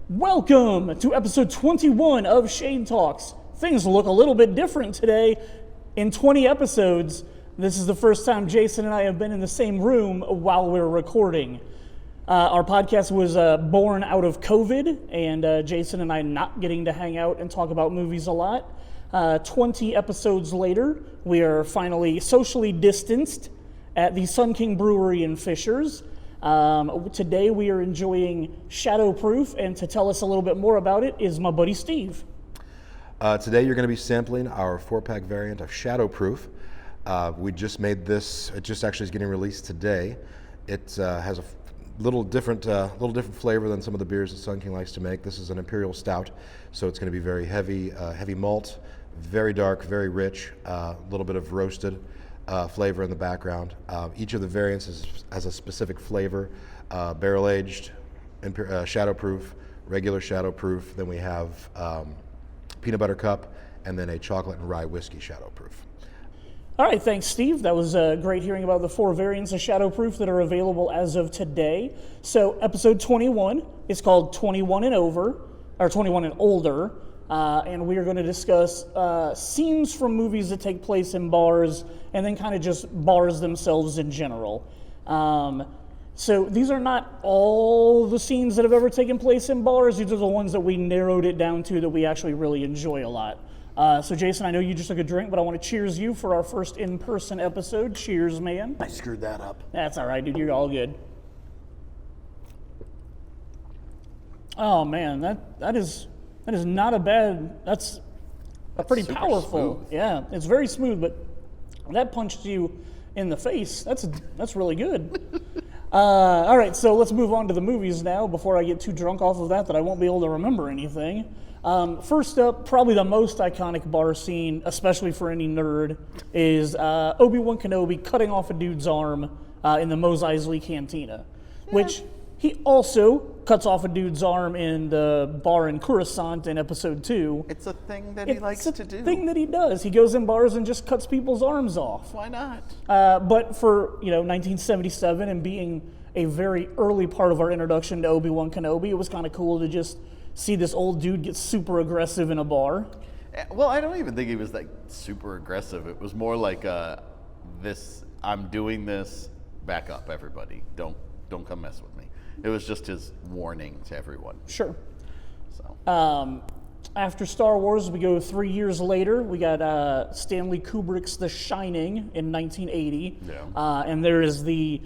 Welcome to episode 21 of Shade Talks. Things look a little bit different today. In 20 episodes, this is the first time Jason and I have been in the same room while we're recording. Our podcast was born out of COVID, and Jason and I not getting to hang out and talk about movies a lot. 20 episodes later, we are finally socially distanced at the Sun King Brewery in Fishers. Today we are enjoying Shadowproof, and to tell us a little bit more about it is my buddy Steve. Today you're going to be sampling our 4-pack variant of Shadowproof. We just made this, it just actually is getting released today. It has a little different flavor than some of the beers that Sun King likes to make. This is an Imperial Stout, so it's going to be very heavy malt, very dark, very rich, a little bit of roasted flavor in the background. Each of the variants has a specific flavor, barrel-aged, Shadowproof, regular Shadowproof. Then we have peanut butter cup, and then a chocolate and rye whiskey Shadowproof. All right, thanks, Steve. That was great hearing about the 4 variants of Shadowproof that are available as of today. So episode 21 is called 21 and Over, or 21 and Older, and we are going to discuss scenes from movies that take place in bars, and then kind of just bars themselves in general. So these are not all the scenes that have ever taken place in bars. These are the ones that we narrowed it down to that we actually really enjoy a lot. So Jason, I know you just took a drink, but I want to cheers you for our first in-person episode. Cheers, man. I screwed that up. That's all right, dude. You're all good. Oh man, that is not a bad. That's pretty powerful. Smooth. Yeah, it's very smooth, but that punched you in the face. That's really good. All right, so let's move on to the movies now before I get too drunk off of that I won't be able to remember anything. First up, probably the most iconic bar scene, especially for any nerd, is Obi-Wan Kenobi cutting off a dude's arm in the Mos Eisley Cantina, which he also cuts off a dude's arm in the bar in Coruscant in episode 2. It's a thing that he likes to do. It's a thing that he does. He goes in bars and just cuts people's arms off. Why not? But for 1977 and being a very early part of our introduction to Obi-Wan Kenobi, it was kind of cool to just see this old dude get super aggressive in a bar. Well, I don't even think he was like super aggressive. It was more like I'm doing this, back up everybody. Don't come mess with me. It was just his warning to everyone. Sure. So After Star Wars, we go 3 years later. We got Stanley Kubrick's The Shining in 1980. Yeah. And there is the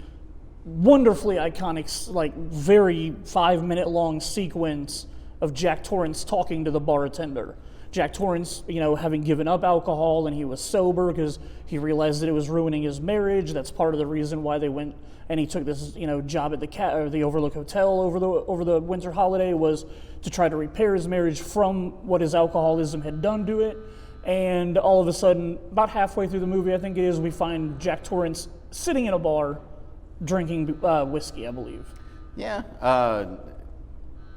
wonderfully iconic, very 5-minute long sequence of Jack Torrance talking to the bartender. Jack Torrance, having given up alcohol, and he was sober because he realized that it was ruining his marriage. That's part of the reason why they went and he took this, job at the Overlook Hotel over the winter holiday, was to try to repair his marriage from what his alcoholism had done to it. And all of a sudden, about halfway through the movie, I think it is, we find Jack Torrance sitting in a bar drinking whiskey, I believe. yeah,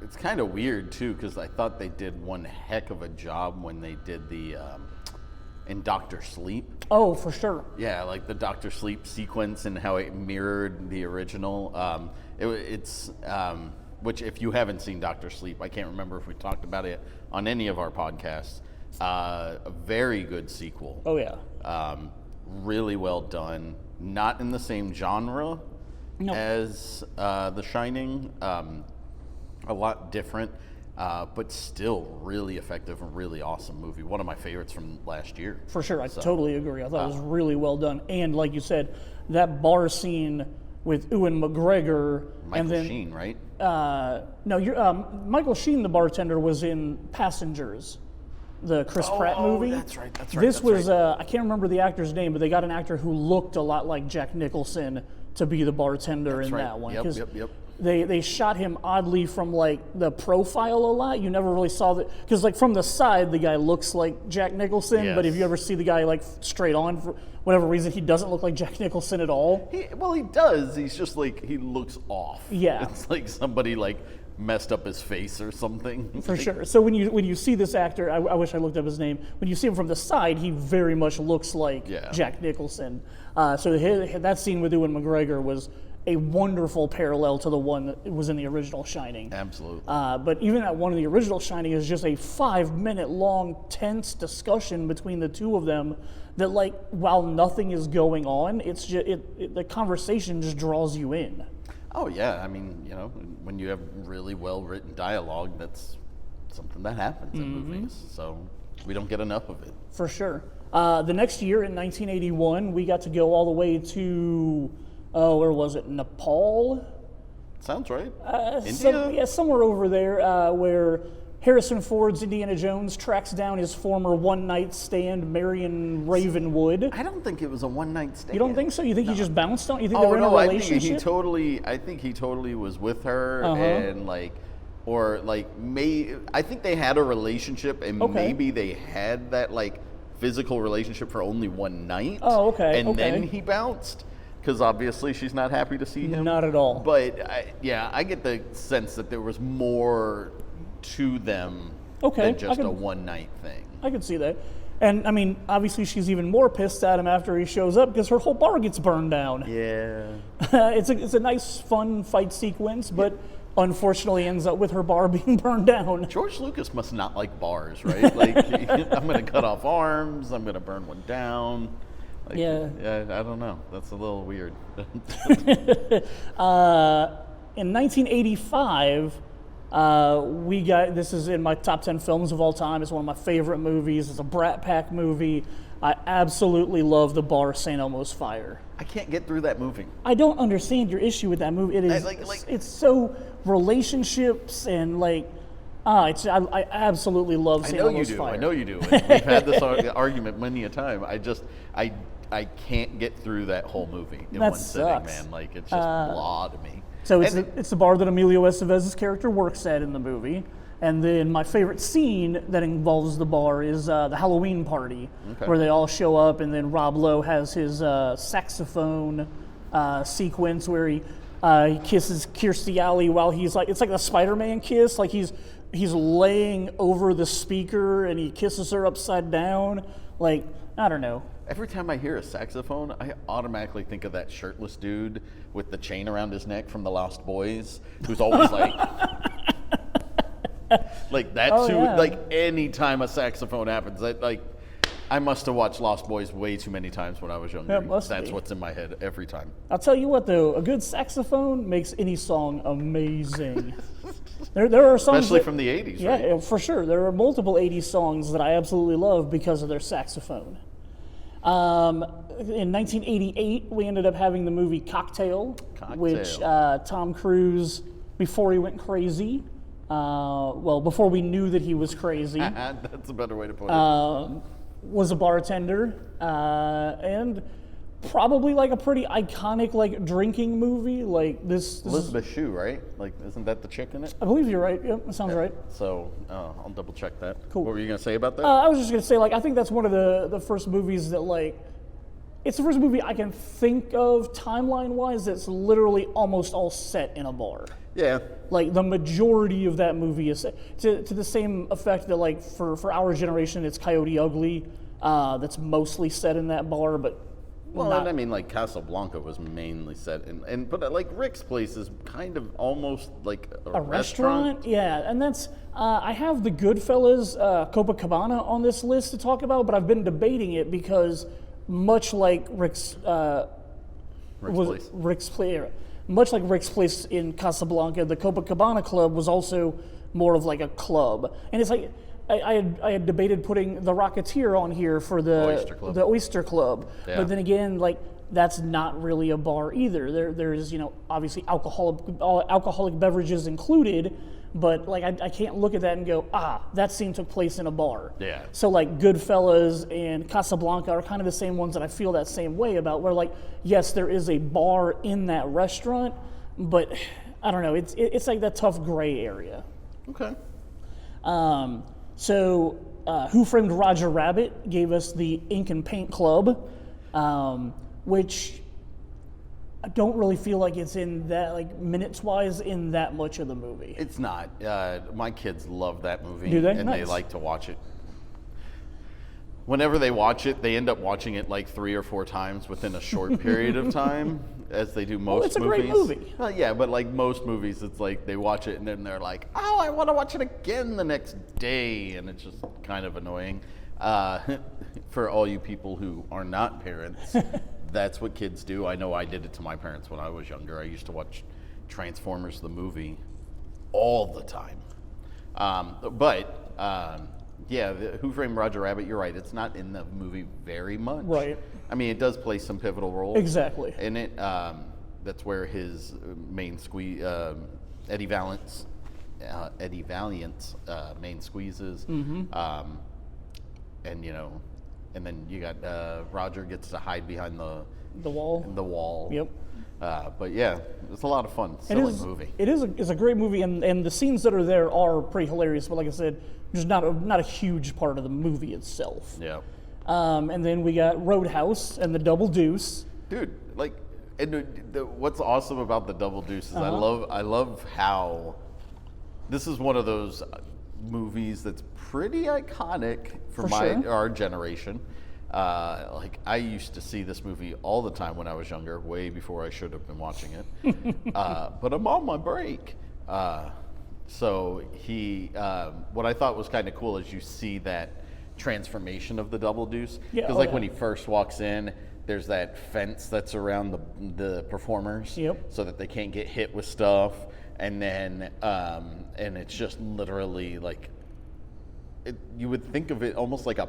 it's kind of weird too because I thought they did one heck of a job when they did the in Dr. Sleep. Oh, for sure. Yeah, like the Dr. Sleep sequence and how it mirrored the original. It's which, if you haven't seen Dr. Sleep, I can't remember if we talked about it on any of our podcasts. A very good sequel. Oh, yeah. Really well done. Not in the same genre as The Shining. A lot different. But still really effective and really awesome movie. One of my favorites from last year. For sure, I totally agree. I thought it was really well done. And like you said, that bar scene with Ewan McGregor. Michael Sheen, right? Michael Sheen, the bartender, was in Passengers, the Chris Pratt movie. That's right. This was, I can't remember the actor's name, but they got an actor who looked a lot like Jack Nicholson to be the bartender that one. Yep. They shot him oddly from the profile a lot. You never really saw that because from the side the guy looks like Jack Nicholson, Yes. but if you ever see the guy straight on for whatever reason, he doesn't look like Jack Nicholson at all. He does. He's just he looks off. Yeah. It's like somebody messed up his face or something. For sure. So when you see this actor, I wish I looked up his name. When you see him from the side, he very much looks like Jack Nicholson. So that scene with Ewan McGregor was a wonderful parallel to the one that was in the original Shining. Absolutely. But even that one in the original Shining is just a 5-minute long tense discussion between the two of them that, like, while nothing is going on, it's just the conversation just draws you in. Oh yeah, I mean, you know, when you have really well written dialogue, that's something that happens in movies. So we don't get enough of it. For sure. The next year in 1981, we got to go all the way to, where was it? Nepal? Sounds right. India? Somewhere over there, where Harrison Ford's Indiana Jones tracks down his former one-night stand, Marion Ravenwood. I don't think it was a one-night stand. You don't think so? You think he just bounced on? You think they were in a relationship? I think he totally was with her and like, or like I think they had a relationship and maybe they had that like physical relationship for only one night. Oh, okay. And then he bounced. Because obviously she's not happy to see him. Not at all. But I get the sense that there was more to them than just a one-night thing. I could see that. And, I mean, obviously she's even more pissed at him after he shows up because her whole bar gets burned down. Yeah. It's a nice, fun fight sequence, but unfortunately ends up with her bar being burned down. George Lucas must not like bars, right? Like, I'm going to cut off arms, I'm going to burn one down. Like, yeah, I don't know. That's a little weird. In 1985, we got, this is in my top 10 films of all time. It's one of my favorite movies. It's a Brat Pack movie. I absolutely love the bar St. Elmo's Fire. I can't get through that movie. I don't understand your issue with that movie. It is, it's so relationships and like, I absolutely love St. Elmo's Fire. I know you do. And we've had this argument many a time. I can't get through that whole movie in one sitting, man. Like, it's just blah to me. So it's the bar that Emilio Estevez's character works at in the movie. And then my favorite scene that involves the bar is the Halloween party, where they all show up, and then Rob Lowe has his saxophone sequence where he kisses Kirstie Alley while he's like, it's like the Spider-Man kiss, like he's laying over the speaker and he kisses her upside down. Like, I don't know. Every time I hear a saxophone, I automatically think of that shirtless dude with the chain around his neck from The Lost Boys, who's always like, like that's who. Yeah. Like any time a saxophone happens, I must have watched Lost Boys way too many times when I was younger. That's what's in my head every time. I'll tell you what, though, a good saxophone makes any song amazing. There are songs, especially from the 80s. Yeah, right? For sure. There are multiple 80s songs that I absolutely love because of their saxophone. In 1988, we ended up having the movie Cocktail. Which Tom Cruise, before he went crazy, before we knew that he was crazy. That's a better way to put it. Was a bartender, and probably like a pretty iconic like drinking movie. Like this Elizabeth Shue, right? Like, isn't that the chick in it? I believe you're right. Yep, that sounds right. So I'll double check that. Cool. What were you gonna say about that? I was just gonna say, like, I think that's one of the first movies that, like, it's the first movie I can think of timeline-wise that's literally almost all set in a bar. Yeah. Like, the majority of that movie is set to the same effect that, like, for our generation, it's Coyote Ugly. That's mostly set in that bar, but and I mean, like, Casablanca was mainly set in, but like Rick's Place is kind of almost like a restaurant. Yeah, and that's I have the Goodfellas Copacabana on this list to talk about, but I've been debating it because much like Rick's Place in Casablanca, the Copacabana Club was also more of like a club, and it's like. I had debated putting the Rocketeer on here for the Oyster Club, but then again, like, that's not really a bar either. There's obviously alcoholic beverages included, but like I can't look at that and go, that scene took place in a bar. Yeah. So like Goodfellas and Casablanca are kind of the same ones that I feel that same way about. Where like, yes, there is a bar in that restaurant, but I don't know. It's like that tough gray area. Okay. So, Who Framed Roger Rabbit gave us the Ink and Paint Club, which I don't really feel like it's in that, like, minutes-wise, in that much of the movie. It's not. My kids love that movie. Do they? And Nice. They like to watch it whenever they watch it, they end up watching it like 3 or 4 times within a short period of time, as they do most it's a movies. great movie. Yeah, but like most movies, it's like they watch it and then they're like, oh, I want to watch it again the next day, and it's just kind of annoying. For all you people who are not parents, that's what kids do. I know I did it to my parents when I was younger. I used to watch Transformers the movie all the time. Yeah, Who Framed Roger Rabbit, you're right. It's not in the movie very much. Right. I mean, it does play some pivotal roles. Exactly. In it. That's where his main squeeze, Eddie Valiant's main squeezes. Mm-hmm. And, you know, and then you got Roger gets to hide behind the wall. The wall. Yep. But yeah, it's a lot of fun. Silly movie. It's a great movie, and the scenes that are there are pretty hilarious. But like I said, just not a huge part of the movie itself. Yeah. And then we got Roadhouse and the Double Deuce. Dude, like, and what's awesome about the Double Deuce is I love how this is one of those movies that's pretty iconic for our generation. Like, I used to see this movie all the time when I was younger, way before I should have been watching it. But I'm on my break. So what I thought was kind of cool is you see that transformation of the Double Deuce. Because when he first walks in, there's that fence that's around the performers, so that they can't get hit with stuff. And then, and it's just literally like, you would think of it almost like a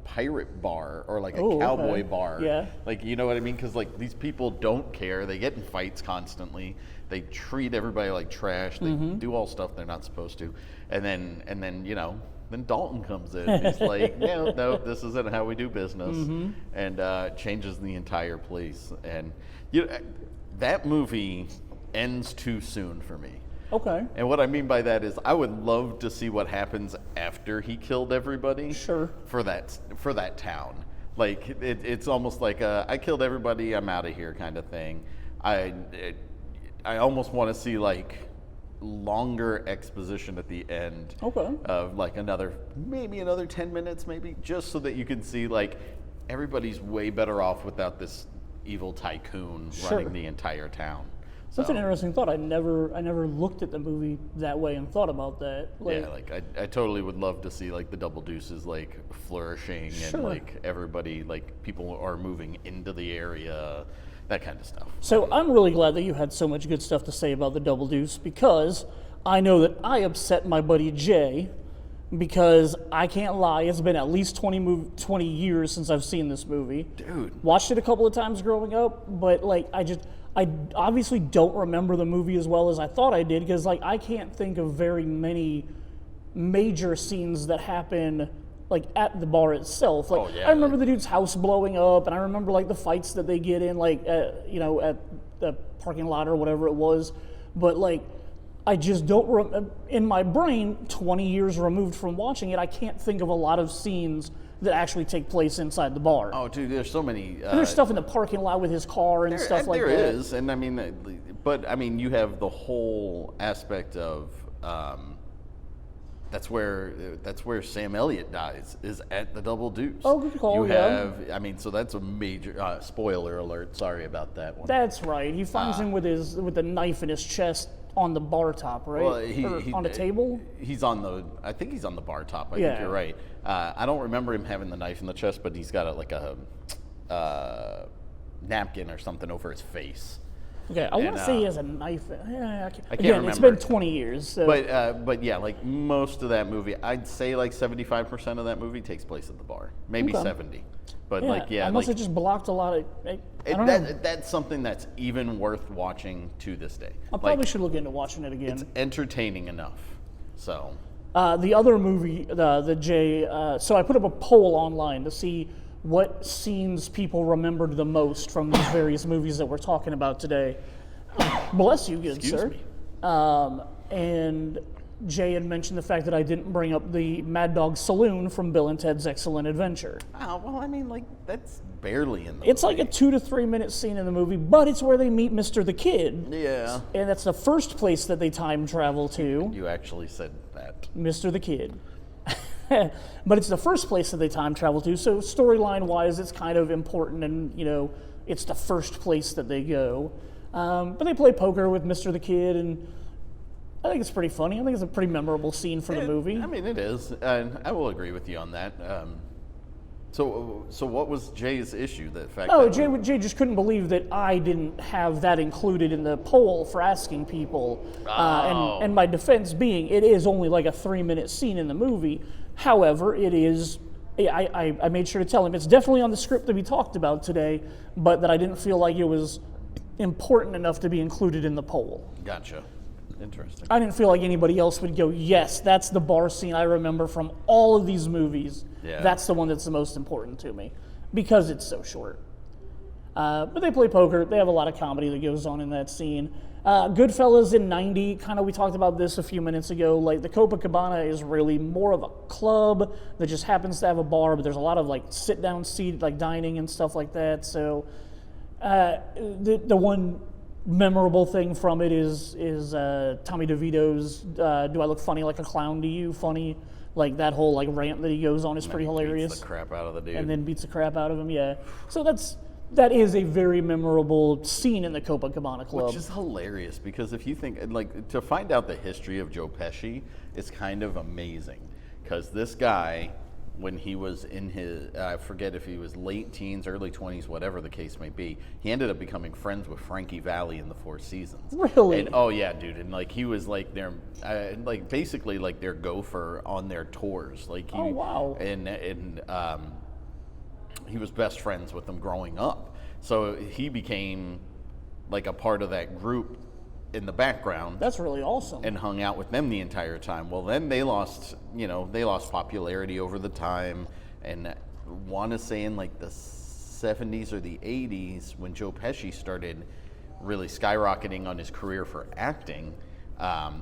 pirate bar or like a cowboy bar. Yeah. Like, you know what I mean? Because like these people don't care. They get in fights constantly. They treat everybody like trash. They do all stuff they're not supposed to. And then you know, then Dalton comes in. He's like, no, this isn't how we do business, and changes the entire place. And that movie ends too soon for me. Okay. And what I mean by that is I would love to see what happens after he killed everybody. Sure. For that town. Like, it's almost like I killed everybody, I'm out of here kind of thing. I almost want to see like longer exposition at the end. Okay. Of like another 10 minutes maybe, just so that you can see like everybody's way better off without this evil tycoon running the entire town. That's an interesting thought. I never looked at the movie that way and thought about that. I totally would love to see like the Double Deuces like flourishing and like everybody, like people are moving into the area, that kind of stuff. So I'm really glad that you had so much good stuff to say about the Double Deuce, because I know that I upset my buddy Jay, because I can't lie, it's been at least 20 years since I've seen this movie. Dude. Watched it a couple of times growing up, but like I obviously don't remember the movie as well as I thought I did, because like I can't think of very many major scenes that happen like at the bar itself. Like I remember the dude's house blowing up, and I remember like the fights that they get in like at the parking lot or whatever it was. But like I just don't in my brain, 20 years removed from watching it, I can't think of a lot of scenes that actually take place inside the bar. Oh, dude, there's so many. There's stuff in the parking lot with his car and stuff like that. There is, and I mean, but I mean, you have the whole aspect of that's where Sam Elliott dies, is at the Double Deuce. Oh, good call. You have, I mean, so that's a major spoiler alert. Sorry about that one. That's right. He finds him with the knife in his chest on the bar top, right? Well, on a table? I think he's on the bar top. I think you're right. I don't remember him having the knife in the chest, but he's got a napkin or something over his face. Okay, I want to say he has a knife. I can't Again, remember. It's been 20 years. So. But yeah, like most of that movie, I'd say like 75% of that movie takes place at the bar, maybe 70. But I must have just blocked a lot of. I don't know. That's something that's even worth watching to this day. I probably should look into watching it again. It's entertaining enough. So. The other movie, so I put up a poll online to see what scenes people remembered the most from these various movies that we're talking about today. Bless you, good Excuse sir. me. And Jay had mentioned the fact that I didn't bring up the Mad Dog Saloon from Bill and Ted's Excellent Adventure. Oh, well, I mean, like, that's barely in the It's movie. like a 2 to 3 minute scene in the movie, but it's where they meet Mr. the Kid. Yeah. And that's the first place that they time travel to. You actually said that. Mr. the Kid. but it's the first place that they time travel to. So storyline wise, it's kind of important, and it's the first place that they go. But they play poker with Mr. the Kid, and I think it's pretty funny. I think it's a pretty memorable scene for the movie. I mean, it is, and I will agree with you on that. So what was Jay's issue? The fact that Jay just couldn't believe that I didn't have that included in the poll for asking people. And my defense being, it is only like a 3-minute scene in the movie. However, it is. I made sure to tell him it's definitely on the script that we talked about today, but that I didn't feel like it was important enough to be included in the poll. Gotcha. Interesting. I didn't feel like anybody else would go, yes, that's the bar scene I remember from all of these movies. Yeah. That's the one that's the most important to me because it's so short. But they play poker. They have a lot of comedy that goes on in that scene. Goodfellas in 90, kind of we talked about this a few minutes ago, like the Copacabana is really more of a club that just happens to have a bar, but there's a lot of like sit-down seat, like dining and stuff like that. So the one memorable thing from it is Tommy DeVito's "Do I look funny like a clown to you?" Funny, like that whole like rant that he goes on is pretty hilarious. Beats the crap out of the dude. And then beats the crap out of him. Yeah. So that is a very memorable scene in the Copacabana Club. Which is hilarious because if you think like to find out the history of Joe Pesci is kind of amazing because this guy, when he was in his, I forget if he was late teens, early 20s, whatever the case may be, he ended up becoming friends with Frankie Valli in the Four Seasons. Really? And, oh yeah, dude. And like he was like their, like basically like their gopher on their tours. Like he, oh wow. And he was best friends with them growing up. So he became like a part of that group in the background. That's really awesome. And hung out with them the entire time. Well, then they lost popularity over the time, and want to say in like the 70s or the 80s when Joe Pesci started really skyrocketing on his career for acting,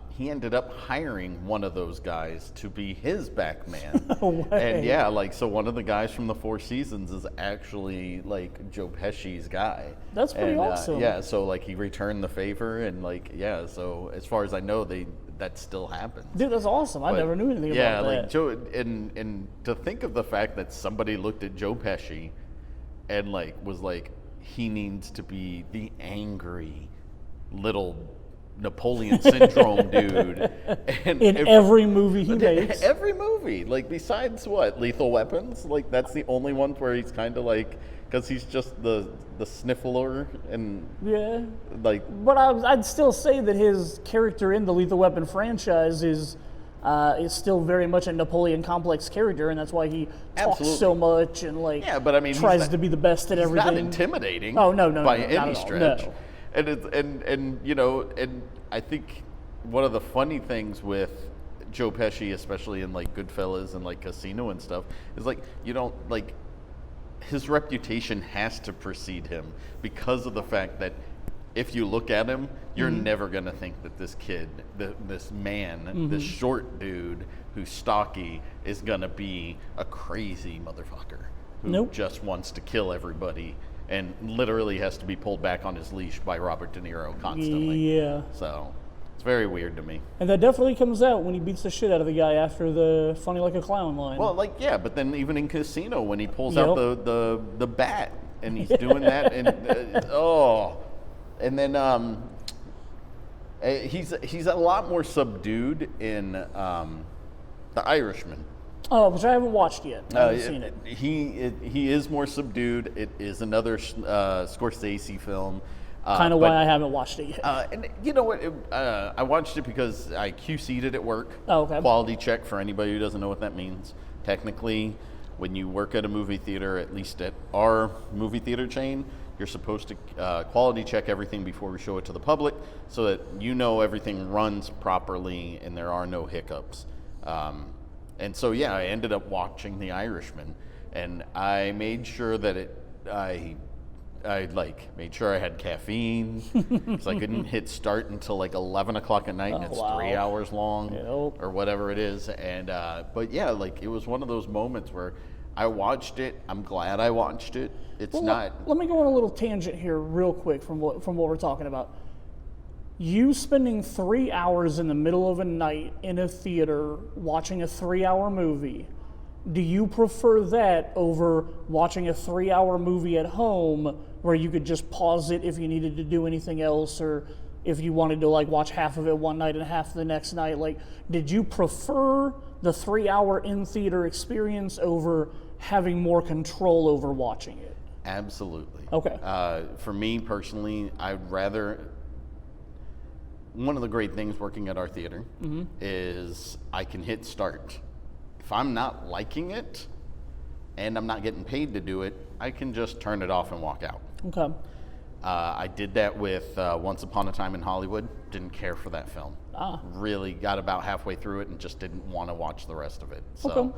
he ended up hiring one of those guys to be his back man. No way. And yeah, like so one of the guys from the Four Seasons is actually like Joe Pesci's guy. That's pretty awesome. Yeah, so like he returned the favor and like yeah, so as far as I know that still happens. Dude, that's awesome. I never knew anything about that. Yeah, like Joe and to think of the fact that somebody looked at Joe Pesci and like was like he needs to be the angry little Napoleon syndrome dude. And in every movie he makes. Every movie. Like, besides what? Lethal Weapons? Like, that's the only one where he's kind of like, because he's just the sniffler and. Yeah. Like. But I'd still say that his character in the Lethal Weapon franchise is still very much a Napoleon complex character, and that's why he talks so much and like. Yeah, but I mean, tries to be the best at everything. Not intimidating. Oh no, by no, any stretch. No. And I think one of the funny things with Joe Pesci, especially in like Goodfellas and like Casino and stuff, is like his reputation has to precede him because of the fact that if you look at him, you're never gonna think that this kid, this man, this short dude who's stocky is gonna be a crazy motherfucker who just wants to kill everybody and literally has to be pulled back on his leash by Robert De Niro constantly. Yeah. So it's very weird to me. And that definitely comes out when he beats the shit out of the guy after the funny like a clown line. Well, like, yeah, but then even in Casino when he pulls out the bat and he's doing that and and then he's a lot more subdued in The Irishman. Oh, which I haven't watched yet. I haven't seen it. He is more subdued. It is another Scorsese film. Kind of why I haven't watched it yet. And you know what? I watched it because I QC'd it at work. Oh, okay. Quality check for anybody who doesn't know what that means. Technically, when you work at a movie theater, at least at our movie theater chain, you're supposed to quality check everything before we show it to the public so that you know everything runs properly and there are no hiccups. And so, yeah, I ended up watching The Irishman, and I made sure that I made sure I had caffeine, because I couldn't hit start until like 11 o'clock at night, and it's 3 hours long, or whatever it is. And but yeah, like it was one of those moments where I watched it. I'm glad I watched it. Let me go on a little tangent here, real quick, from what we're talking about. You spending 3 hours in the middle of a night in a theater watching a 3-hour movie Do you prefer that over watching a 3-hour movie at home where you could just pause it if you needed to do anything else, or if you wanted to like watch half of it one night and half the next night? Like, did you prefer the 3-hour in-theater experience over having more control over watching it? Absolutely. Okay. For me personally, I'd rather. One of the great things working at our theater is I can hit start. If I'm not liking it and I'm not getting paid to do it, I can just turn it off and walk out. Okay. I did that with Once Upon a Time in Hollywood. Didn't care for that film. Really got about halfway through it and just didn't want to watch the rest of it. So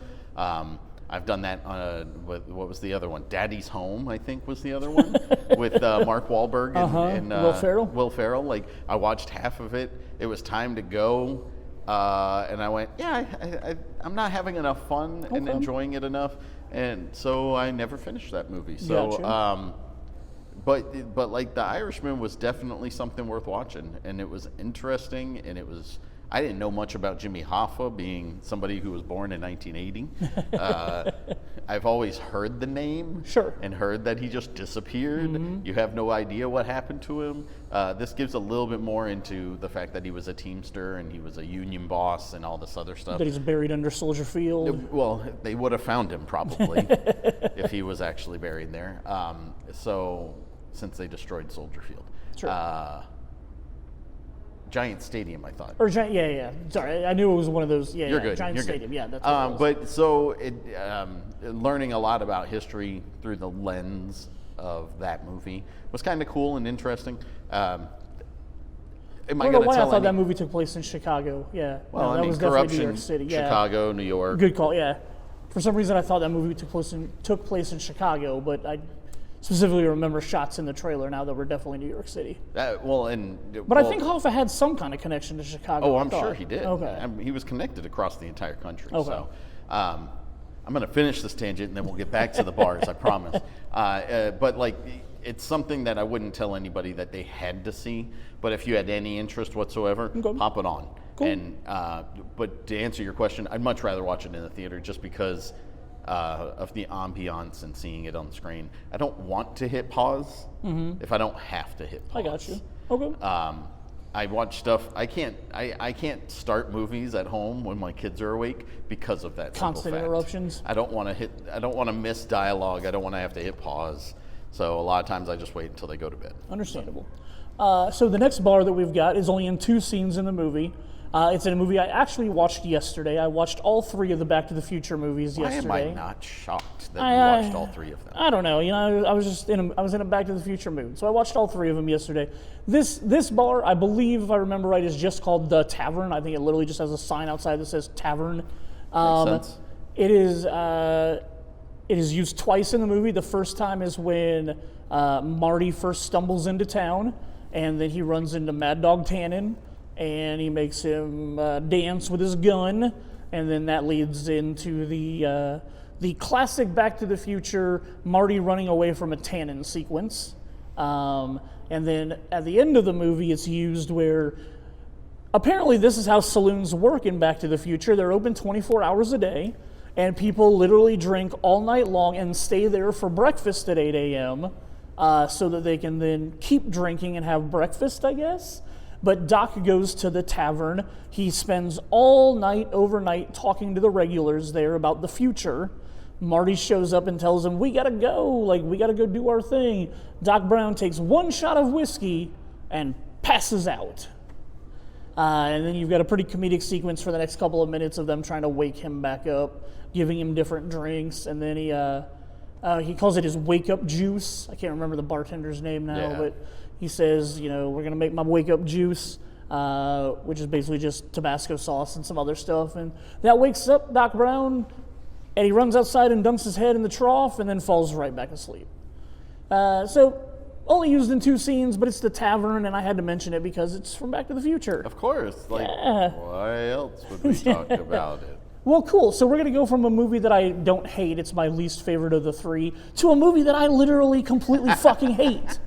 I've done that with, what was the other one? Daddy's Home, I think was the other one, with Mark Wahlberg and Will Ferrell. Will Ferrell. Like, I watched half of it. It was time to go. And I went, I'm not having enough fun and enjoying it enough. And so I never finished that movie. So, Gotcha. but like The Irishman was definitely something worth watching, and it was interesting, and I didn't know much about Jimmy Hoffa, being somebody who was born in 1980. I've always heard the name, Sure. and heard that he just disappeared. You have no idea what happened to him. This gives a little bit more into the fact that he was a Teamster and he was a union boss and all this other stuff. That he's buried under Soldier Field. Well, they would have found him probably if he was actually buried there. Since they destroyed Soldier Field. Sure. Giant Stadium, I thought. Or Giant, yeah. Sorry, I knew it was one of those. Yeah, You're yeah. good. Giant You're Stadium. good. Yeah, that's what it was. But so learning a lot about history through the lens of that movie was kind of cool and interesting. Am I I don't going know to why tell I thought any? that movie took place in Chicago. Yeah. Well, No, that I mean, was definitely New corruption, York City. Yeah. Chicago, New York. Good call. Yeah. For some reason, I thought that movie took place in Chicago, but I specifically remember shots in the trailer now that were definitely New York City. But I think Hoffa had some kind of connection to Chicago. Oh, I I'm thought. sure he did. Okay. He was connected across the entire country. Okay. So, I'm going to finish this tangent and then we'll get back to the bars. I promise. But like, it's something that I wouldn't tell anybody that they had to see. But if you had any interest whatsoever, pop it on. Cool. And but to answer your question, I'd much rather watch it in the theater just because of the ambiance and seeing it on the screen. I don't want to hit pause if I don't have to hit pause. I got you. Okay. I watch stuff. I can't start movies at home when my kids are awake because of that Constant simple fact. interruptions. I don't want to miss dialogue. I don't want to have to hit pause. So a lot of times I just wait until they go to bed. Understandable. So the next bar that we've got is only in 2 scenes in the movie. It's in a movie I actually watched yesterday. I watched all 3 of the Back to the Future movies yesterday. Why am I not shocked that you watched all 3 of them? I don't know. You know, I was in a Back to the Future mood, so I watched all 3 of them yesterday. This bar, I believe, if I remember right, is just called The Tavern. I think it literally just has a sign outside that says Tavern. Makes sense. It is used twice in the movie. The first time is when Marty first stumbles into town, and then he runs into Mad Dog Tannen, and he makes him dance with his gun, and then that leads into the classic Back to the Future Marty running away from a Tannen sequence. And then at the end of the movie, it's used where apparently this is how saloons work in Back to the Future. They're open 24 hours a day, and people literally drink all night long and stay there for breakfast at 8 a.m. So that they can then keep drinking and have breakfast, I guess. But Doc goes to the tavern. He spends all night, overnight, talking to the regulars there about the future. Marty shows up and tells him, we gotta go do our thing. Doc Brown takes 1 shot of whiskey and passes out. And then you've got a pretty comedic sequence for the next couple of minutes of them trying to wake him back up, giving him different drinks, and then he calls it his wake-up juice. I can't remember the bartender's name now, but he says, we're going to make my wake-up juice, which is basically just Tabasco sauce and some other stuff. And that wakes up Doc Brown, and he runs outside and dunks his head in the trough and then falls right back asleep. So only used in 2 scenes, but it's the tavern, and I had to mention it because it's from Back to the Future. Of course. Why else would we talk about it? Well, cool. So we're going to go from a movie that I don't hate, it's my least favorite of the 3, to a movie that I literally completely fucking hate.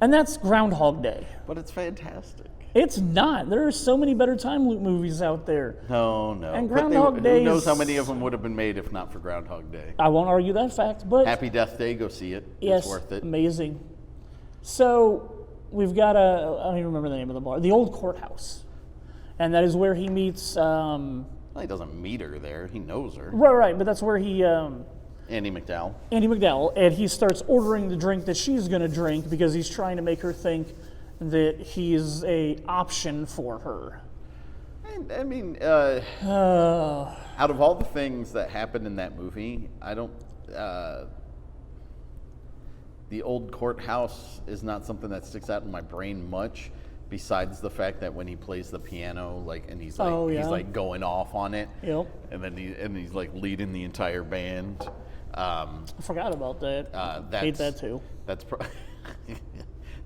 And that's Groundhog Day. But it's fantastic. It's not. There are so many better time loop movies out there. No. And But Groundhog Day who knows is- how many of them would have been made if not for Groundhog Day? I won't argue that fact, but Happy Death Day, go see it. yes, It's worth it. amazing. So we've got I don't even remember the name of the bar, the Old Courthouse, and that is where he meets. Well, he doesn't meet her there. He knows her. Right, but that's where he. Andy McDowell. Andy McDowell, and he starts ordering the drink that she's going to drink because he's trying to make her think that he's a option for her. I mean, out of all the things that happened in that movie, I don't. The Old Courthouse is not something that sticks out in my brain much. Besides the fact that when he plays the piano, like, and he's like, he's like going off on it, Yep. and then he's like leading the entire band. I forgot about that. Hate that too. That's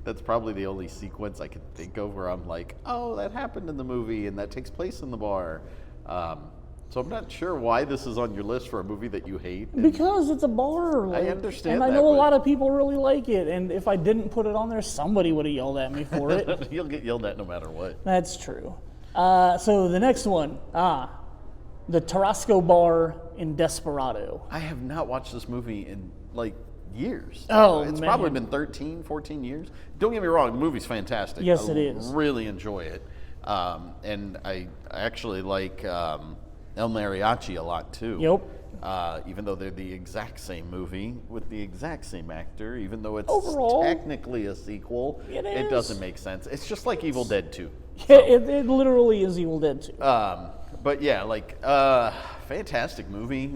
that's probably the only sequence I can think of where I'm like, oh, that happened in the movie, and that takes place in the bar. So I'm not sure why this is on your list for a movie that you hate. Because it's a bar. Like, understand and I that, know a but- lot of people really like it. And if I didn't put it on there, somebody would have yelled at me for it. You'll get yelled at no matter what. That's true. So the next one, the Tarasco Bar in Desperado. I have not watched this movie in like years. Oh, it's man. probably been 13, 14 years. Don't get me wrong, the movie's fantastic. Yes, I it is. Really enjoy it. And I actually like El Mariachi a lot too. Yep. Even though they're the exact same movie with the exact same actor, even though it's Overall, technically a sequel, it it is. doesn't make sense. It's just like Evil Dead 2. It literally is Evil Dead 2. But yeah, like fantastic movie.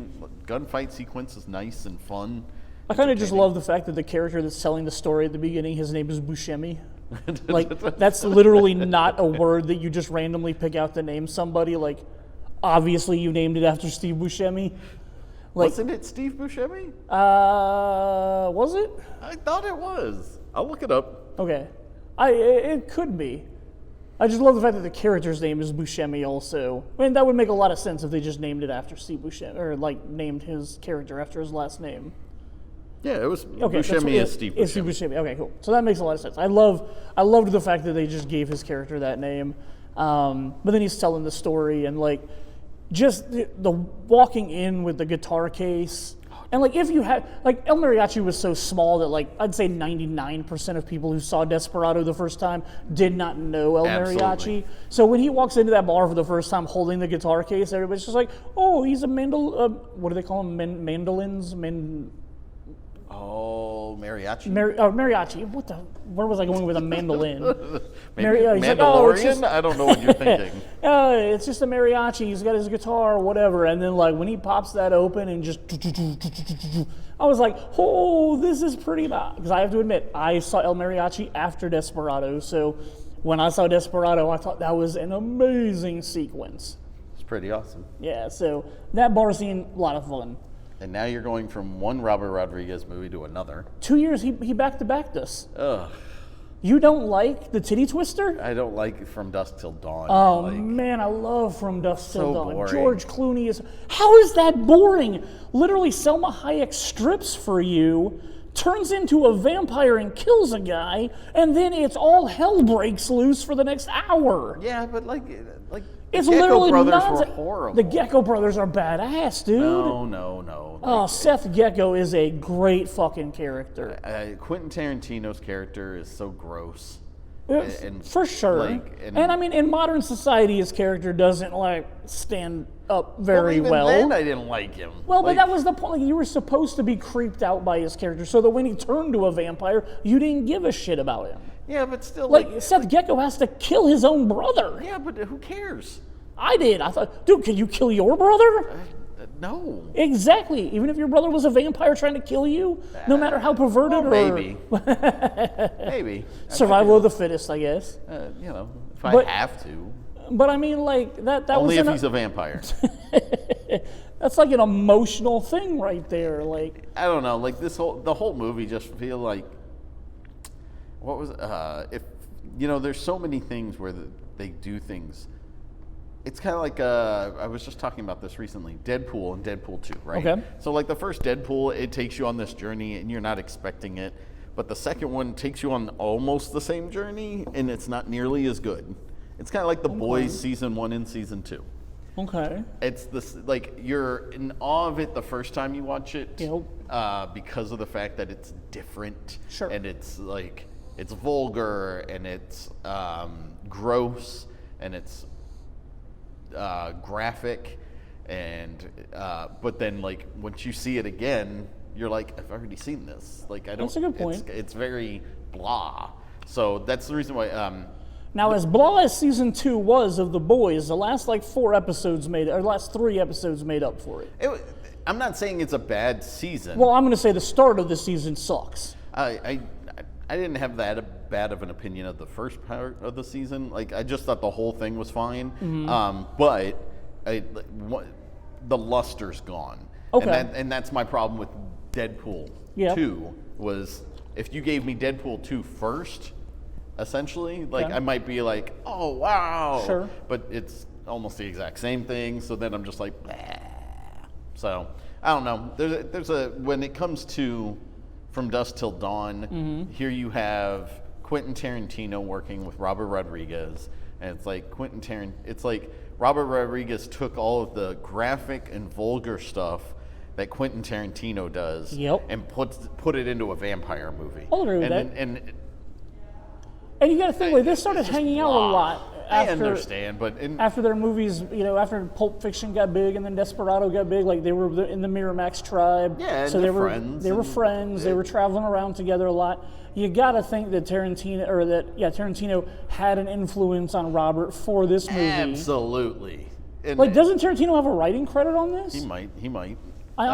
Gunfight sequence is nice and fun. I kind of just love the fact that the character that's telling the story at the beginning, his name is Buscemi. Like, that's literally not a word that you just randomly pick out to name somebody. Like, obviously you named it after Steve Buscemi. Like, Wasn't it Steve Buscemi? was it? I thought it was. I'll look it up. Okay. It could be. I just love the fact that the character's name is Buscemi also. I mean, that would make a lot of sense if they just named it after Steve Buscemi, or like named his character after his last name. Yeah, it was Okay, Buscemi is Steve It's Steve Buscemi. Buscemi. Okay, cool. So that makes a lot of sense. I loved the fact that they just gave his character that name. But then he's telling the story and like just the walking in with the guitar case. And like if you had like El Mariachi was so small that like I'd say 99% of people who saw Desperado the first time did not know El Absolutely. Mariachi. So when he walks into that bar for the first time holding the guitar case, everybody's just like, "Oh, he's a what do they call them? Mandolins? Oh, Mariachi. Mariachi. Where was I going with a mandolin? Maybe he's like, "Oh, it's Mandalorian? just- I don't know what you're thinking. It's just a mariachi. He's got his guitar or whatever." And then like when he pops that open and just, I was like, "Oh, this is pretty bad." Because I have to admit, I saw El Mariachi after Desperado. So when I saw Desperado, I thought that was an amazing sequence. It's pretty awesome. Yeah. So that bar scene, a lot of fun. And now you're going from one Robert Rodriguez movie to another. 2 years he back to backed us. Ugh. You don't like the Titty Twister? I don't like From Dusk Till Dawn. Oh like, man, I love From Dusk Till So Dawn. boring. George Clooney is. How is that boring? Literally, Selma Hayek strips for you, turns into a vampire and kills a guy, and then it's all hell breaks loose for the next hour. Yeah, but like It's the Gecko literally Brothers nonsense. were horrible. The Gecko Brothers are badass, dude. No. Oh, Seth Gecko is a great fucking character. Quentin Tarantino's character is so gross. And, For sure. like, and I mean, in modern society, his character doesn't like stand up very even well. then I didn't like him. Well, Like, but that was the point. Like, you were supposed to be creeped out by his character, so that when he turned to a vampire, you didn't give a shit about him. Yeah, but still, Like Seth Gecko has to kill his own brother. yeah, but who cares? I did. I thought, dude, can you kill your brother? No. Exactly. Even if your brother was a vampire trying to kill you, no matter how perverted Well, or maybe. Maybe. survival of the fittest, I guess. You know, if But- I have to. But I mean, like that Only was if he's a vampire. that's like an emotional thing right there. Like, I don't know. Like the whole movie just feel like, what was if you know? There's so many things where they do things. It's kind of like I was just talking about this recently. Deadpool and Deadpool 2, right? Okay. So like the first Deadpool, it takes you on this journey and you're not expecting it, but the second one takes you on almost the same journey, and it's not nearly as good. It's kind of like The Boys season 1 and season 2. Okay. It's this, like, you're in awe of it the first time you watch it, Yep. because of the fact that it's different. Sure. And it's like, it's vulgar, and it's gross, and it's graphic, and but then, like, once you see it again, you're like, I've already seen this. Like, I don't. That's a good point. It's very blah. So that's the reason why. Now, as blah as season 2 was of The Boys, the last like 4 episodes last 3 episodes made up for it. I'm not saying it's a bad season. Well, I'm going to say the start of the season sucks. I didn't have that bad of an opinion of the first part of the season. Like, I just thought the whole thing was fine. But the luster's gone. Okay. And that's my problem with Deadpool 2, was if you gave me Deadpool 2 first, essentially, like, I might be like, oh, wow. Sure. But it's almost the exact same thing. So then I'm just like, bah. So I don't know. There's when it comes to From Dusk Till Dawn, here you have Quentin Tarantino working with Robert Rodriguez, and it's like it's like Robert Rodriguez took all of the graphic and vulgar stuff that Quentin Tarantino does, and put it into a vampire movie. I'll agree with that. And you got to think, like, they started hanging out a lot. I understand, but after their movies, after Pulp Fiction got big and then Desperado got big, like, they were in the Miramax tribe. Yeah, so and they were friends. They were friends. They were traveling around together a lot. You got to think that Tarantino had an influence on Robert for this movie. Absolutely. And like, doesn't Tarantino have a writing credit on this? He might. I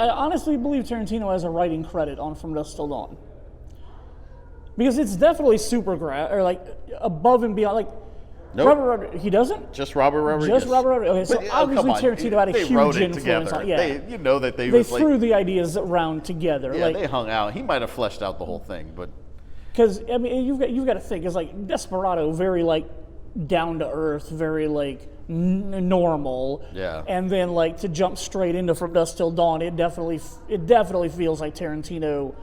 honestly believe Tarantino has a writing credit on From Dusk Till Dawn. Because it's definitely super above and beyond. Like, nope. He doesn't? Just Robert Rodriguez. Just Robert Rodriguez. Okay, so obviously Tarantino had a huge influence on it. Yeah. They threw the ideas around together. Yeah, they hung out. He might have fleshed out the whole thing, but because I mean, you've got to think, it's like Desperado, very like down to earth, very like normal. Yeah. And then like to jump straight into From Dusk Till Dawn, it definitely feels like Tarantino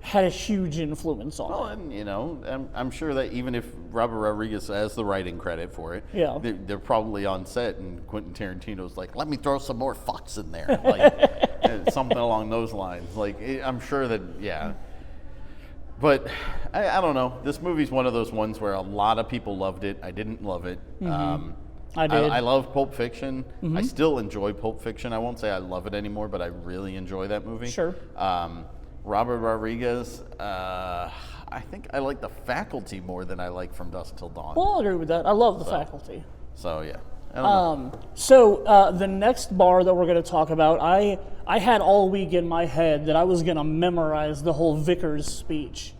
had a huge influence on it. And I'm sure that even if Robert Rodriguez has the writing credit for it, they're probably on set and Quentin Tarantino's like, let me throw some more fucks in there, like something along those lines. Like, I'm sure that, But I don't know. This movie's one of those ones where a lot of people loved it. I didn't love it. I did. I love Pulp Fiction. I still enjoy Pulp Fiction. I won't say I love it anymore, but I really enjoy that movie. Sure. Robert Rodriguez, I think I like The Faculty more than I like From Dusk Till Dawn. Well, I agree with that. I love The Faculty. So, yeah. I don't know. So the next bar that we're going to talk about, I had all week in my head that I was going to memorize the whole Vickers speech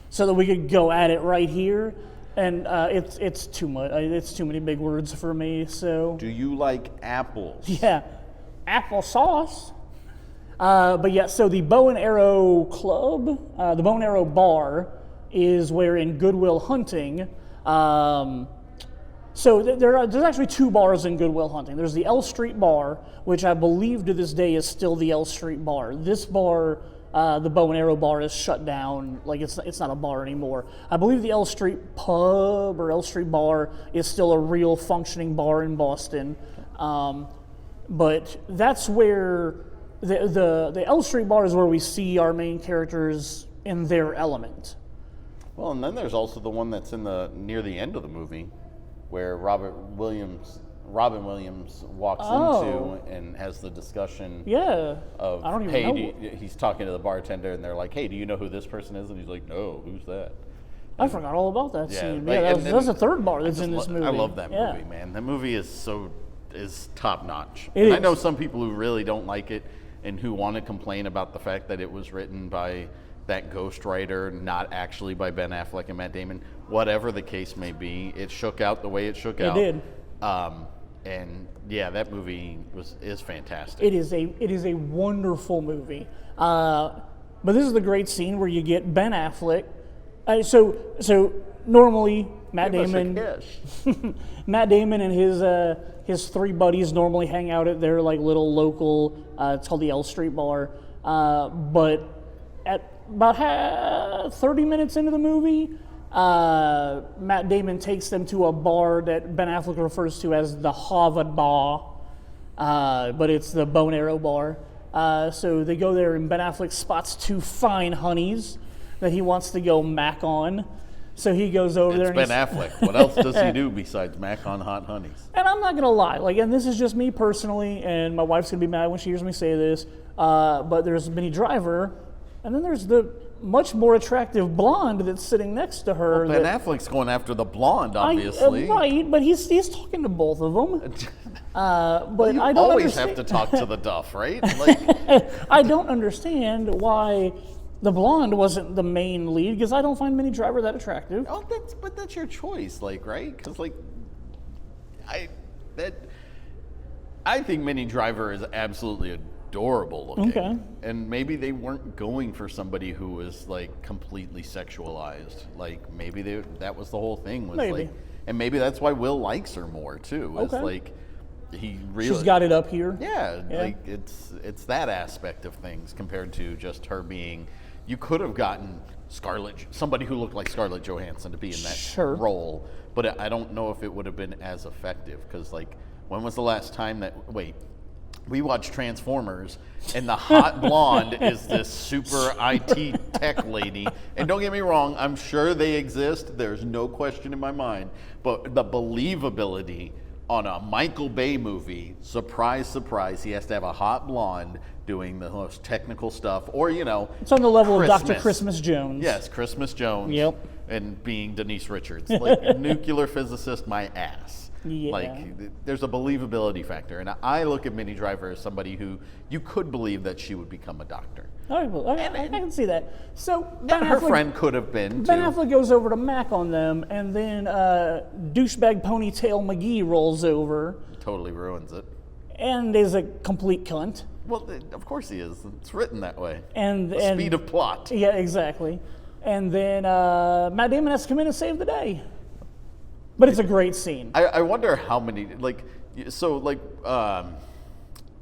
so that we could go at it right here. And it's too much. It's too many big words for me. So. Do you like apples? Yeah, applesauce. But yeah, so the Bow and Arrow Club, the Bow and Arrow Bar, is where in Good Will Hunting. So there's actually 2 bars in Good Will Hunting. There's the L Street Bar, which I believe to this day is still the L Street Bar. This bar, the Bow and Arrow Bar, is shut down. Like, it's not a bar anymore. I believe the L Street Pub or L Street Bar is still a real functioning bar in Boston. But that's where the L Street Bar is where we see our main characters in their element. Well, and then there's also the one that's near the end of the movie, where Robin Williams walks into and has the discussion. Yeah. Of, I don't even know. He's talking to the bartender, and they're like, "Hey, do you know who this person is?" And he's like, "No, who's that?" I forgot all about that scene. Like, yeah, that's the 3rd bar that's in this movie. I love that movie, man. That movie is top notch. I know some people who really don't like it and who want to complain about the fact that it was written by that ghostwriter, not actually by Ben Affleck and Matt Damon. Whatever the case may be, it shook out the way it shook out. It did. And yeah, that movie is fantastic. It is a wonderful movie. But this is the great scene where you get Ben Affleck. So normally Matt Damon and his 3 buddies normally hang out at their like little local. It's called the L Street Bar. But about 30 minutes into the movie, Matt Damon takes them to a bar that Ben Affleck refers to as the Harvard Bar, but it's the bow and arrow bar. So they go there, and Ben Affleck spots two fine honeys that he wants to go mac on. So he goes over there. It's Ben Affleck. What else does he do besides mac on hot honeys? And I'm not gonna lie, like, and this is just me personally, and my wife's gonna be mad when she hears me say this. But there's Minnie Driver, and then there's the much more attractive blonde that's sitting next to her. Ben Affleck's going after the blonde, obviously. Right, but he's talking to both of them. But You I don't always understand. have to talk to the Duff, right? Like, I don't understand why the blonde wasn't the main lead, because I don't find Minnie Driver that attractive. oh, but that's your choice, like, right? Because like, I think Minnie Driver is absolutely adorable looking. Okay. And maybe they weren't going for somebody who was like completely sexualized. Like maybe that was the whole thing. Was Maybe. like, and maybe that's why Will likes her more too. Is Okay. like he really. She's got it up here. Yeah, Yeah. like it's that aspect of things compared to just her being. You could have gotten somebody who looked like Scarlett Johansson to be in that Sure. role, but I don't know if it would have been as effective. Because like, when was the last time that? Wait, we watched Transformers, and the hot blonde is this super IT tech lady. And don't get me wrong, I'm sure they exist. There's no question in my mind. But the believability on a Michael Bay movie, surprise, surprise, he has to have a hot blonde doing the most technical stuff, or It's on the level of Dr. Christmas Jones. Yes, Christmas Jones. Yep. And being Denise Richards, like nuclear physicist, my ass. Yeah. Like, there's a believability factor, and I look at Minnie Driver as somebody who you could believe that she would become a doctor. I can see that. So And her friend could have been Ben too. Affleck goes over to mac on them, and then douchebag ponytail McGee rolls over Totally ruins it. and is a complete cunt. Well, of course he is. It's written that way. And Speed of plot. Yeah, exactly. And then Matt Damon has to come in and save the day. But it's a great scene. I wonder how many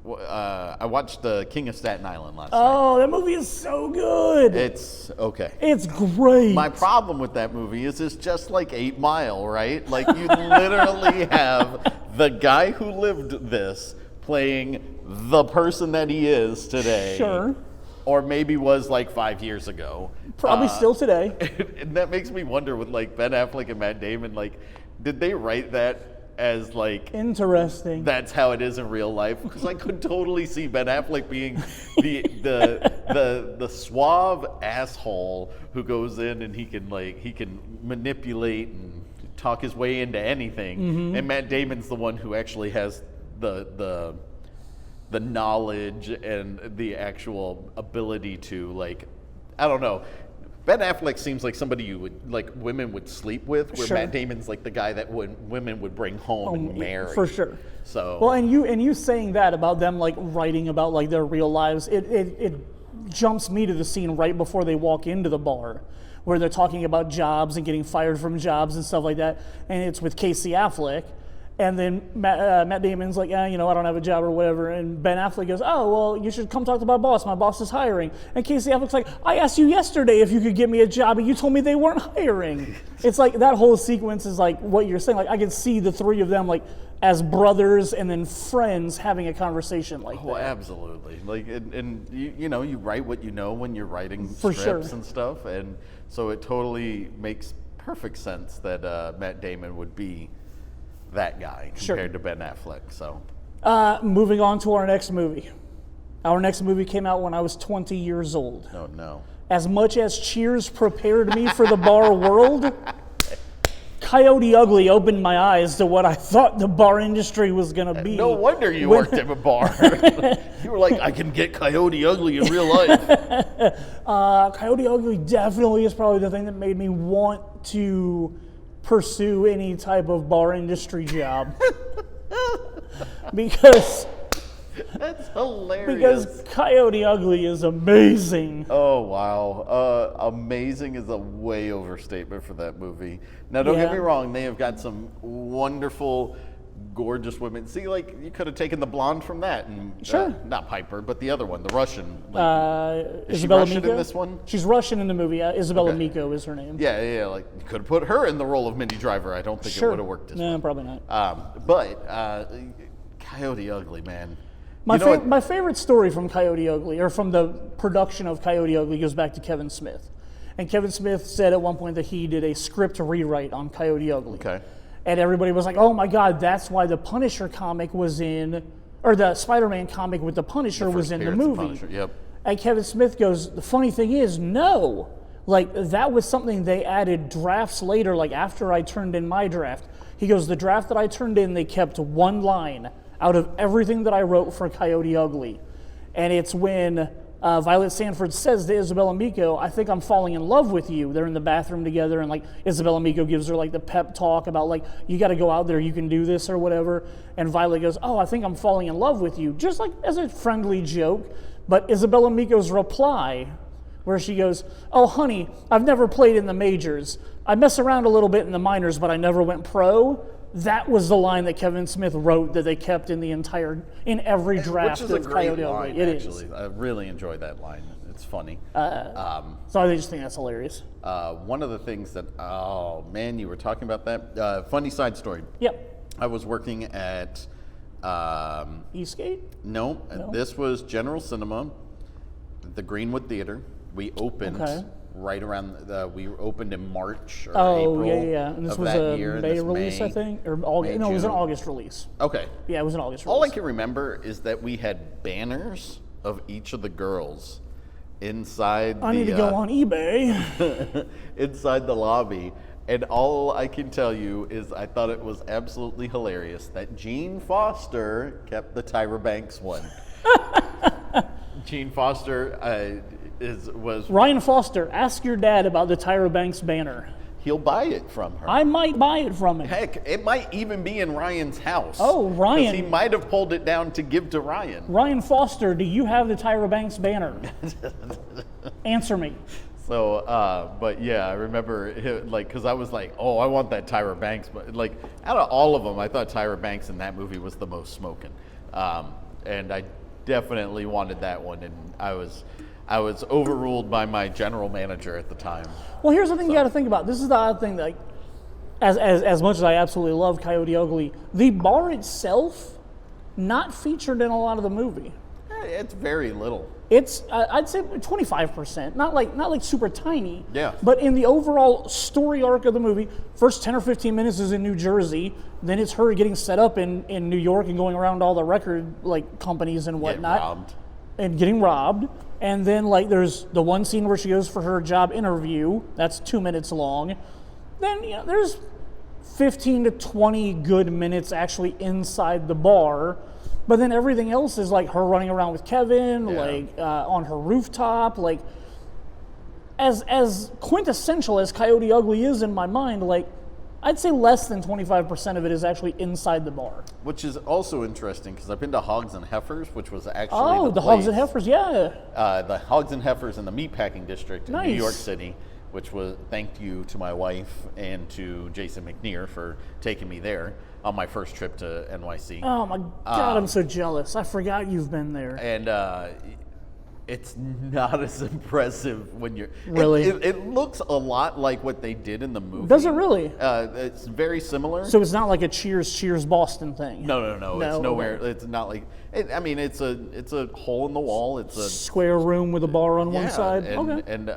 I watched The King of Staten Island last night. Oh, that movie is so good. It's okay. It's great. My problem with that movie is it's just like 8 Mile, right? Like you literally have the guy who lived this playing the person that he is today. Sure. Or maybe was like 5 years ago. Probably still today. And that makes me wonder with like Ben Affleck and Matt Damon, like, did they write that as like Interesting. that's how it is in real life? Because I could totally see Ben Affleck being the suave asshole who goes in and he can manipulate and talk his way into anything, Mm-hmm. and Matt Damon's the one who actually has the knowledge and the actual ability to, like, I don't know. Ben Affleck seems like somebody you would, like, women would sleep with, where Sure. Matt Damon's like the guy that women would bring home and marry. For sure. So Well, and you saying that about them, like, writing about, like, their real lives, it jumps me to the scene right before they walk into the bar, where they're talking about jobs and getting fired from jobs and stuff like that, and it's with Casey Affleck. And then Matt Damon's like, I don't have a job or whatever. And Ben Affleck goes, oh, well, you should come talk to my boss. My boss is hiring. And Casey Affleck's like, I asked you yesterday if you could get me a job, and you told me they weren't hiring. It's like that whole sequence is like what you're saying. Like, I can see the three of them, like, as brothers and then friends having a conversation like Well, that. absolutely. Like, and you write what you know when you're writing For scripts sure. and stuff, and so it totally makes perfect sense that Matt Damon would be that guy Sure. compared to Ben Affleck. So Moving on to our next movie. Our next movie came out when I was 20 years old. oh no, As much as Cheers prepared me for the bar world, Coyote Ugly opened my eyes to what I thought the bar industry was going to be. no wonder you worked at a bar. You were like, I can get Coyote Ugly in real life. Coyote Ugly definitely is probably the thing that made me want to pursue any type of bar industry job. because That's hilarious. because Coyote Ugly is amazing. Oh, wow. Amazing is a way overstatement for that movie. Now, don't get Yeah. me wrong, they have got some wonderful gorgeous women. See, like, you could have taken the blonde from that. And, Sure. Not Piper, but the other one, the Russian. Is she Isabella Russian Miko? in this one? She's Russian in the movie. Isabella Okay. Miko is her name. Yeah, like, you could have put her in the role of Minnie Driver. I don't think it would have worked as No, well. probably not. But Coyote Ugly, man. My favorite story from Coyote Ugly, or from the production of Coyote Ugly, goes back to Kevin Smith. And Kevin Smith said at one point that he did a script rewrite on Coyote Ugly. Okay. And everybody was like, oh my God, that's why the Punisher comic was in, or the Spider-Man comic with the Punisher was in the Appearance of movie. Punisher, yep. And Kevin Smith goes, the funny thing is, no. Like, that was something they added drafts later, like after I turned in my draft. He goes, the draft that I turned in, they kept one line out of everything that I wrote for Coyote Ugly. And it's when Violet Sanford says to Isabella Miko, I think I'm falling in love with you. They're in the bathroom together, and like Isabella Miko gives her like the pep talk about like, you got to go out there, you can do this or whatever. And Violet goes, oh, I think I'm falling in love with you, just like as a friendly joke. But Isabella Miko's reply, where she goes, oh, honey, I've never played in the majors. I mess around a little bit in the minors, but I never went pro. That was the line that Kevin Smith wrote that they kept in every draft Which is a of great Coyote line, Ugly. It actually. is. I really enjoy that line. It's funny. So I just think that's hilarious. One of the things that, oh man, you were talking about that. Funny side story. Yep. I was working at, Eastgate? no, No? this was General Cinema, the Greenwood Theater. We opened Okay. right around, we opened in March or Oh, April yeah. And this of was that a year. May this release, May. I think? Or August? May, No, it was an June. August release. Okay. Yeah, it was an August release. All I can remember is that we had banners of each of the girls inside I need to go on eBay. inside the lobby. And all I can tell you is I thought it was absolutely hilarious that Gene Foster kept the Tyra Banks one. Gene Foster was Ryan Foster, ask your dad about the Tyra Banks banner. he'll buy it from her. I might buy it from him. Heck, it might even be in Ryan's house. Oh, Ryan. 'Cause he might have pulled it down to give to Ryan. Ryan Foster, do you have the Tyra Banks banner? Answer me. So, but yeah, I remember, because I was like, oh, I want that Tyra Banks. But like, out of all of them, I thought Tyra Banks in that movie was the most smoking. And I definitely wanted that one. And I was overruled by my general manager at the time. Well, here's the thing you got to think about. This is the odd thing. Like, as much as I absolutely love Coyote Ugly, the bar itself not featured in a lot of the movie. It's very little. It's I'd say 25%, not like super tiny. Yeah. But in the overall story arc of the movie, first 10 or 15 minutes is in New Jersey. Then it's her getting set up in New York and going around all the record like companies and whatnot. robbed. And getting robbed. And then like there's the one scene where she goes for her job interview. That's 2 minutes long. Then there's 15 to 20 good minutes actually inside the bar. But then everything else is like her running around with Kevin, like on her rooftop, like as quintessential as Coyote Ugly is in my mind, like I'd say less than 25% of it is actually inside the bar. Which is also interesting because I've been to Hogs and Heifers, which was actually the Hogs and Heifers, yeah. The Hogs and Heifers in the meatpacking district in New Nice. York City, which was thank you to my wife and to Jason McNear for taking me there on my first trip to NYC. Oh my God, I'm so jealous. I forgot you've been there. And it's not as impressive when you're Really? It looks a lot like what they did in the movie. Does it really? It's very similar. So it's not like a Cheers Boston thing. No. No, It's nowhere. okay. It's not like. I mean, it's a hole in the wall. It's a Square room with a bar on one side. And, Okay. And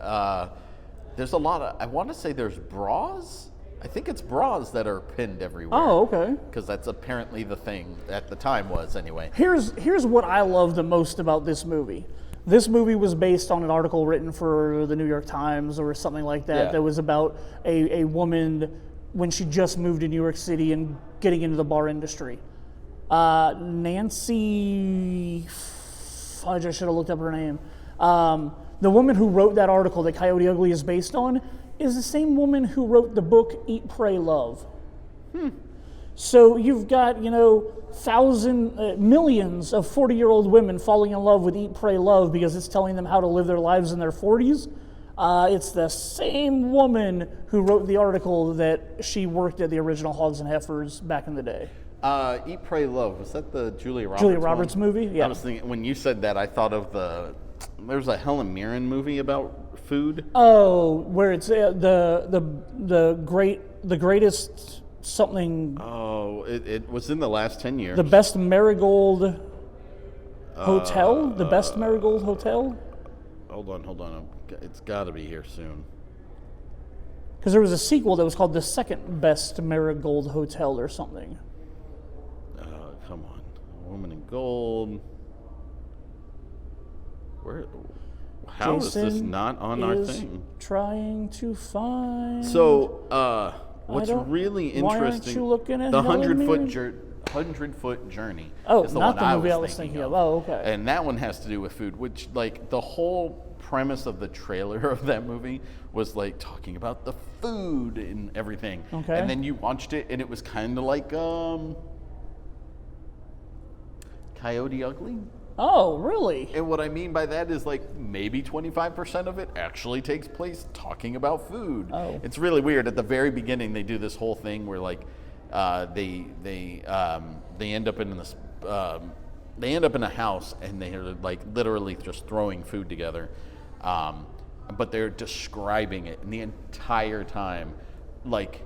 there's a lot of. I want to say there's bras. I think it's bras that are pinned everywhere. Oh, okay. Because that's apparently the thing at the time was anyway. Here's what I love the most about this movie. This movie was based on an article written for the New York Times or something like that. Yeah. That was about a woman when she just moved to New York City and getting into the bar industry. Nancy, fudge, I should have looked up her name. The woman who wrote that article that Coyote Ugly is based on is the same woman who wrote the book Eat, Pray, Love. So you've got, millions of 40-year-old women falling in love with Eat, Pray, Love because it's telling them how to live their lives in their 40s. It's the same woman who wrote the article that she worked at the original Hogs and Heifers back in the day. Eat, Pray, Love. Was that the Julia Roberts Julia Roberts one? movie? Yeah. I was thinking, when you said that, I thought of there's a Helen Mirren movie about food. Oh, where it's the greatest something. Oh, it was in the last 10 years. The best Marigold Hotel. The best Marigold Hotel. Hold on. It's got to be here soon. Because there was a sequel that was called The Second Best Marigold Hotel or something. Come on. Woman in Gold. Where? How is this Jason not on our is thing? Trying to find. So, what's really interesting? Why aren't you looking at the Helen 100-foot journey? Oh, is the not one the movie I was thinking of. Oh, okay. And that one has to do with food, which, like, the whole premise of the trailer of that movie was like talking about the food and everything. Okay. And then you watched it, and it was kind of like Coyote Ugly. Oh, really? And what I mean by that is, like, maybe 25% of it actually takes place talking about food. Oh. It's really weird. At the very beginning, they do this whole thing where, like, they end up in this they end up in a house, and they're, like, literally just throwing food together, but they're describing it, and the entire time, like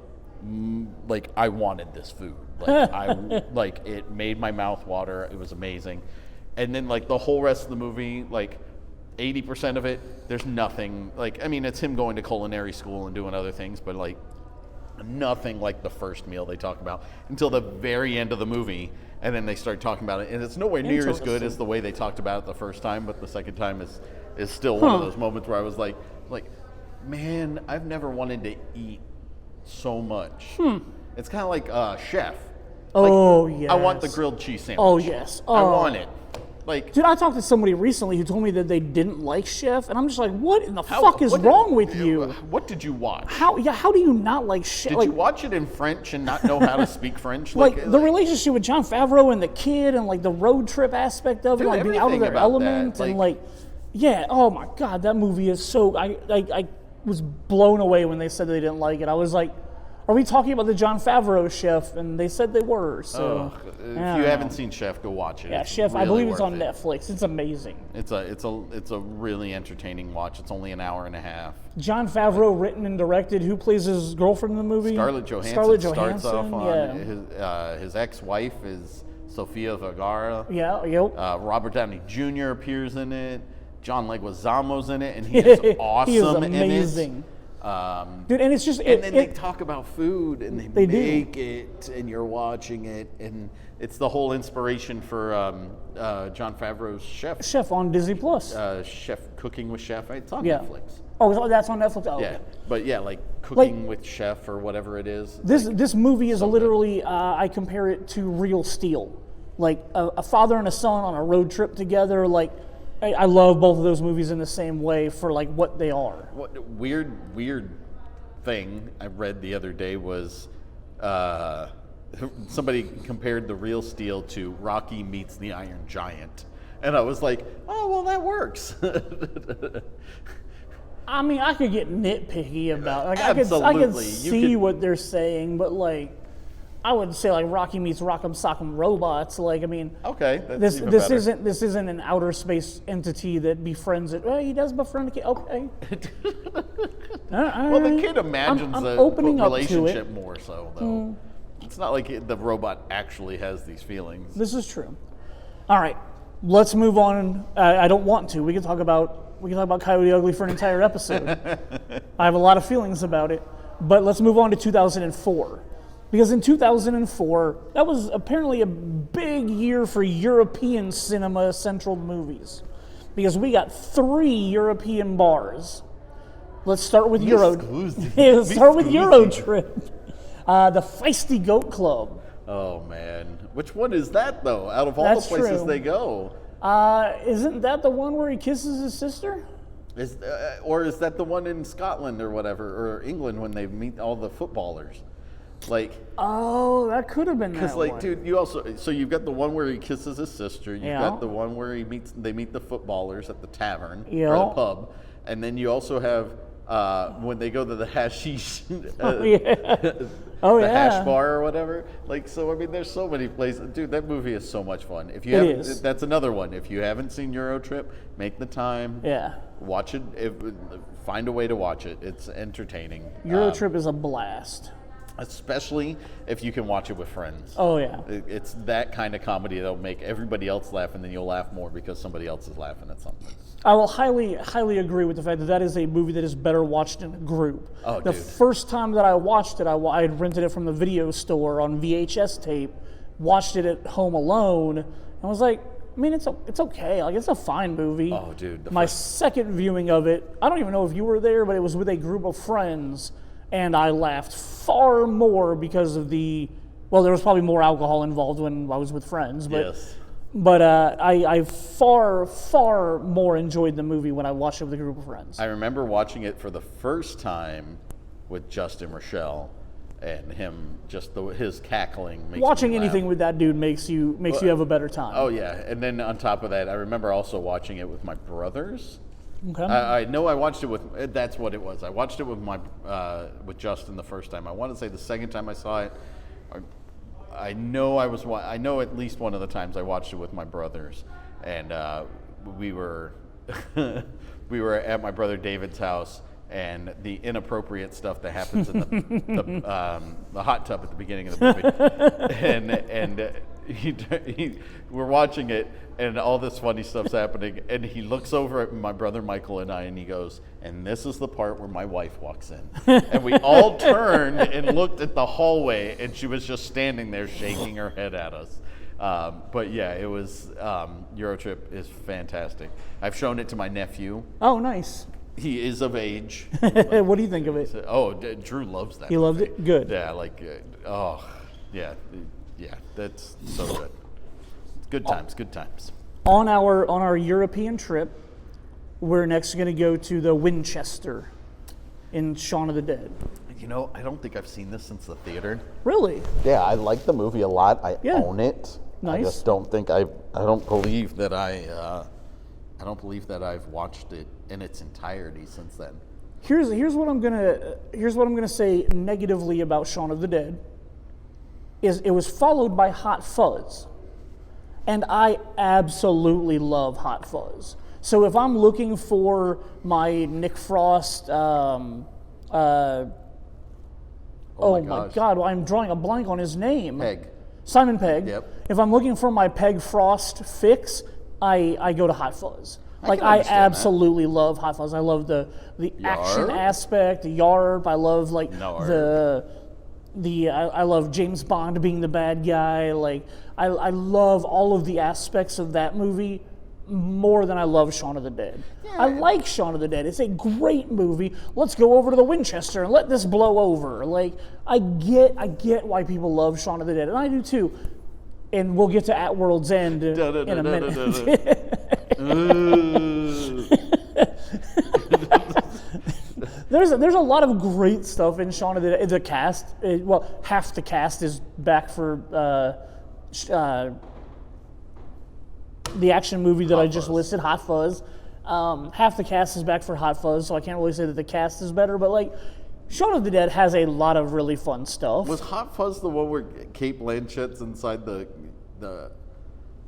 I wanted this food. Like it made my mouth water. It was amazing. And then, like, the whole rest of the movie, like 80% of it, there's nothing. Like, I mean, it's him going to culinary school and doing other things, but, like, nothing like the first meal they talk about until the very end of the movie, and then they start talking about it. And it's nowhere near as good as the way they talked about it the first time, but the second time is still one of those moments where I was like, man, I've never wanted to eat so much. It's kind of like Chef. Oh, Like, yes. I want the grilled cheese sandwich. Oh, yes. I want it. Like, dude, I talked to somebody recently who told me that they didn't like Chef, and I'm just like, what in the fuck is wrong with you? What did you watch? How do you not like Chef? Did you watch it in French and not know how to speak French? Like the relationship with Jon Favreau and the kid, and like the road trip aspect of it, Dude, like being out of everything their about element, that, and like, yeah, oh my god, that movie is so. I was blown away when they said they didn't like it. I was like, are we talking about the Jon Favreau Chef? And they said they were. So if you haven't seen Chef, go watch it. yeah, It's Chef, I really believe it's on worth it. Netflix. It's amazing. It's a really entertaining watch. It's only an hour and a half. Jon Favreau written and directed. Who plays his girlfriend in the movie? Scarlett Johansson. Scarlett Starts Johansson. off on Yeah. his ex-wife is Sofia Vergara. Yeah. Yep. Robert Downey Jr. appears in it. John Leguizamo's in it, and he is awesome He is in amazing. it. Dude, and it's just And then they talk about food, and They do. make it, and you're watching it, and it's the whole inspiration for Jon Favreau's Chef on Disney Plus. Chef Cooking with Chef. It's on Yeah. Netflix. Oh, that's on Netflix. Oh, Yeah, okay. but yeah, like Cooking with Chef or whatever it is. This movie is literally I compare it to Real Steel, like a father and a son on a road trip together. Like I love both of those movies in the same way for like what they are. What weird thing I read the other day was somebody compared The Real Steel to Rocky meets the Iron Giant, and I was like, oh well, that works. I mean, I could get nitpicky about like I could Absolutely. You see could- what they're saying, but like I would say like Rocky meets Rock'em Sock'em Robots. Like I mean, Okay, that's this even this better. isn't an outer space entity that befriends it. Well, he does befriend a kid. Okay. Well, the kid imagines I'm the opening up to it. relationship more so, though. It's not like the robot actually has these feelings. This is true. All right, let's move on. I don't want to. We can talk about Coyote Ugly for an entire episode. I have a lot of feelings about it, but let's move on to 2004. Because in 2004, that was apparently a big year for European cinema-central movies. Because we got 3 European bars. Let's start with Exclusive. Let's start with Exclusive. Eurotrip. The Feisty Goat Club. Oh man, which one is that though? Out of all That's the places true. they go, Isn't that the one where he kisses his sister? or is that the one in Scotland or whatever, or England when they meet all the footballers? Like, Oh, that could have been that because like, one. dude, you also you've got the one where he kisses his sister. You've Yeah. got the one where they meet the footballers at the tavern or Yeah. the pub, and then you also have when they go to the hashish. Yeah. Oh, the yeah. hash bar or whatever. Like, so I mean, there's so many places. Dude, that movie is so much fun. If you It haven't, is. that's another one. If you haven't seen Eurotrip, make the time. Yeah. Watch it. Find a way to watch it. It's entertaining. Eurotrip is a blast. Especially if you can watch it with friends. Oh, yeah. It's that kind of comedy that'll make everybody else laugh, and then you'll laugh more because somebody else is laughing at something. I will highly agree with the fact that that is a movie that is better watched in a group. Oh, the dude. first time that I watched it, I had rented it from the video store on VHS tape, watched it at home alone, and was like, I mean, it's okay. Like, it's a fine movie. Oh, dude. My second viewing of it, I don't even know if you were there, but it was with a group of friends, and I laughed far more because of well, there was probably more alcohol involved when I was with friends, but Yes. but I far more enjoyed the movie when I watched it with a group of friends. I remember watching it for the first time with Justin Rochelle, and him just his cackling. Makes Watching me laugh. anything with that dude makes you have a better time. Oh yeah, and then on top of that, I remember also watching it with my brothers. Okay. I know I watched it with. That's what it was. I watched it with with Justin the first time. I want to say the second time I saw it. I know at least one of the times I watched it with my brothers, and we were we were at my brother David's house, and the inappropriate stuff that happens in the hot tub at the beginning of the movie, and we're watching it, and all this funny stuff's happening, and he looks over at my brother Michael and I, and he goes, and this is the part where my wife walks in. And we all turned and looked at the hallway, and she was just standing there shaking her head at us. But yeah, it was, Eurotrip is fantastic. I've shown it to my nephew. Oh, nice. He is of age. What do you think of it? Oh, Drew loves that. He loved movie. it? Good. Yeah, yeah, that's so good. Good times, good times. On our European trip, we're next going to go to the Winchester in Shaun of the Dead. You know, I don't think I've seen this since the theater. Really? Yeah, I like the movie a lot. I Yeah. own it. Nice. I just don't think I don't believe that I don't believe that I've watched it in its entirety since then. Here's what I'm gonna say negatively about Shaun of the Dead. Is it was followed by Hot Fuzz, and I absolutely love Hot Fuzz. So if I'm looking for my Nick Frost, Oh my gosh. God, I'm drawing a blank on his name. Peg. Simon Pegg. Yep. If I'm looking for my Peg Frost fix, I go to Hot Fuzz. Like, can I understand that. absolutely love Hot Fuzz. I love the action Yarp? aspect, the Yarp. I love like Narp. I love James Bond being the bad guy. Like I love all of the aspects of that movie more than I love Shaun of the Dead. I like Shaun of the Dead. It's a great movie. Let's go over to the Winchester and let this blow over. Like I get why people love Shaun of the Dead, and I do too. And we'll get to At World's End in a minute. There's a lot of great stuff in Shaun of the Dead. The cast, well, half the cast is back for the action movie that I just listed, Hot Fuzz. Half the cast is back for Hot Fuzz, so I can't really say that the cast is better, but like, Shaun of the Dead has a lot of really fun stuff. Was Hot Fuzz the one where Kate Blanchett's inside the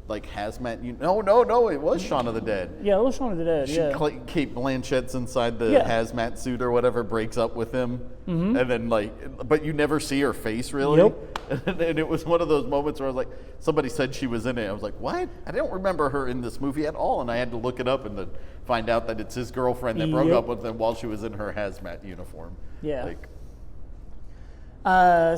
like hazmat? No, it was Shaun of the Dead. Yeah, it was Shaun of the Dead, yeah. Kate Blanchett's inside the Yeah. hazmat suit or whatever, breaks up with him, and then but you never see her face really. Yep. And it was one of those moments where I was like, somebody said she was in it. I was like, what? I don't remember her in this movie at all, and I had to look it up and then find out that it's his girlfriend that broke Yep. up with him while she was in her hazmat uniform. Yeah. Like,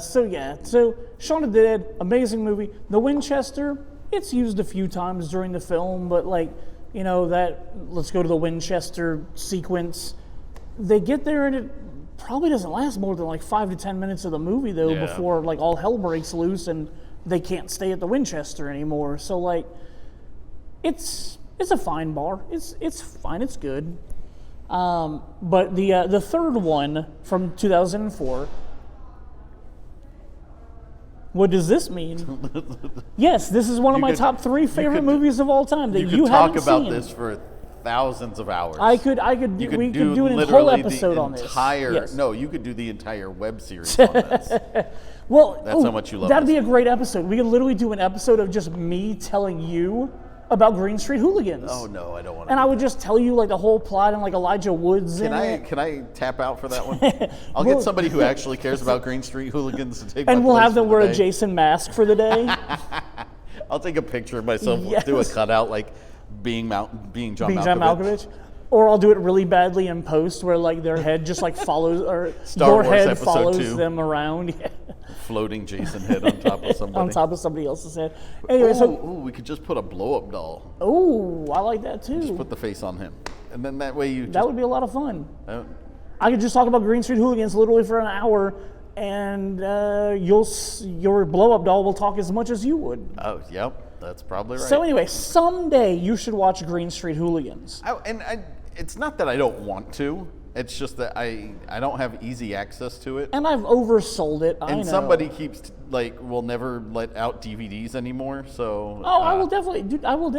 So Shaun of the Dead, amazing movie. The Winchester, it's used a few times during the film, but like, you know, that let's go to the Winchester sequence. They get there and it probably doesn't last more than like 5 to 10 minutes of the movie though, Yeah. before like all hell breaks loose and they can't stay at the Winchester anymore. So like, it's a fine bar. It's fine. It's good. But the third one from 2004. What does this mean? Yes, this is one of my top 3 favorite movies of all time that you you could talk haven't about seen. this for thousands of hours. We could do an whole episode on this. Yes. No, you could do the entire web series on this. Well, that's how much you love that'd this. be a great episode. We could literally do an episode of just me telling you about Green Street Hooligans. Oh no, I don't want to. And I would just tell you like the whole plot and like Elijah Woods in it. Can I tap out for that one? I'll get somebody who actually cares about Green Street Hooligans to take. And my we'll place have them for wear the a day. Jason mask for the day. I'll take a picture of myself, Yes. do a cutout like being John Being Malkovich. John Malkovich. Or I'll do it really badly in post where like their head just like follows, or Star your Wars head Episode follows 2. them around. Yeah. Floating Jason head on top of somebody. On top of somebody else's head. Anyway, so we could just put a blow-up doll. I like that too. Just put the face on him, and then that way you. That would be a lot of fun. Uh, I could just talk about Green Street Hooligans literally for an hour, and your blow-up doll will talk as much as you would. oh, yep, that's probably right. So anyway, someday you should watch Green Street Hooligans. It's not that I don't want to. It's just that I don't have easy access to it. And I've oversold it. I know. And somebody keeps will never let out DVDs anymore. So I will definitely, dude. I will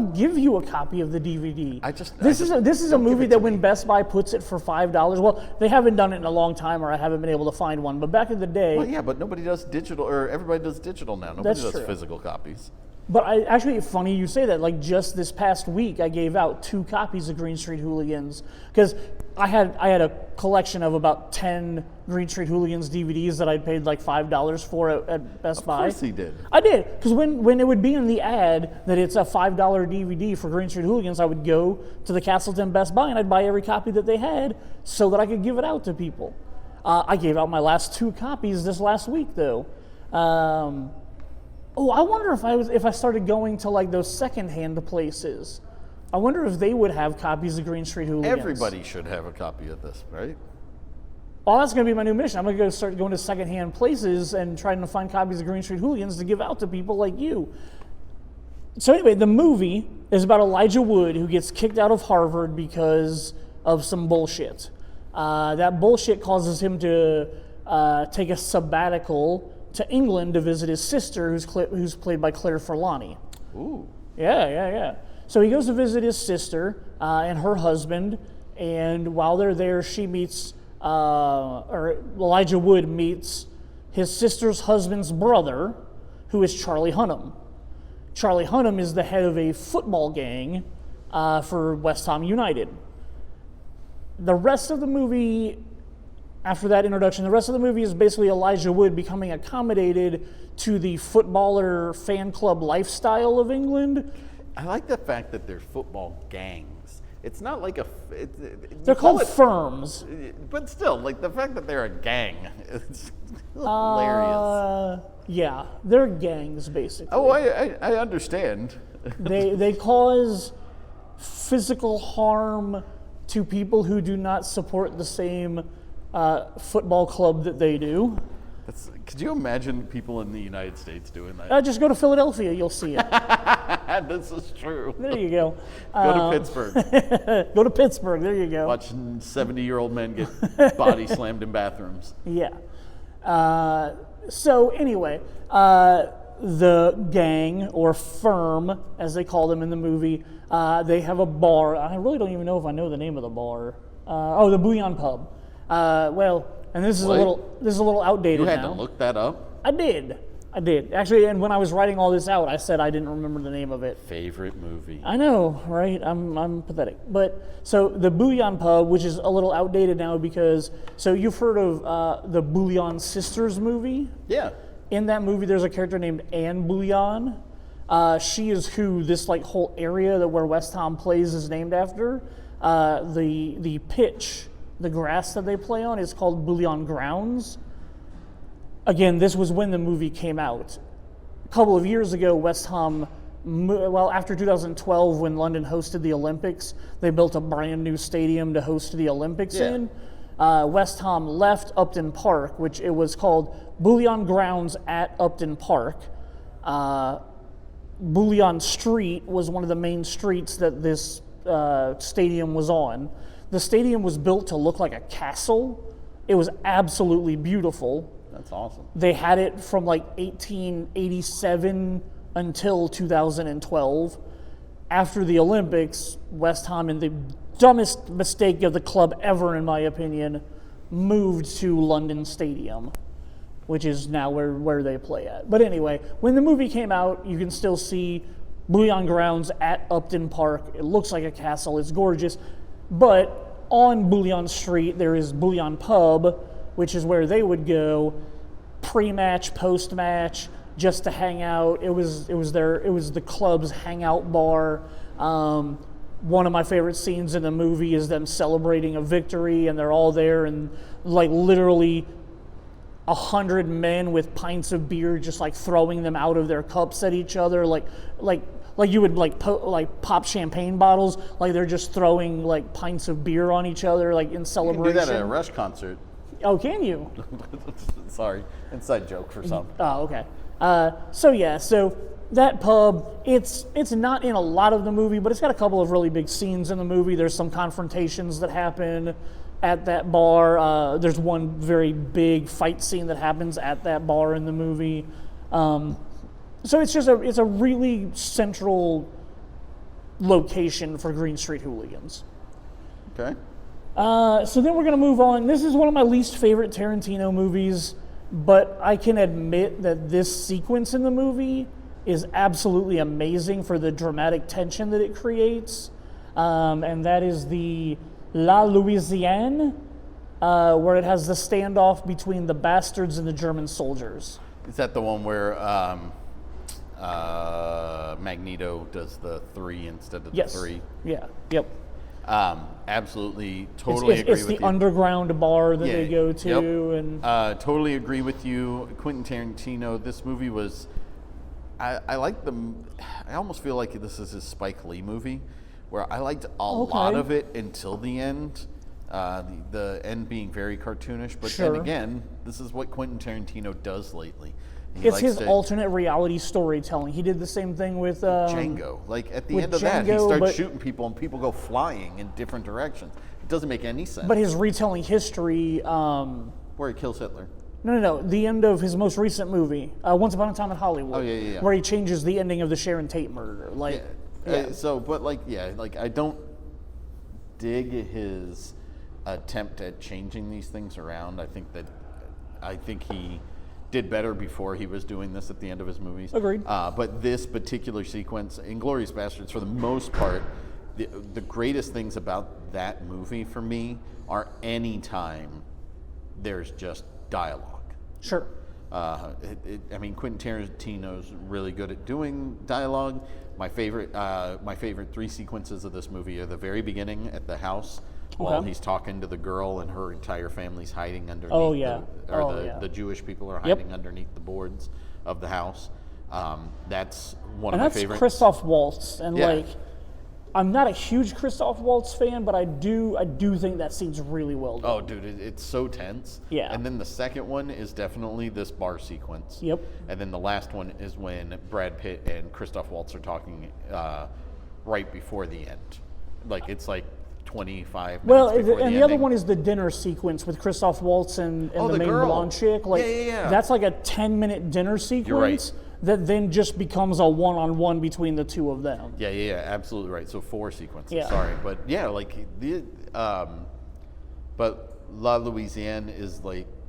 give you a copy of the DVD. This is a don't give movie it that to when me. Best Buy puts it for $5. Well, they haven't done it in a long time, or I haven't been able to find one. But back in the day, Well, yeah, but nobody does digital, or everybody does digital now. Nobody That's does true. physical copies. But actually, funny you say that. Like just this past week, I gave out 2 copies of Green Street Hooligans because I had a collection of about 10 Green Street Hooligans DVDs that I'd paid like $5 for at Best Buy. Of course he did. I did, because when it would be in the ad that it's a $5 DVD for Green Street Hooligans, I would go to the Castleton Best Buy and I'd buy every copy that they had so that I could give it out to people. I gave out my last 2 copies this last week though. I wonder if I started going to like those secondhand places. I wonder if they would have copies of Green Street Hooligans. Everybody should have a copy of this, right? Well, that's going to be my new mission. I'm going to start going to secondhand places and trying to find copies of Green Street Hooligans to give out to people like you. So anyway, the movie is about Elijah Wood who gets kicked out of Harvard because of some bullshit. That bullshit causes him to take a sabbatical to England to visit his sister, who's played by Claire Forlani. Ooh. Yeah. So he goes to visit his sister and her husband, and while they're there, Elijah Wood meets his sister's husband's brother, who is Charlie Hunnam. Charlie Hunnam is the head of a football gang for West Ham United. The rest of the movie, after that introduction, the rest of the movie is basically Elijah Wood becoming accommodated to the footballer fan club lifestyle of England. I like the fact that they're football gangs. It's not like They're called firms. But still, like the fact that they're a gang, it's hilarious. Yeah, they're gangs basically. Oh, I understand. They cause physical harm to people who do not support the same football club that they do. Could you imagine people in the United States doing that? Just go to Philadelphia, you'll see it. This is true. There you go. Go to Pittsburgh. Go to Pittsburgh, there you go. Watch 70-year-old men get body slammed in bathrooms. Yeah. So anyway, the gang, or firm, as they call them in the movie, they have a bar. I really don't even know if I know the name of the bar. The Bouillon Pub. And this is What? a little outdated You had now. to look that up? I did. Actually, and when I was writing all this out, I said I didn't remember the name of it. Favorite movie. I know, right? I'm pathetic. But so the Bouillon Pub, which is a little outdated now because, so you've heard of the Bouillon Sisters movie? Yeah. In that movie, there's a character named Anne Bouillon. She is who this like whole area that where West Ham plays is named after. The pitch, the grass that they play on, is called Bouillon Grounds. Again, this was when the movie came out. A couple of years ago, West Ham, after 2012, when London hosted the Olympics, they built a brand new stadium to host the Olympics in. West Ham left Upton Park, which it was called Bouillon Grounds at Upton Park. Bouillon Street was one of the main streets that this stadium was on. The stadium was built to look like a castle. It was absolutely beautiful. That's awesome. They had it from like 1887 until 2012. after the Olympics, West Ham, in the dumbest mistake of the club ever, in my opinion, moved to London Stadium, which is now where they play at. But anyway, when the movie came out, you can still see Bouillon Grounds at Upton Park. It looks like a castle. It's gorgeous. But on Bouillon Street, there is Bouillon Pub, which is where they would go pre-match, post-match, just to hang out. It was the club's hangout bar. One of my favorite scenes in the movie is them celebrating a victory, and they're all there, and like literally 100 men with pints of beer just like throwing them out of their cups at each other, like you would pop champagne bottles, like they're just throwing like pints of beer on each other, like in celebration. You can do that at a Rush concert. Oh, can you? Sorry, inside joke for some. Oh, okay. So that pub, it's not in a lot of the movie, but it's got a couple of really big scenes in the movie. There's some confrontations that happen at that bar. There's one very big fight scene that happens at that bar in the movie. So it's a really central location for Green Street Hooligans. Okay. So then we're going to move on. This is one of my least favorite Tarantino movies, but I can admit that this sequence in the movie is absolutely amazing for the dramatic tension that it creates. And that is the La Louisiane, where it has the standoff between the bastards and the German soldiers. Is that the one where Magneto does the 3 instead of the 3? Yeah. Yep. Absolutely, totally agree with you. It's the underground bar that they go to, yep. and totally agree with you. Quentin Tarantino. This movie was. I like the. I almost feel like this is his Spike Lee movie, where I liked a lot of it until the end. The end being very cartoonish, but then again, this is what Quentin Tarantino does lately. It's his alternate reality storytelling. He did the same thing with Django. Like at the end of that, he starts shooting people, and people go flying in different directions. It doesn't make any sense. But his retelling history, where he kills Hitler. No. The end of his most recent movie, Once Upon a Time in Hollywood. Oh yeah. Where he changes the ending of the Sharon Tate murder. I don't dig his attempt at changing these things around. I think he did better before he was doing this at the end of his movies. Agreed. But this particular sequence, Inglourious Basterds, for the most part, the greatest things about that movie for me are any time there's just dialogue. Sure. Quentin Tarantino's really good at doing dialogue. My favorite 3 sequences of this movie are the very beginning at the house, while he's talking to the girl and her entire family's hiding underneath. The Jewish people are hiding underneath the boards of the house. That's one of my favorite. And that's Christoph Waltz, and I'm not a huge Christoph Waltz fan, but I do think that scene's really well done. Oh, dude, it's so tense. Yeah. And then the second one is definitely this bar sequence. Yep. And then the last one is when Brad Pitt and Christoph Waltz are talking right before the end. Like it's like 25 minutes before the the other one is the dinner sequence with Christoph Waltz and the main blonde chick. Like, that's like a 10-minute dinner sequence that then just becomes a one-on-one between the two of them. Yeah, absolutely right. So 4 sequences. Yeah. Sorry, but but La Louisiane is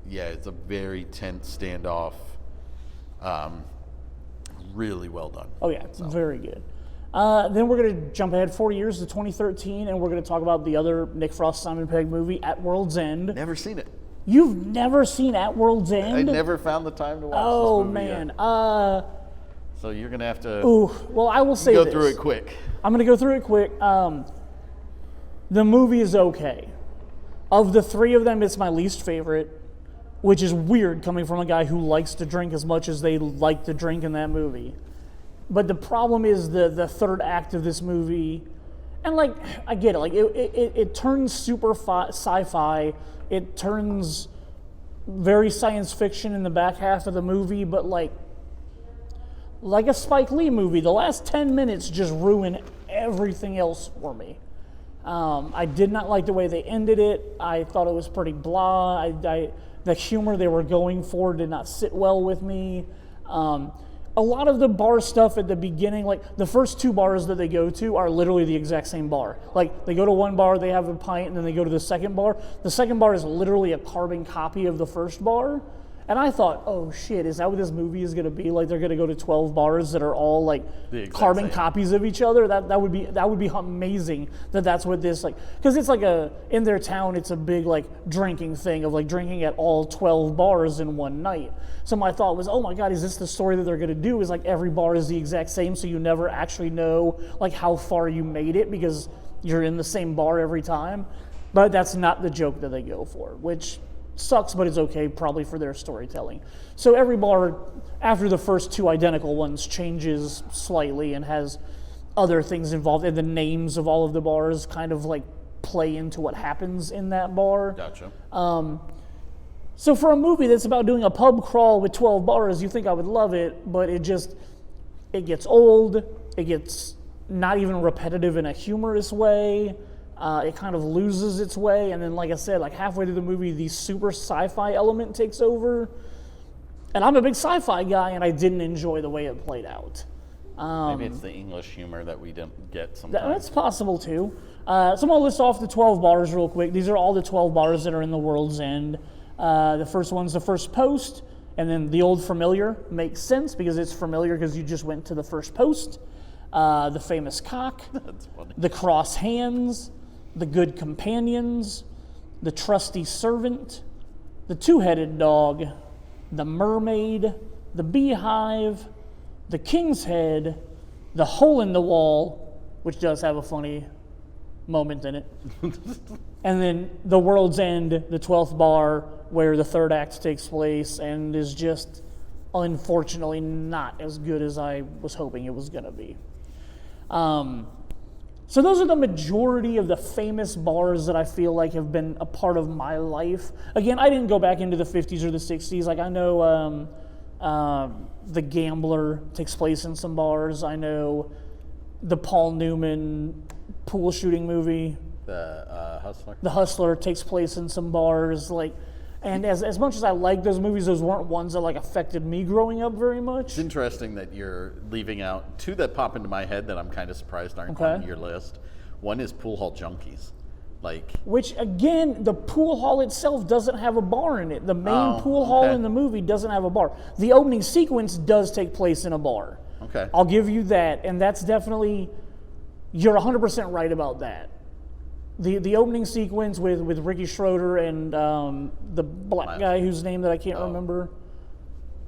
it's a very tense standoff. Really well done. Oh yeah, it's very good. Then we're going to jump ahead 4 years to 2013, and we're going to talk about the other Nick Frost, Simon Pegg movie, At World's End. Never seen it. You've never seen At World's End? I never found the time to watch this movie man. yet. So you're going to have to I will say go through it quick. I'm going to go through it quick. The movie is okay. Of the 3 of them, it's my least favorite, which is weird coming from a guy who likes to drink as much as they like to drink in that movie. But the problem is the third act of this movie, and I get it, it turns super sci-fi, it turns very science fiction in the back half of the movie, but like a Spike Lee movie, the last 10 minutes just ruin everything else for me. I did not like the way they ended it. I thought it was pretty blah. The humor they were going for did not sit well with me. a lot of the bar stuff at the beginning, like the first 2 bars that they go to are literally the exact same bar. Like they go to one bar, they have a pint, and then they go to the second bar. The second bar is literally a carbon copy of the first bar. And I thought, oh shit, is that what this movie is going to be? Like they're going to go to 12 bars that are all like carbon copies of each other? That would be amazing. That's what this like, because it's like in their town, it's a big like drinking thing of like drinking at all 12 bars in one night. So my thought was, oh my God, is this the story that they're going to do? Is like every bar is the exact same, so you never actually know like how far you made it because you're in the same bar every time. But that's not the joke that they go for, which sucks, but it's okay probably for their storytelling. So every bar after the first 2 identical ones changes slightly and has other things involved, and the names of all of the bars kind of like play into what happens in that bar. Gotcha. So for a movie that's about doing a pub crawl with 12 bars, you think I would love it, but it gets old, it gets not even repetitive in a humorous way. It kind of loses its way, and then, like I said, like halfway through the movie, the super sci-fi element takes over. And I'm a big sci-fi guy, and I didn't enjoy the way it played out. Maybe it's the English humor that we didn't get sometimes. That's possible too. So I'm gonna list off the 12 bars real quick. These are all the 12 bars that are in the World's End. The first one's the First Post, and then the Old Familiar makes sense because it's familiar because you just went to the First Post. The Famous Cock, That's funny. the Cross Hands, the Good Companions, the Trusty Servant, the Two-Headed Dog, the Mermaid, the Beehive, the King's Head, the Hole in the Wall, which does have a funny moment in it, and then the World's End, the 12th bar, where the 3rd act takes place and is just unfortunately not as good as I was hoping it was going to be. So those are the majority of the famous bars that I feel like have been a part of my life. Again, I didn't go back into the 50s or the 60s. Like I know The Gambler takes place in some bars. I know the Paul Newman pool shooting movie, The Hustler. The Hustler, takes place in some bars. Like, and as much as I like those movies, those weren't ones that like affected me growing up very much. It's interesting that you're leaving out 2 that pop into my head that I'm kind of surprised aren't on your list. One is Pool Hall Junkies. Like, which again, the pool hall itself doesn't have a bar in it. The main pool hall in the movie doesn't have a bar. The opening sequence does take place in a bar. Okay. I'll give you that, and that's definitely, you're 100% right about that. The opening sequence with Ricky Schroeder and the black guy whose name that I can't remember.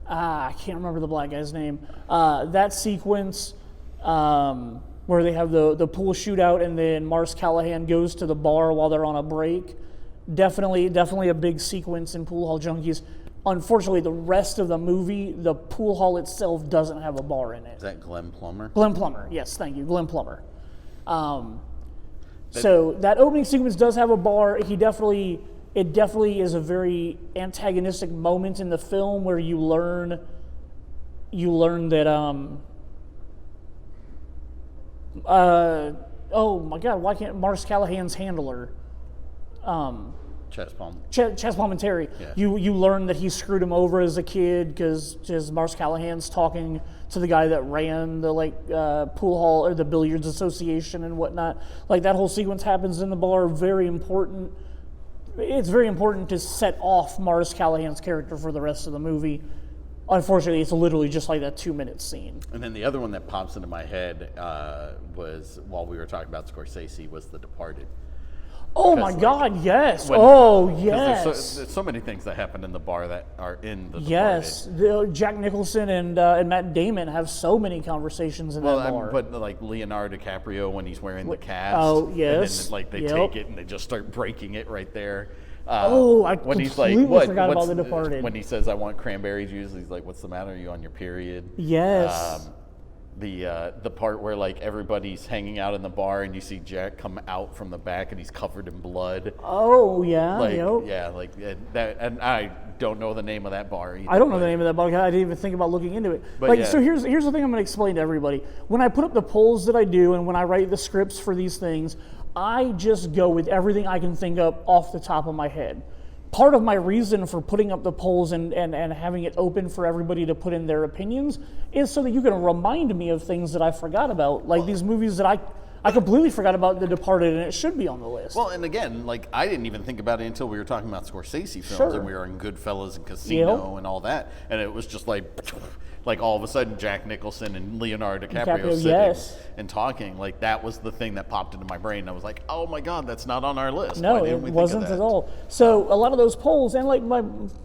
I can't remember the black guy's name. That sequence where they have the pool shootout and then Mars Callahan goes to the bar while they're on a break. Definitely a big sequence in Pool Hall Junkies. Unfortunately, the rest of the movie, the pool hall itself doesn't have a bar in it. Is that Glenn Plummer? Glenn Plummer, yes, thank you, Glenn Plummer. So that opening sequence does have a bar. It definitely is a very antagonistic moment in the film where you learn that oh my God, why can't Mars Callahan's handler, Chess Palm. Chess Palminteri, Yeah. you learn that he screwed him over as a kid because Mars Callahan's talking to the guy that ran the pool hall or the billiards association and whatnot. Like that whole sequence happens in the bar. Very important. It's very important to set off Mars Callahan's character for the rest of the movie. Unfortunately, it's literally just like that 2-minute scene. And then the other one that pops into my head was, while we were talking about Scorsese, was The Departed. Oh my God, yes. Because Yes. there's so many things that happen in the bar that are in The Departed. Yes. Jack Nicholson and Matt Damon have so many conversations in that bar. But like Leonardo DiCaprio when he's wearing the cast. Oh, yes. And then they Yep. take it and they just start breaking it right there. I when he's completely like, forgot about what's- The Departed. When he says, "I want cranberry juice," he's like, "What's the matter? Are you on your period?" Yes. The part where like everybody's hanging out in the bar and you see Jack come out from the back and he's covered in blood. Oh yeah. Like Yep. yeah, like that. And I don't know the name of that bar either. I don't know the name of that bar. I didn't even think about looking into it. But yeah. So here's the thing I'm going to explain to everybody. When I put up the polls that I do and when I write the scripts for these things, I just go with everything I can think of off the top of my head. part of my reason for putting up the polls and having it open for everybody to put in their opinions is so that you can remind me of things that I forgot about, like these movies that I completely forgot about The Departed, and it should be on the list. Well, and again, like I didn't even think about it until we were talking about Scorsese films, Sure. and we were in Goodfellas and Casino Yep. and all that, and it was just like all of a sudden Jack Nicholson and Leonardo DiCaprio sitting yes. and talking. Like that was the thing that popped into my brain. I was like, oh my God, that's not on our list. No, Why it didn't we think of wasn't that? at all. So a lot of those polls, and like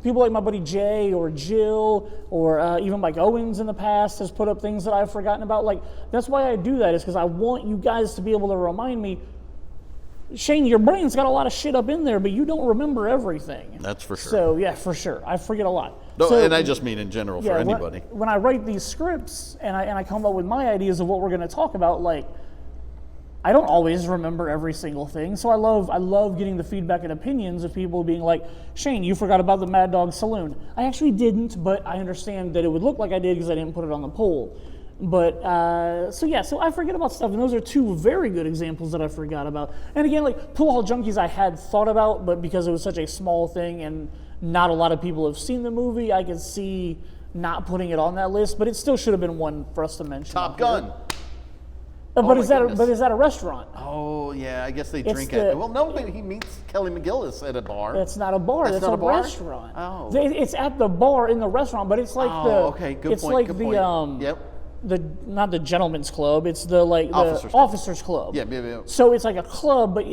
people like my buddy Jay or Jill or even Mike Owens in the past has put up things that I've forgotten about. Like that's why I do that, is because I want you guys to be able to remind me, Shane, your brain's got a lot of shit up in there, but you don't remember everything. That's for sure. So yeah, for sure, I forget a lot. No, So, and I just mean in general for anybody. When I write these scripts and I come up with my ideas of what we're going to talk about, like I don't always remember every single thing. So I love getting the feedback and opinions of people being like, Shane, you forgot about the Mad Dog Saloon. I actually didn't, but I understand that it would look like I did because I didn't put it on the poll. But so I forget about stuff, and those are two very good examples that I forgot about. And again, like Pool Hall Junkies, I had thought about, but because it was such a small thing and not a lot of people have seen the movie, I could see not putting it on that list. But it still should have been one for us to mention. Top Gun. But is that a restaurant? Oh yeah, I guess they It's drink the- at. Well, no, but he meets Kelly McGillis at a bar. That's not a bar. That's not a a bar? restaurant. Oh. It's at the bar in the restaurant, but it's like okay, good it's point. like good the point. Yep. not the gentleman's club. It's the officers club. Yeah. So it's like a club, but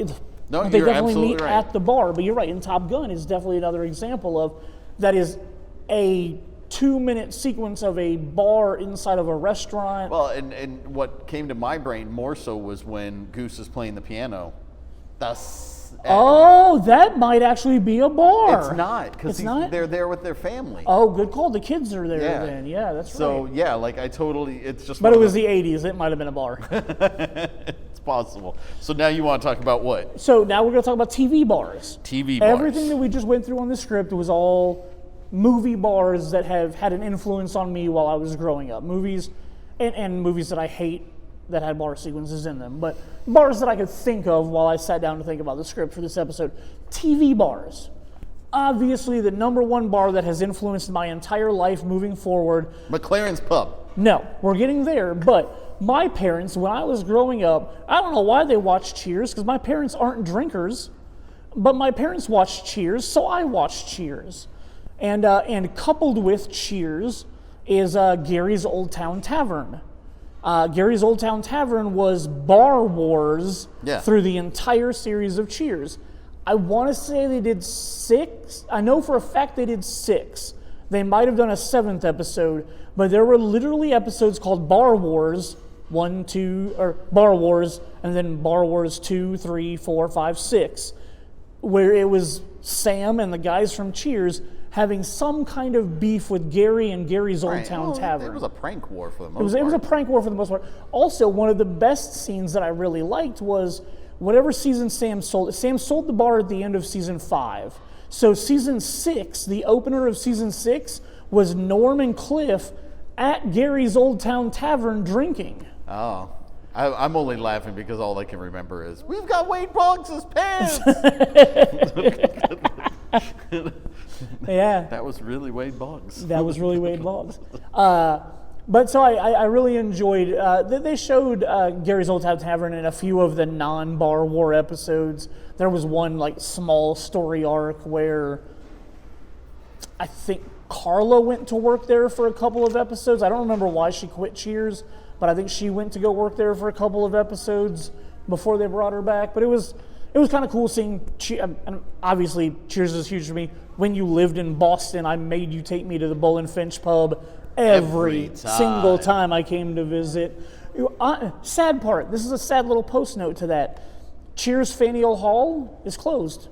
No, they you're definitely absolutely meet right. at the bar. But you're right. In Top Gun is definitely another example of that is a 2-minute sequence of a bar inside of a restaurant. Well, and what came to my brain more so was when Goose is playing the piano. Oh, that might actually be a bar. It's not, because they're there with their family. Oh, good call. The kids are there Yeah. then. Yeah, that's So right. yeah, like it's just. But it was the 80s. It might have been a bar. It's possible. So now you want to talk about what? So now we're going to talk about TV bars. TV bars. Everything that we just went through on the script was all movie bars that have had an influence on me while I was growing up. Movies and movies that I hate that had bar sequences in them. But bars that I could think of while I sat down to think about the script for this episode. TV bars. Obviously, the number one bar that has influenced my entire life moving forward. McLaren's Pub. No, we're getting there, but my parents, when I was growing up, I don't know why they watched Cheers, because my parents aren't drinkers, but my parents watched Cheers, so I watched Cheers. And coupled with Cheers is Gary's Old Town Tavern. Gary's Old Town Tavern was Bar Wars through the entire series of Cheers. I want to say they did 6. I know for a fact they did 6. They might have done a 7th episode, but there were literally episodes called Bar Wars 1, 2, or Bar Wars, and then Bar Wars 2, 3, 4, 5, 6, where it was Sam and the guys from Cheers having some kind of beef with Gary and Gary's Old Town Tavern. It was a prank war for the most part. It was a prank war for the most part. Also, one of the best scenes that I really liked was whatever season Sam sold. Sam sold the bar at the end of season 5. So season 6, the opener of season 6, was Norm and Cliff at Gary's Old Town Tavern drinking. Oh. I'm only laughing because all I can remember is, we've got Wade Boggs' pants! Yeah. That was really Wade Boggs. That was really Wade Boggs. But so I really enjoyed, they showed Gary's Old Town Tavern in a few of the non-Bar War episodes. There was one like small story arc where I think Carla went to work there for a couple of episodes. I don't remember why she quit Cheers, but I think she went to go work there for a couple of episodes before they brought her back. But it was kind of cool seeing, and obviously Cheers is huge for me. When you lived in Boston, I made you take me to the Bull and Finch pub every single time I came to visit. Sad part, this is a sad little post note to that. Cheers Faneuil Hall is closed.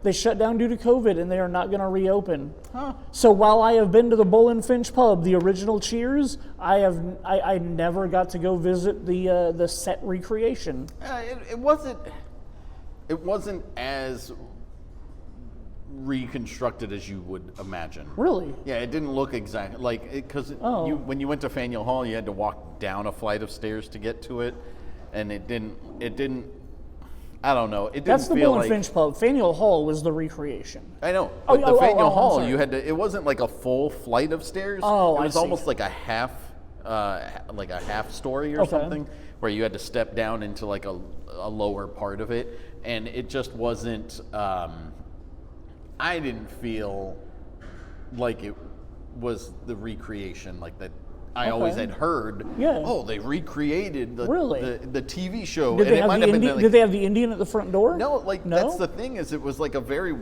They shut down due to COVID and they are not going to reopen. Huh. So while I have been to the Bull and Finch pub, the original Cheers, I never got to go visit the set recreation. It wasn't as reconstructed as you would imagine. Really? Yeah, it didn't look exactly like because when you went to Faneuil Hall, you had to walk down a flight of stairs to get to it, and it didn't. I don't know. It didn't That's the feel Bull and like Finch pub. Faneuil Hall was the recreation. I know. Oh, But oh, the Faneuil I'm Hall, sorry. you had to. It wasn't like a full flight of stairs. Oh, it I was see. almost like a half story or Okay. something, where you had to step down into like a lower part of it, and it just wasn't. I didn't feel like it was the recreation like that. I always Okay. had heard. Yeah. Oh, they recreated Really? the TV show, Did and they it have might the have been Indian? like, Did they have the Indian at the front door? no, like No? that's the thing is it was like a very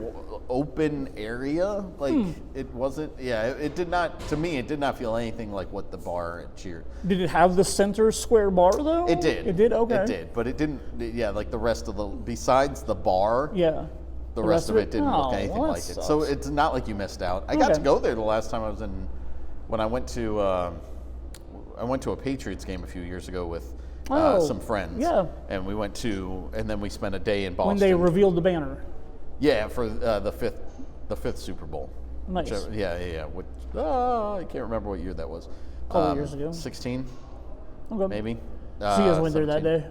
open area. Like it wasn't. Yeah, it did not. To me, it did not feel anything like what the bar at Cheer. Did it have the center square bar though? It did. It did. Okay. It did, but it didn't. Yeah, like the rest of the besides the bar. Yeah. The rest of it didn't Oh, look anything well, like that it. So sucks. it's not like you missed out. I got to Okay. go there the last time I was in. When I went to a Patriots game a few years ago with Oh, some friends. yeah. And we went to, and then we spent a day in Boston. When they revealed the banner. Yeah, for the fifth Super Bowl. Nice. Yeah. I can't remember what year that was. Couple years ago. 16, Okay. maybe. So you guys went there that 17. day.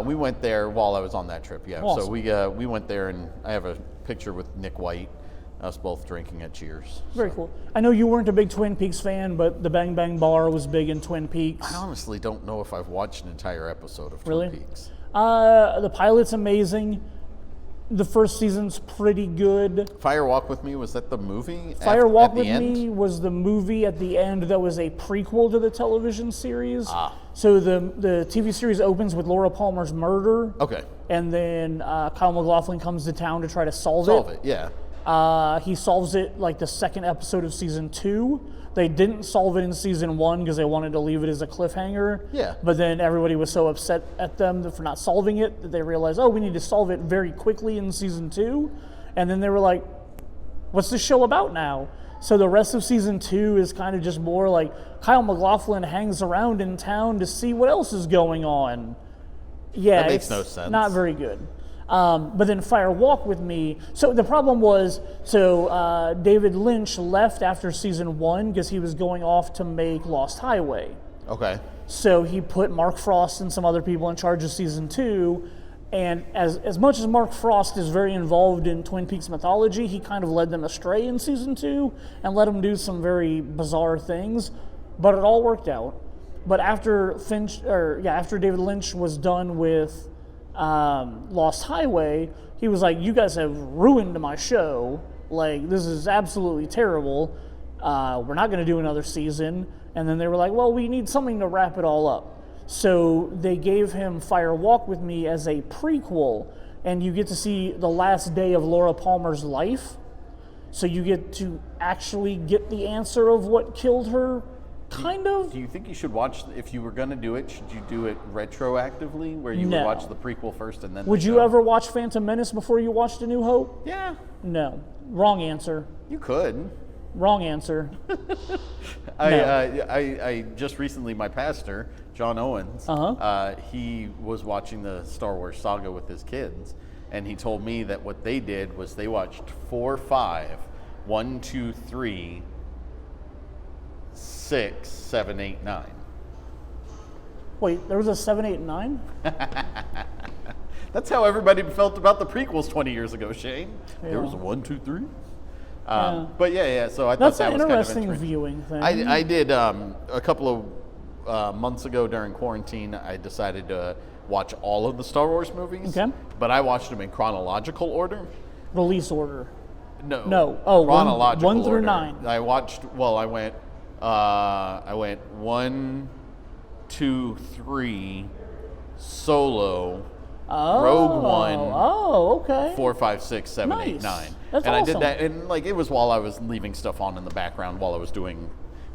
We went there while I was on that trip. Yeah. Awesome. So we went there, and I have a picture with Nick White, us both drinking at Cheers. Very cool. I know you weren't a big Twin Peaks fan, but the Bang Bang Bar was big in Twin Peaks. I honestly don't know if I've watched an entire episode of Really? Twin Peaks. The pilot's amazing. The first season's pretty good. Fire Walk with Me, was that the movie? Fire at Walk the with end? Me was the movie at the end that was a prequel to the television series. Ah. So the TV series opens with Laura Palmer's murder, Okay. and then Kyle MacLachlan comes to town to try to solve Solve it, yeah. He solves it like the second episode of season 2. They didn't solve it in season 1 because they wanted to leave it as a cliffhanger. Yeah. But then everybody was so upset at them for not solving it that they realized, oh, we need to solve it very quickly in season 2. And then they were like, what's the show about now? So the rest of season 2 is kind of just more like Kyle MacLachlan hangs around in town to see what else is going on. Yeah, That makes it's no sense. Not very good. But then Fire Walk with Me. So the problem was, David Lynch left after season 1 because he was going off to make Lost Highway. Okay. So he put Mark Frost and some other people in charge of season 2. And as much as Mark Frost is very involved in Twin Peaks mythology, he kind of led them astray in season 2 and let them do some very bizarre things. But it all worked out. But after David Lynch was done with Lost Highway, he was like, you guys have ruined my show. Like, this is absolutely terrible. We're not going to do another season. And then they were like, well, we need something to wrap it all up. So they gave him Fire Walk with Me as a prequel, and you get to see the last day of Laura Palmer's life. So you get to actually get the answer of what killed her, kind of. Do you think you should watch, if you were going to do it, should you do it retroactively, where you would No. watch the prequel first and then Would the you show? ever watch Phantom Menace before you watched A New Hope? Yeah, No. Wrong answer. you could. Wrong answer. I just recently, my pastor, John Owens, Uh-huh. he was watching the Star Wars saga with his kids, and he told me that what they did was they watched 4, 5, 1, 2, 3, 6, 7, 8, 9. Wait, there was a 7, 8, and 9? That's how everybody felt about the prequels 20 years ago, Shane. There was a 1, 2, 3. But yeah. So I thought That's that an was kind of interesting interesting. viewing thing. I did a couple of months ago during quarantine. I decided to watch all of the Star Wars movies. Okay. But I watched them in chronological order. Release order. No. Oh, chronological 1 through order. 9. I watched. Well, I went 1, 2, 3, Solo, Rogue One. Oh, okay. 4, 5, 6, 7, 8, Nice. 9. That's and awesome. I did that, and like it was while I was leaving stuff on in the background while I was doing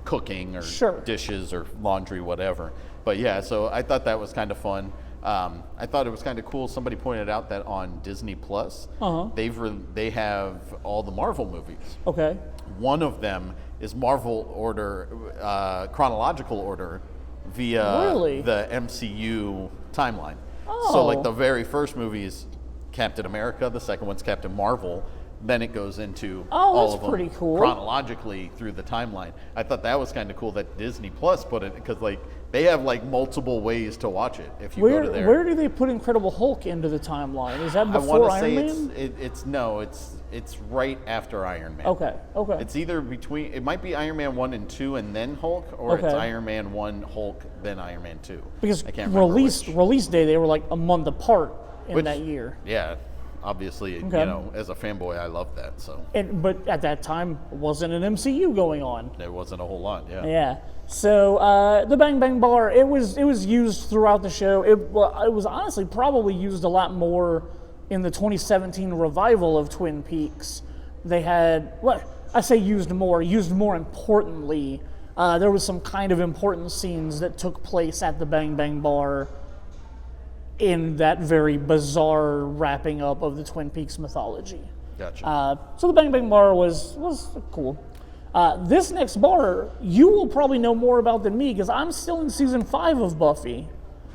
cooking or Sure. dishes or laundry, whatever. But yeah, so I thought that was kind of fun. I thought it was kind of cool. Somebody pointed out that on Disney Plus, they have all the Marvel movies. Okay. One of them is Marvel order, chronological order, via Really? the MCU timeline. Oh. So like the very first movie is Captain America, the second one's Captain Marvel, then it goes into Oh, all that's of them pretty cool. chronologically through the timeline. I thought that was kind of cool that Disney Plus put it, because like They have like multiple ways to watch it if you go to there. Where do they put Incredible Hulk into the timeline? Is that I before want to Iron say Man? it's right after Iron Man. Okay. It's either between, it might be Iron Man 1 and 2 and then Hulk, or it's Okay. Iron Man 1, Hulk, then Iron Man 2. Because I can't remember release day, they were like a month apart in Which- that year. Yeah, obviously, Okay. you know, as a fanboy, I love that. So But at that time, wasn't an MCU going on. there wasn't a whole lot. Yeah. Yeah. So the Bang Bang Bar, it was used throughout the show. It was honestly probably used a lot more in the 2017 revival of Twin Peaks. They had I say used more importantly. There was some kind of important scenes that took place at the Bang Bang Bar in that very bizarre wrapping up of the Twin Peaks mythology. Gotcha. So the Bang Bang Bar was cool. This next bar, you will probably know more about than me because I'm still in season 5 of Buffy,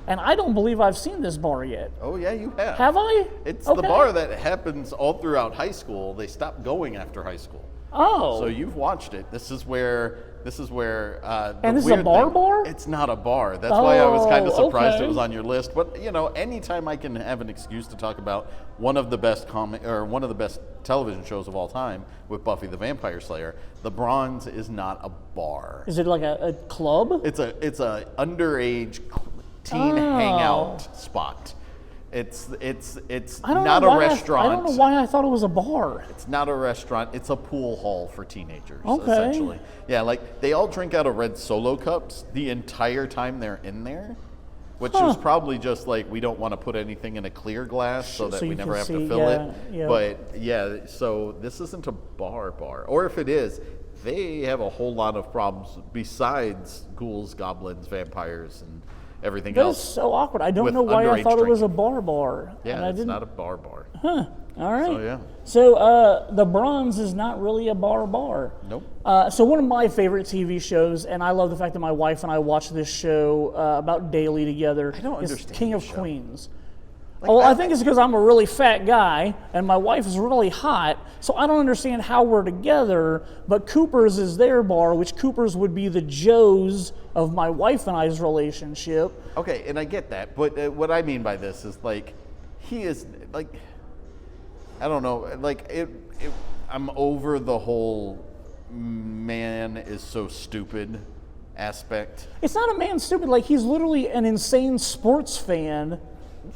and I don't believe I've seen this bar yet. Oh yeah, you have. Have I? It's Okay. the bar that happens all throughout high school. They stopped going after high school. Oh. So you've watched it. This is where. And this is a bar? It's not a bar. That's why I was kind of surprised okay. it was on your list. But you know, anytime I can have an excuse to talk about one of the best one of the best television shows of all time with Buffy the Vampire Slayer, the Bronze is not a bar. Is it like a club? It's a underage teen hangout spot. It's I don't not know a why restaurant. I don't know why I thought it was a bar. It's not a restaurant. It's a pool hall for teenagers, Okay. essentially. Yeah, like they all drink out of red Solo cups the entire time they're in there, which is probably just like we don't want to put anything in a clear glass so that So we you never can have see, to fill yeah, it. yeah. But yeah, so this isn't a bar, or if it is, they have a whole lot of problems besides ghouls, goblins, vampires, and everything That is else. so awkward. I don't with know why I underage thought it was a drinking. bar. And Yeah, I it's didn't. not a bar. All right. So yeah, So the Bronze is not really a bar. nope. So one of my favorite TV shows, and I love the fact that my wife and I watch this show about daily together. I don't is understand King this of show. Queens. Well, I think it's because I'm a really fat guy and my wife is really hot, so I don't understand how we're together. But Cooper's is their bar, which Cooper's would be the Joe's of my wife and I's relationship. Okay, and I get that, but what I mean by this is like, he is like, I don't know, like I'm over the whole man is so stupid aspect. It's not a man stupid. Like, he's literally an insane sports fan.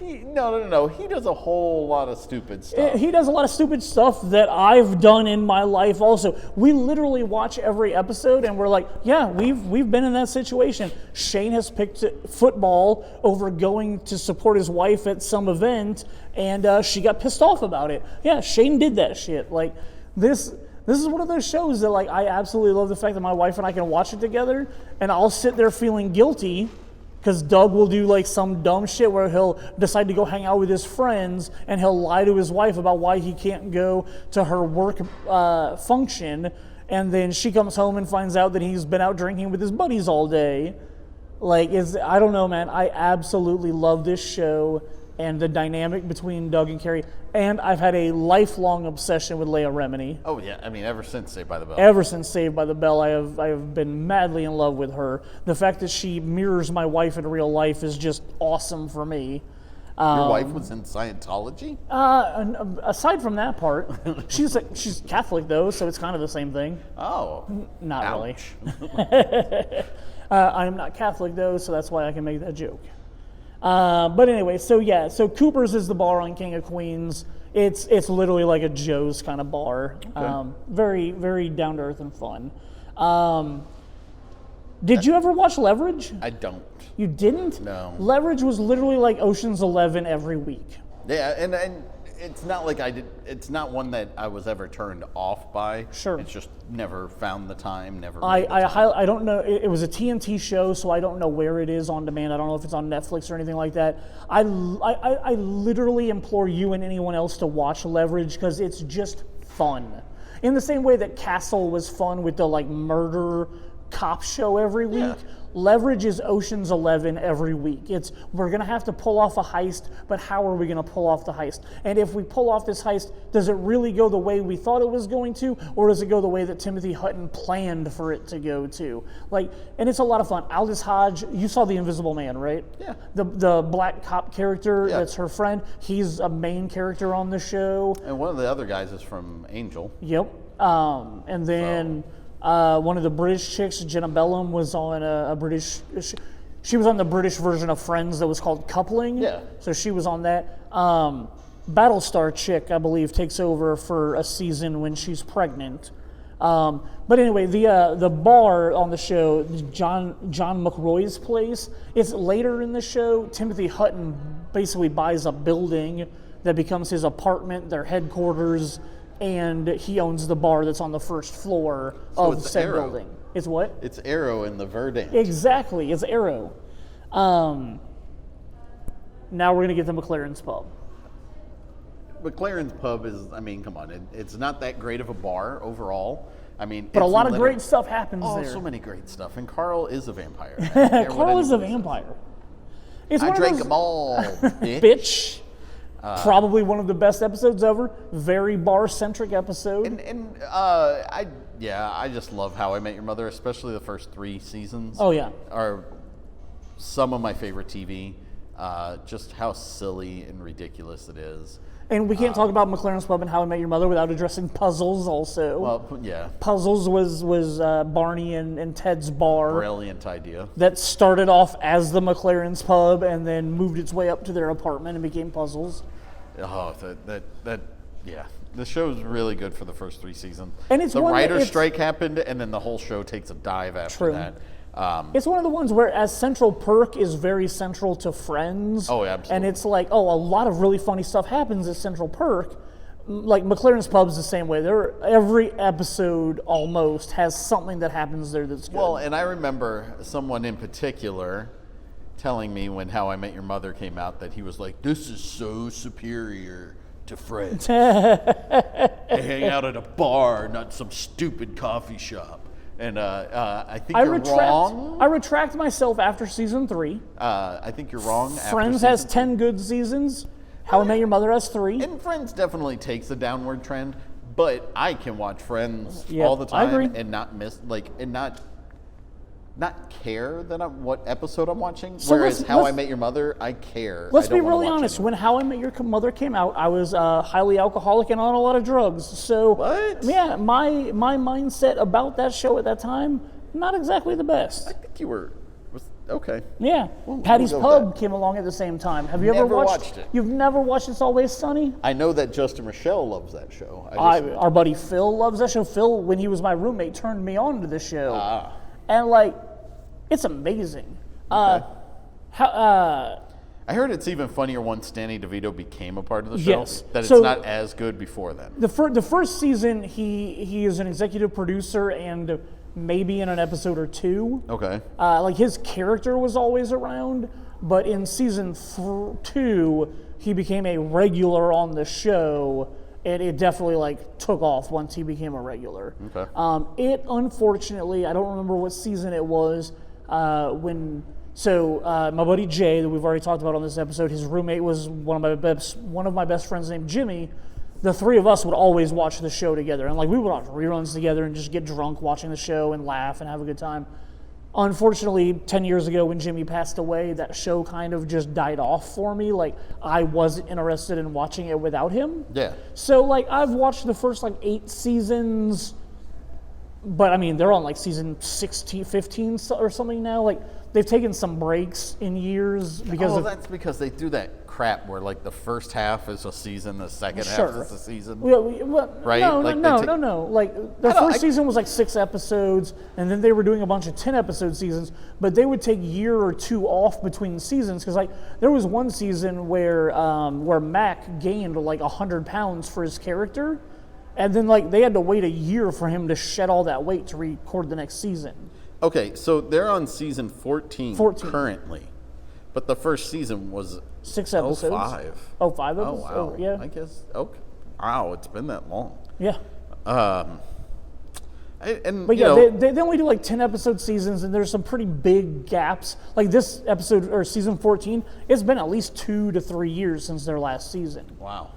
No. He does a whole lot of stupid stuff. He does a lot of stupid stuff that I've done in my life also. We literally watch every episode and we're like, yeah, we've been in that situation. Shane has picked football over going to support his wife at some event, and she got pissed off about it. Yeah, Shane did that shit. Like, this is one of those shows that, like, I absolutely love the fact that my wife and I can watch it together, and I'll sit there feeling guilty because Doug will do like some dumb shit where he'll decide to go hang out with his friends and he'll lie to his wife about why he can't go to her work function, and then she comes home and finds out that he's been out drinking with his buddies all day. Like, I don't know, man. I absolutely love this show and the dynamic between Doug and Carrie. And I've had a lifelong obsession with Leia Remini. Oh yeah, I mean ever since Saved by the Bell. Ever since Saved by the Bell, I have been madly in love with her. The fact that she mirrors my wife in real life is just awesome for me. Your wife was in Scientology? Aside from that part, she's Catholic though, so it's kind of the same thing. Oh. Not Ouch. really. I am not Catholic though, so that's why I can make that joke. But anyway, so Cooper's is the bar on King of Queens. It's literally like a Joe's kind of bar. Okay. Very, very down to earth and fun. Did you ever watch Leverage? I don't. You didn't? No. Leverage was literally like Ocean's 11 every week. Yeah, and it's not like it's not one that I was ever turned off by. Sure. It's just never found the time, never made I the time. I don't know. It was a TNT show, so I don't know where it is on demand. I don't know if it's on Netflix or anything like that. I literally implore you and anyone else to watch Leverage because it's just fun. In the same way that Castle was fun with the like murder cop show every week, Leverage is Ocean's 11 every week. It's, we're going to have to pull off a heist, but how are we going to pull off the heist? And if we pull off this heist, does it really go the way we thought it was going to, or does it go the way that Timothy Hutton planned for it to go to? Like, and it's a lot of fun. Aldous Hodge, you saw The Invisible Man, right? Yeah. The black cop character, Yeah. that's her friend. He's a main character on the show. And one of the other guys is from Angel. Yep. And then one of the British chicks, Jenna Bellum, was on a British. She was on the British version of Friends that was called Coupling. Yeah. So she was on that. Battlestar chick, I believe, takes over for a season when she's pregnant. But anyway, the bar on the show, John McRoy's place, it's later in the show. Timothy Hutton basically buys a building that becomes his apartment, their headquarters, and he owns the bar that's on the first floor of it's said Arrow. building. It's what? It's Arrow in the Verdant. Exactly, it's Arrow. Now we're going to get to McLaren's Pub. McLaren's Pub is, I mean, come on, it's not that great of a bar overall. I mean, But a it's lot of literally- great stuff happens Oh, there. so many great stuff. And Carl is a vampire. I don't care what Carl is a anybody says. vampire. It's I one of drank those- them all, bitch. Bitch. Probably one of the best episodes ever. Very bar-centric episode. I just love How I Met Your Mother, especially the first 3 seasons. Oh, yeah. Are some of my favorite TV. Just how silly and ridiculous it is. And we can't talk about McLaren's Pub and How I Met Your Mother without addressing Puzzles also. Well, yeah, Puzzles was Barney and Ted's bar brilliant idea. that started off as the McLaren's Pub and then moved its way up to their apartment and became Puzzles. Oh, yeah. The show's really good for the first 3 seasons. And it's the one that writer's it's- strike happened, and then the whole show takes a dive after True. that. It's one of the ones where, as Central Perk is very central to Friends. Oh, absolutely. And it's like, a lot of really funny stuff happens at Central Perk. Like McLaren's Pub's the same way. Every episode almost has something that happens there that's good. Well, and I remember someone in particular telling me when How I Met Your Mother came out that he was like, "This is so superior to Friends. They hang out at a bar, not some stupid coffee shop." And I think you're wrong. I retract myself after season 3. I think you're wrong. After Friends has season 10 good seasons. How I Met Your Mother has 3. And Friends definitely takes a downward trend, but I can watch Friends Yeah, all the I time agree. and not miss and not care that what episode I'm watching. So Whereas let's- How I let's- Met Your Mother, I care. Let's I don't be wanna really watch honest. it. When How I Met Your Mother came out, I was highly alcoholic and on a lot of drugs. So What? yeah, my mindset about that show at that time, not exactly the I best. think you were okay. Yeah, We'll Patty's go with Pub that. came along at the same time. Have you ever Never watched? watched it. You've never watched It's Always Sunny? I know that Justin Rochelle loves that show. Our buddy Phil loves that show. Phil, when he was my roommate, turned me on to the show, Ah. and like, it's amazing. Okay. How? I heard it's even funnier once Danny DeVito became a part of the show. Yes. That it's So- not as good before then. The first season, he is an executive producer and maybe in an episode or 2. Okay. Like his character was always around, but in season 2, he became a regular on the show, and it definitely like took off once he became a regular. Okay. It unfortunately, I don't remember what season it was when. So my buddy Jay, that we've already talked about on this episode, his roommate was one of my best friends named Jimmy. The 3 of us would always watch the show together, and like we would watch reruns together and just get drunk watching the show and laugh and have a good time. Unfortunately, 10 years ago when Jimmy passed away, that show kind of just died off for me. Like I wasn't interested in watching it without him. Yeah. So like I've watched the first like 8 seasons, but I mean they're on like season 16, 15 or something now. Like they've taken some breaks in years because of that's because they do that crap where like the first half is a season, the second Sure. half is a season. Right? Right? Like, they take- No. Like the I know, first season was like 6 episodes, and then they were doing a bunch of 10-episode seasons. But they would take a year or 2 off between seasons because like there was one season where Mac gained like 100 pounds for his character, and then like they had to wait a year for him to shed all that weight to record the next season. Okay, so they're on season 14, 14. currently, but the first season was 6 episodes. 05. Oh, 5 Oh episodes. wow! Yeah. I guess okay. Wow, it's been that long. Yeah. I But yeah, they only do like 10 episode seasons, and there's some pretty big gaps. Like this episode, or season 14, it's been at least 2 to 3 years since their last season. Wow.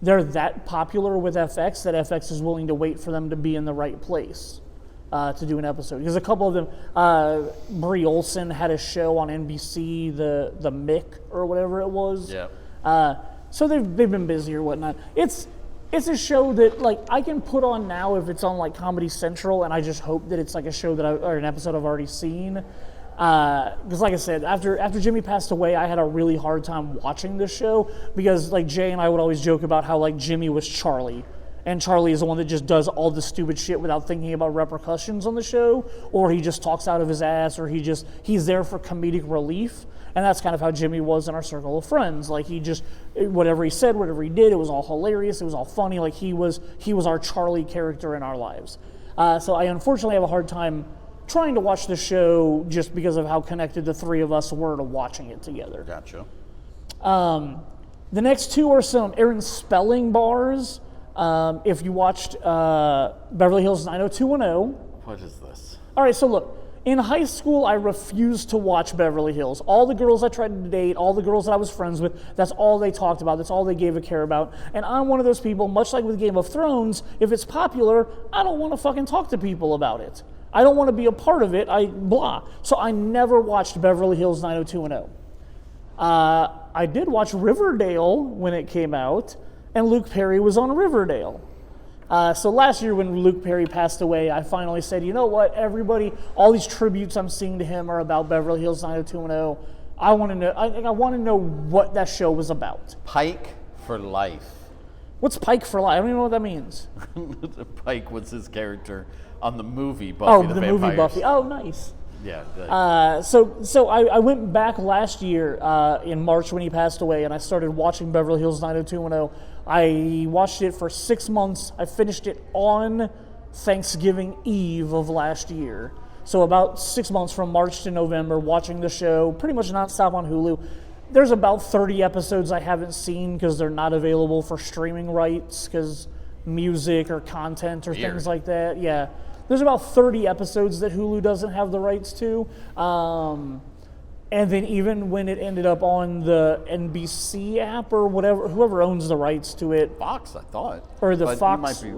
They're that popular with FX that FX is willing to wait for them to be in the right place to do an episode. Because a couple of them, Brie Olson had a show on NBC, the Mick or whatever it was. Yeah. So they've been busy or whatnot. It's a show that like I can put on now if it's on like Comedy Central, and I just hope that it's like a show or an episode I've already seen. Because like I said, after Jimmy passed away, I had a really hard time watching this show because like Jay and I would always joke about how like Jimmy was Charlie, and Charlie is the one that just does all the stupid shit without thinking about repercussions on the show, or he just talks out of his ass, or he's there for comedic relief. And that's kind of how Jimmy was in our circle of friends. Like he just, whatever he said, whatever he did, it was all hilarious. It was all funny. Like he was our Charlie character in our lives. So I unfortunately have a hard time trying to watch the show just because of how connected the three of us were to watching it together. Gotcha. The next two are some Aaron Spelling bars. If you watched Beverly Hills 90210. What is this? All right, so look. In high school, I refused to watch Beverly Hills. All the girls I tried to date, all the girls that I was friends with, that's all they talked about. That's all they gave a care about. And I'm one of those people, much like with Game of Thrones, if it's popular, I don't want to fucking talk to people about it. I don't want to be a part of it. So I never watched Beverly Hills 90210. I did watch Riverdale when it came out, and Luke Perry was on Riverdale. So last year when Luke Perry passed away, I finally said, you know what, everybody, all these tributes I'm seeing to him are about Beverly Hills 90210. I want to know. I want to know what that show was about. Pike for life. What's Pike for life? I don't even know what that means. Pike was his character on the movie Buffy the Vampire movie Buffy. Oh, nice. Yeah. So I went back last year in March when he passed away, and I started watching Beverly Hills 90210. I watched it for 6 months. I finished it on Thanksgiving Eve of last year. So about 6 months from March to November, watching the show, pretty much nonstop on Hulu. There's about 30 episodes I haven't seen because they're not available for streaming rights, because music or content or things like that. Yeah. There's about 30 episodes that Hulu doesn't have the rights to. And then even when it ended up on the NBC app or whatever, whoever owns the rights to it. Fox, I thought. Or the but Fox. Might be,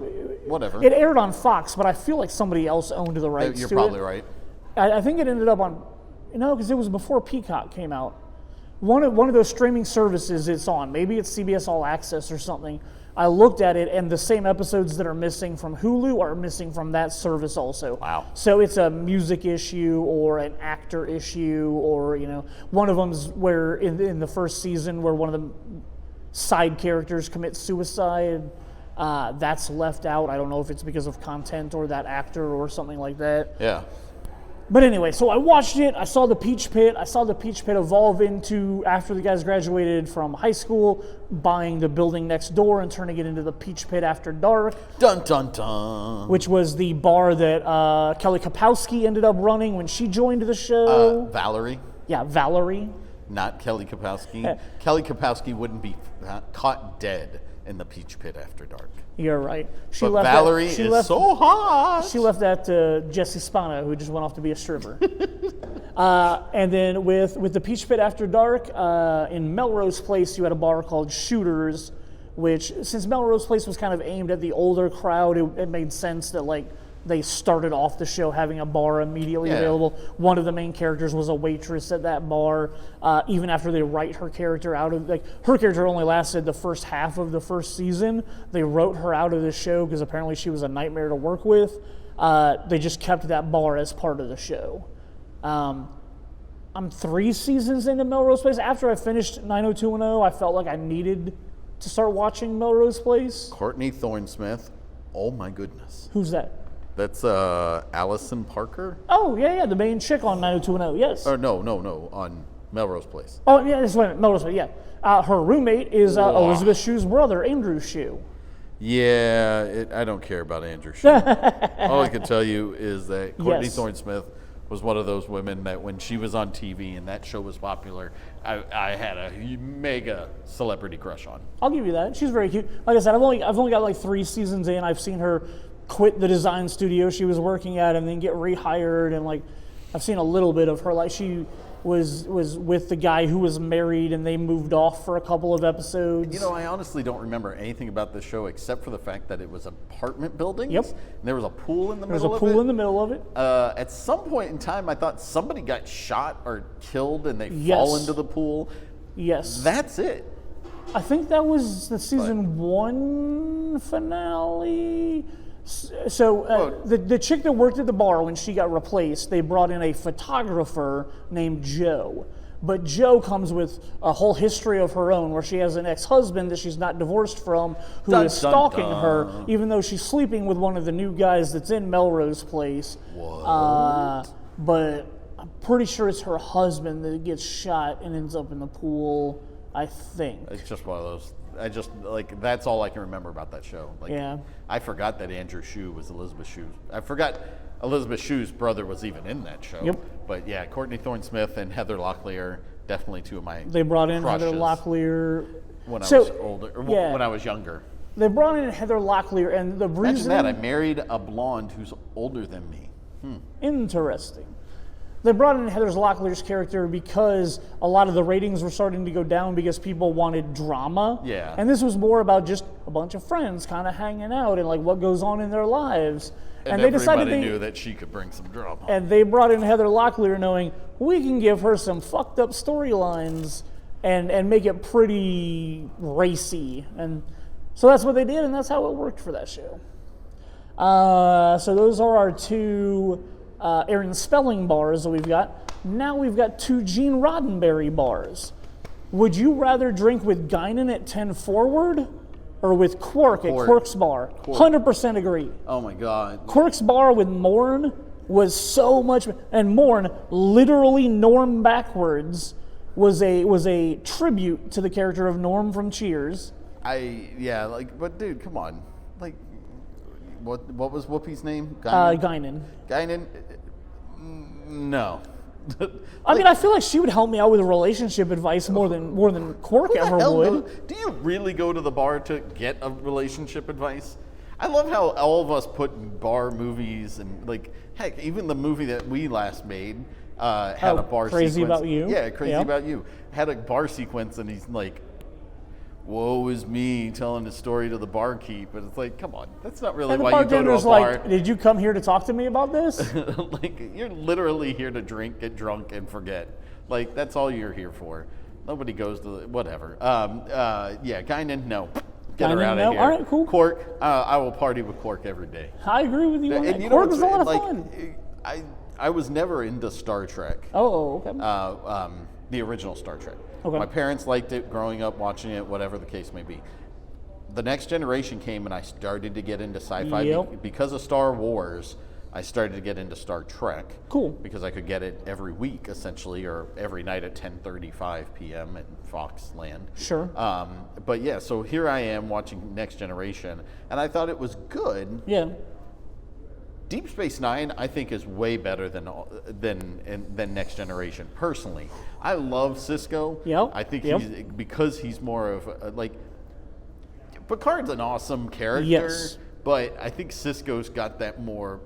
whatever. It aired on Fox, but I feel like somebody else owned the rights to it. You're probably right. I think it ended up on, because it was before Peacock came out. One of those streaming services it's on. Maybe it's CBS All Access or something. I looked at it, and the same episodes that are missing from Hulu are missing from that service also. Wow. So it's a music issue or an actor issue, or, one of them's where in the first season where one of the side characters commits suicide. That's left out. I don't know if it's because of content or that actor or something like that. Yeah. But anyway, so I watched it. I saw the Peach Pit. I saw the Peach Pit evolve into, after the guys graduated from high school, buying the building next door and turning it into the Peach Pit After Dark. Dun, dun, dun. Which was the bar that Kelly Kapowski ended up running when she joined the show. Valerie. Yeah, Valerie. Not Kelly Kapowski. Kelly Kapowski wouldn't be caught dead in the Peach Pit After Dark. You're right. Valerie is so hot. She left that to Jesse Spano, who just went off to be a stripper. And then with the Peach Pit After Dark, in Melrose Place, you had a bar called Shooters, which, since Melrose Place was kind of aimed at the older crowd, it made sense that they started off the show having a bar immediately available. One of the main characters was a waitress at that bar. Even after they write her character out of, her character only lasted the first half of the first season. They wrote her out of the show because apparently she was a nightmare to work with. They just kept that bar as part of the show. I'm 3 seasons into Melrose Place. After I finished 90210, I felt like I needed to start watching Melrose Place. Courtney Thorne-Smith. Oh my goodness. Who's that? That's Allison Parker? Oh, yeah, the main chick on 90210, yes. Or no, on Melrose Place. Oh, yeah, that's right, Melrose Place, yeah. Her roommate is Elizabeth Shue's brother, Andrew Shue. Yeah, I don't care about Andrew Shue. All I can tell you is that Courtney Thorne-Smith was one of those women that when she was on TV and that show was popular, I had a mega celebrity crush on. I'll give you that. She's very cute. Like I said, I've only got 3 seasons in. I've seen her quit the design studio she was working at and then get rehired, and like I've seen a little bit of her. Like she was with the guy who was married, and they moved off for a couple of episodes. You know, I honestly don't remember anything about the show except for the fact that it was apartment buildings. Yep. And there was a pool in the There was middle a of it. pool in the middle of it. At some point in time, I thought somebody got shot or killed and they Yes. fall into the pool. Yes. That's it. I think that was the season 1 finale. So the chick that worked at the bar, when she got replaced, they brought in a photographer named Joe. But Joe comes with a whole history of her own, where she has an ex-husband that she's not divorced from, who Dun, is dun, stalking dun. her, even though she's sleeping with one of the new guys that's in Melrose Place. What? But I'm pretty sure it's her husband that gets shot and ends up in the pool, I think. It's just one of those. I just, like, that's all I can remember about that show. Like, Yeah. I forgot that Andrew Shue was Elizabeth Shue's. I forgot Elizabeth Shue's brother was even in that show. Yep. But yeah, Courtney Thorne-Smith and Heather Locklear, definitely two of my They brought in crushes Heather Locklear. when I So, was older, or yeah. when I was younger. They brought in Heather Locklear, and the Imagine reason... that, I married a blonde who's older than me. Interesting. They brought in Heather Locklear's character because a lot of the ratings were starting to go down because people wanted drama. Yeah. And this was more about just a bunch of friends kind of hanging out and like what goes on in their lives. And they everybody decided knew that she could bring some drama. And they brought in Heather Locklear knowing we can give her some fucked up storylines and make it pretty racy. And so that's what they did, and that's how it worked for that show. So those are our two Aaron Spelling bars that we've got. Now we've got two Gene Roddenberry bars. Would you rather drink with Guinan at 10 Forward or with Quark at Quark. Quark's Bar? 100% agree. Oh my God. Quark's Bar with Morn was so much, and Morn, literally Norm backwards, was a tribute to the character of Norm from Cheers. But dude, come on. Like, what was Whoopi's name? Guinan. Guinan? No. I mean, I feel like she would help me out with relationship advice more than Quark Who the ever hell would. do you really go to the bar to get a relationship advice? I love how all of us put bar movies and, like, heck, even the movie that we last made had a bar Crazy sequence. About You? Yeah, Crazy Yep. About You. Had a bar sequence, and he's like, woe is me telling the story to the barkeep. But it's like, come on, that's not really And the why you go to a bartender's bar. like, did you come here to talk to me about this? Like, you're literally here to drink, get drunk, and forget. Like, that's all you're here for. Nobody goes to whatever. Guinan, no. Get her Guinan, out no? of here. All right, cool. Quark, I will party with Quark every day. I agree with you on that. And you know Quark what's was a lot of like, fun. I was never into Star Trek. Oh, okay. The original Star Trek. Okay. My parents liked it growing up, watching it, whatever the case may be. The Next Generation came, and I started to get into sci-fi. Yep. Because of Star Wars, I started to get into Star Trek. Cool. Because I could get it every week, essentially, or every night at 10:35 p.m. at Fox Land. Sure. But yeah, so here I am watching Next Generation, and I thought it was good. Yeah. Deep Space Nine, I think, is way better than Next Generation. Personally, I love Cisco. Yep. I think Yep. he's more of like Picard's an awesome character. Yes. But I think Cisco's got that more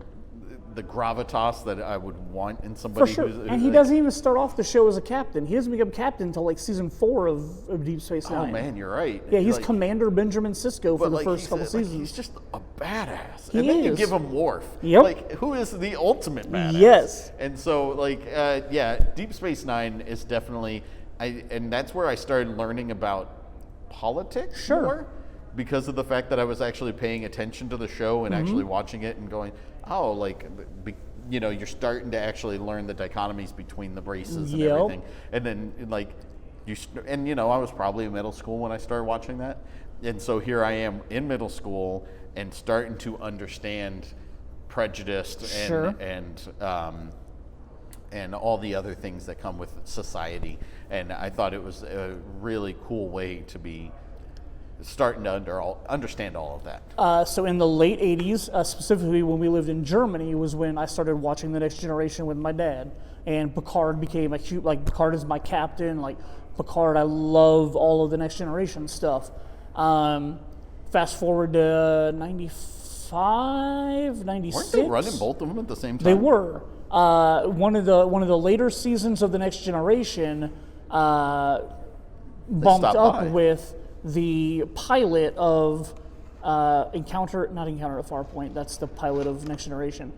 the gravitas that I would want in somebody. For sure. Who's And he doesn't even start off the show as a captain. He doesn't become captain until like season 4 of Deep Space Nine. Oh man, you're right. Yeah, he's Like, Commander Benjamin Sisko for but the like, first he's couple like, seasons. he's just a badass. He And then you is. give him Worf. Yep. Like, who is the ultimate badass? Yes. And so, like, Deep Space Nine is definitely, and that's where I started learning about politics Sure. more, because of the fact that I was actually paying attention to the show and actually watching it and going, oh, like, you're starting to actually learn the dichotomies between the races and Yep. everything. And then, like, I was probably in middle school when I started watching that. And so here I am in middle school and starting to understand prejudice Sure. and all the other things that come with society. And I thought it was a really cool way to be starting to understand all of that. So in the late 80s, specifically when we lived in Germany, was when I started watching The Next Generation with my dad. And Picard became Picard is my captain. Like, Picard, I love all of the Next Generation stuff. Fast forward to 95, 95, 96. Weren't they running both of them at the same time? They were. One of the later seasons of The Next Generation bumped stopped up by. with the pilot of not Encounter at Farpoint. That's the pilot of Next Generation.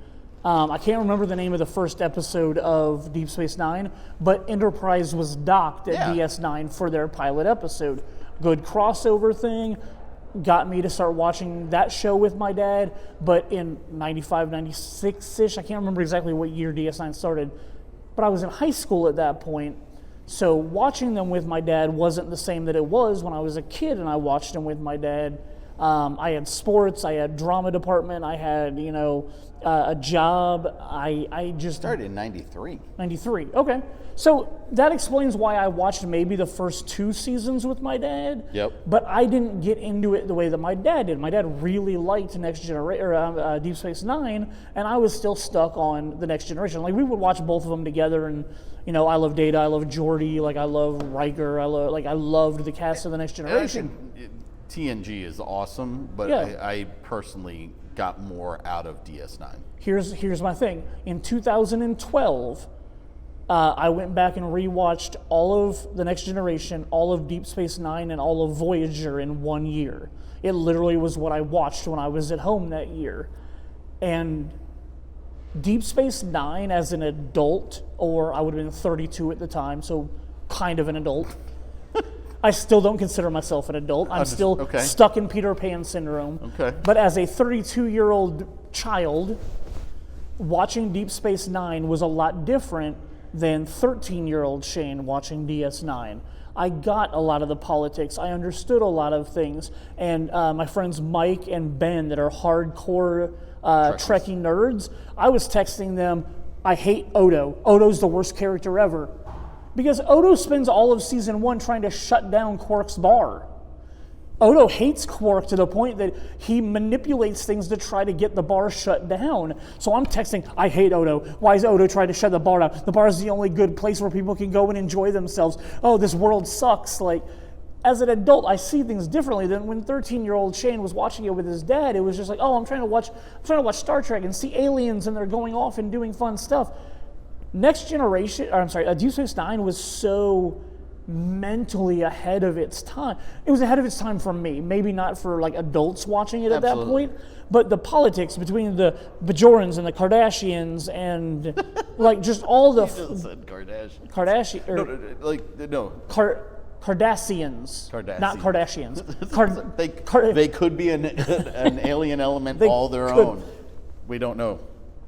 I can't remember the name of the first episode of Deep Space Nine, but Enterprise was docked at Yeah. DS9 for their pilot episode. Good crossover thing. Got me to start watching that show with my dad, but in 95, 96-ish, I can't remember exactly what year DS9 started, but I was in high school at that point, so watching them with my dad wasn't the same that it was when I was a kid and I watched them with my dad. I had sports, I had drama department, I had, a job. I just Started in 93. 93. Okay. So that explains why I watched maybe the first 2 seasons with my dad. Yep. But I didn't get into it the way that my dad did. My dad really liked Deep Space Nine, and I was still stuck on the Next Generation. Like we would watch both of them together, and I love Data, I love Geordi, like I love Riker, I loved the cast of the Next Generation. TNG is awesome, but Yeah. I personally got more out of DS9. Here's my thing. In 2012, I went back and rewatched all of The Next Generation, all of Deep Space Nine, and all of Voyager in 1 year. It literally was what I watched when I was at home that year. And Deep Space Nine as an adult, or I would have been 32 at the time, so kind of an adult. I still don't consider myself an adult. I'm still okay. stuck in Peter Pan syndrome. Okay. But as a 32-year-old child, watching Deep Space Nine was a lot different than 13-year-old Shane watching DS9. I got a lot of the politics. I understood a lot of things. And my friends Mike and Ben that are hardcore Trekkie nerds, I was texting them, I hate Odo. Odo's the worst character ever. Because Odo spends all of season 1 trying to shut down Quark's bar. Odo hates Quark to the point that he manipulates things to try to get the bar shut down. So I'm texting, I hate Odo. Why is Odo trying to shut the bar down? The bar is the only good place where people can go and enjoy themselves. Oh, this world sucks. Like, as an adult, I see things differently than when 13-year-old Shane was watching it with his dad. It was just like, oh, I'm trying to watch Star Trek and see aliens and they're going off and doing fun stuff. Deep Space Nine was so mentally ahead of its time. It was ahead of its time for me, maybe not for like adults watching it at that point, but the politics between the Bajorans and the Kardashians and like just all the You just said Kardashian. Cardassians, not Kardashians. They could be an alien element all their could. own. We don't know.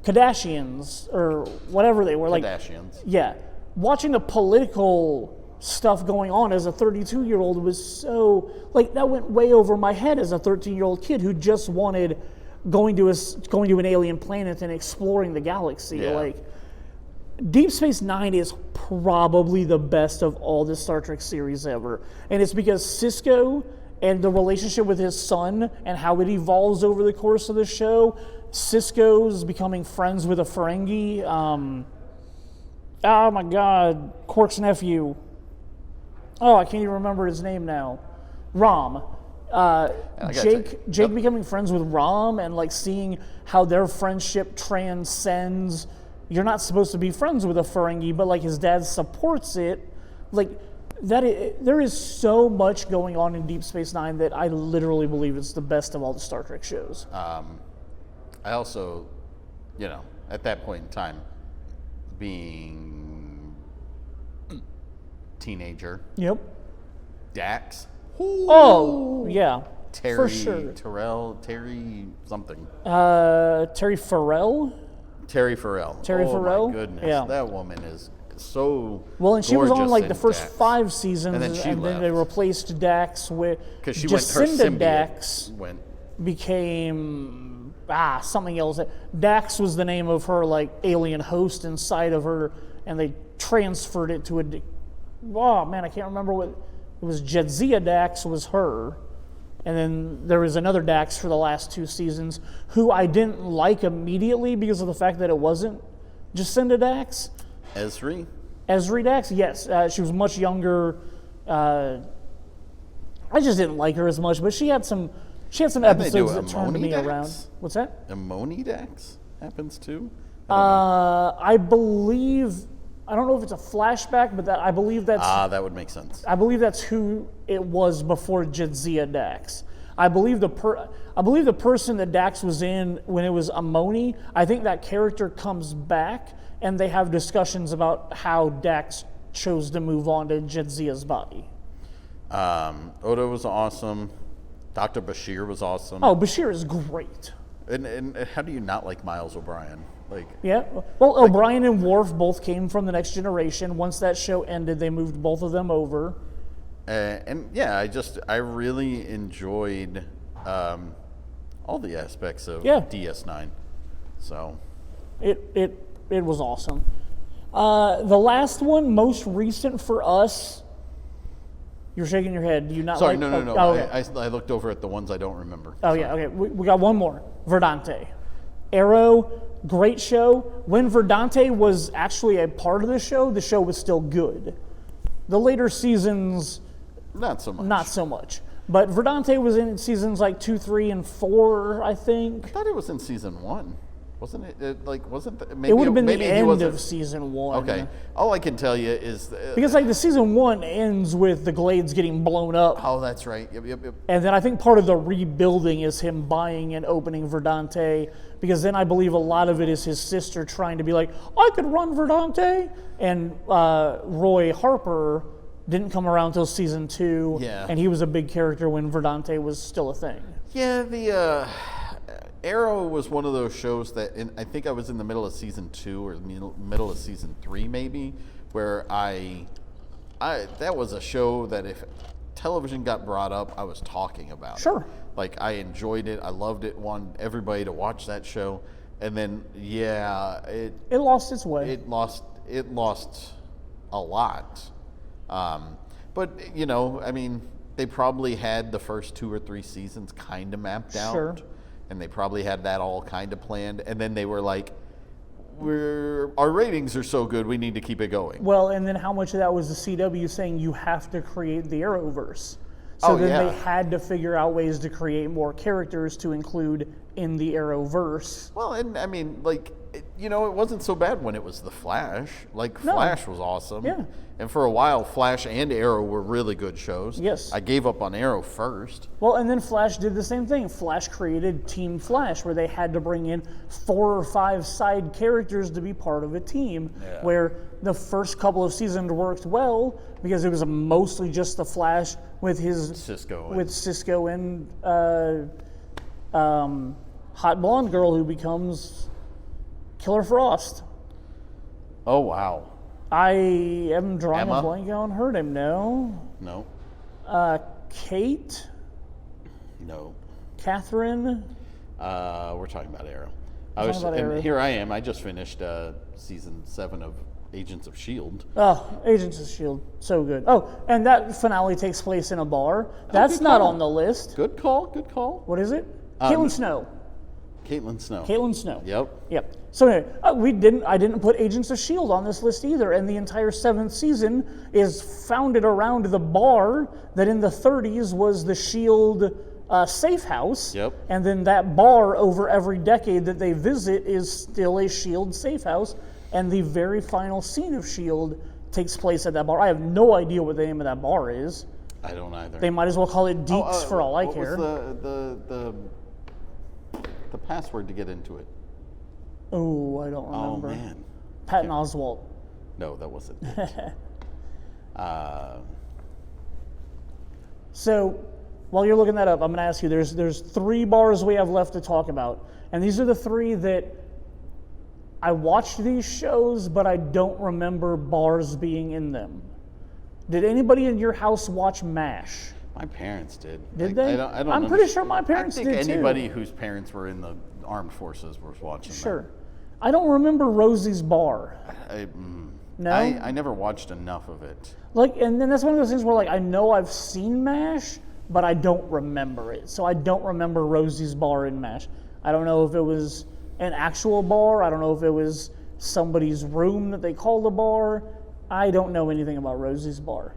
Kardashians or whatever they were, like Kardashians. yeah, watching the political stuff going on as a 32-year-old was so like that went way over my head as a 13-year-old kid who just wanted going to an alien planet and exploring the galaxy. Yeah. Like Deep Space Nine is probably the best of all the Star Trek series ever, and it's because Sisko and the relationship with his son and how it evolves over the course of the show. Sisko's becoming friends with a Ferengi. Oh my God, Quark's nephew. Oh, I can't even remember his name now. Rom. Jake becoming friends with Rom and like seeing how their friendship transcends. You're not supposed to be friends with a Ferengi, but like his dad supports it. Like there is so much going on in Deep Space Nine that I literally believe it's the best of all the Star Trek shows. I also, at that point in time, being teenager, Yep. Dax. Oh, yeah. Terry for sure. Terry something. Terry Farrell? Terry Farrell. Terry Farrell? My goodness. Yeah. That woman is so Well, and she was on gorgeous like in the first Dax. 5 seasons, And then they left. replaced Dax with Because she went, her Jacinda symbiote Dax went. became something else. Dax was the name of her like alien host inside of her, and they transferred it to oh man, I can't remember what it was. Jadzia Dax was her, and then there was another Dax for the last 2 seasons who I didn't like immediately because of the fact that it wasn't Jacinda Dax. Esri Dax, yes. She was much younger. I just didn't like her as much, but she had some She had some And they do episodes that turned me Ammonidax? around. What's that? Ammonidax happens too. I believe, I don't know if it's a flashback, but I believe that's That would make sense. I believe that's who it was before Jadzia Dax. I believe the person that Dax was in when it was Amoni, I think that character comes back and they have discussions about how Dax chose to move on to Jadzia's body. Odo was awesome. Dr. Bashir was awesome. Oh, Bashir is great. And how do you not like Miles O'Brien? Like, Yeah. Well, O'Brien and Worf both came from the Next Generation. Once that show ended, they moved both of them over. and yeah, I really enjoyed all the aspects of Yeah. DS9. So It was awesome. The last one, most recent for us. You're shaking your head. Do you not sorry, like? no. Oh, okay. I looked over at the ones I don't remember. Oh yeah, okay. We got one more. Verdante. Arrow, great show. When Verdante was actually a part of the show was still good. The later seasons, Not so much. not so much. But Verdante was in seasons like 2, 3, and 4, I think. I thought it was in season 1. Wasn't it? Maybe It would have been the maybe he end wasn't- of season 1. Okay. All I can tell you is. Because like the season 1 ends with the Glades getting blown up. Oh, that's right. Yep. And then I think part of the rebuilding is him buying and opening Verdante, because then I believe a lot of it is his sister trying to be like, I could run Verdante. And Roy Harper didn't come around till season 2. Yeah. And he was a big character when Verdante was still a thing. Yeah, the Arrow was one of those shows that I think I was in the middle of season 2 or the middle of season 3 maybe, where I that was a show that if television got brought up, I was talking about. Sure. Like I enjoyed it, I loved it, wanted everybody to watch that show, and then yeah, It lost its way. it lost a lot. But you know, I mean, they probably had the first 2 or 3 seasons kind of mapped out, Sure. and they probably had that all kind of planned. And then they were like, our ratings are so good, we need to keep it going. Well, and then how much of that was the CW saying you have to create the Arrowverse? So then they had to figure out ways to create more characters to include in the Arrowverse. Well, and I mean, like, you know, it wasn't so bad when it was the Flash. Like, Flash was awesome. Yeah. And for a while, Flash and Arrow were really good shows. Yes. I gave up on Arrow first. Well, and then Flash did the same thing. Flash created Team Flash, where they had to bring in 4 or 5 side characters to be part of a team, Yeah. where the first couple of seasons worked well because it was mostly just the Flash with his Cisco. with Cisco and hot blonde girl who becomes Killer Frost. Oh, wow. I am drawing Emma? a blank on her name. No, No. Kate, No. Catherine. We're talking about Arrow. talking about Arrow. Here I am. I just finished season 7 of Agents of S.H.I.E.L.D. Oh, Agents of S.H.I.E.L.D. So good. Oh, and that finale takes place in a bar. That's good not call. on the list. Good call. Good call. What is it? Caitlin Snow. Caitlin Snow. Caitlin Snow. Yep. Yep. So anyway, I didn't put Agents of S.H.I.E.L.D. on this list either, and the entire 7th season is founded around the bar that in the 30s was the S.H.I.E.L.D. Safe house. Yep. And then that bar over every decade that they visit is still a S.H.I.E.L.D. safe house, and the very final scene of S.H.I.E.L.D. takes place at that bar. I have no idea what the name of that bar is. I don't either. They might as well call it Deeks for all I care. What was the password to get into it? Oh, I don't remember. Oh man. Patton Oswalt. No, that wasn't it. So, while you're looking that up, I'm going to ask you. There's 3 bars we have left to talk about, and these are the 3 that I watched these shows, but I don't remember bars being in them. Did anybody in your house watch MASH? My parents did. Did they? I don't I'm know. pretty sure my parents I think did too. anybody whose parents were in the armed forces was watching Sure. I don't remember Rosie's Bar. that. No? I never watched enough of it. Like, and then that's one of those things where, like, I know I've seen MASH, but I don't remember it. So I don't remember Rosie's Bar in MASH. I don't know if it was an actual bar. I don't know if it was somebody's room that they called a bar. I don't know anything about Rosie's Bar.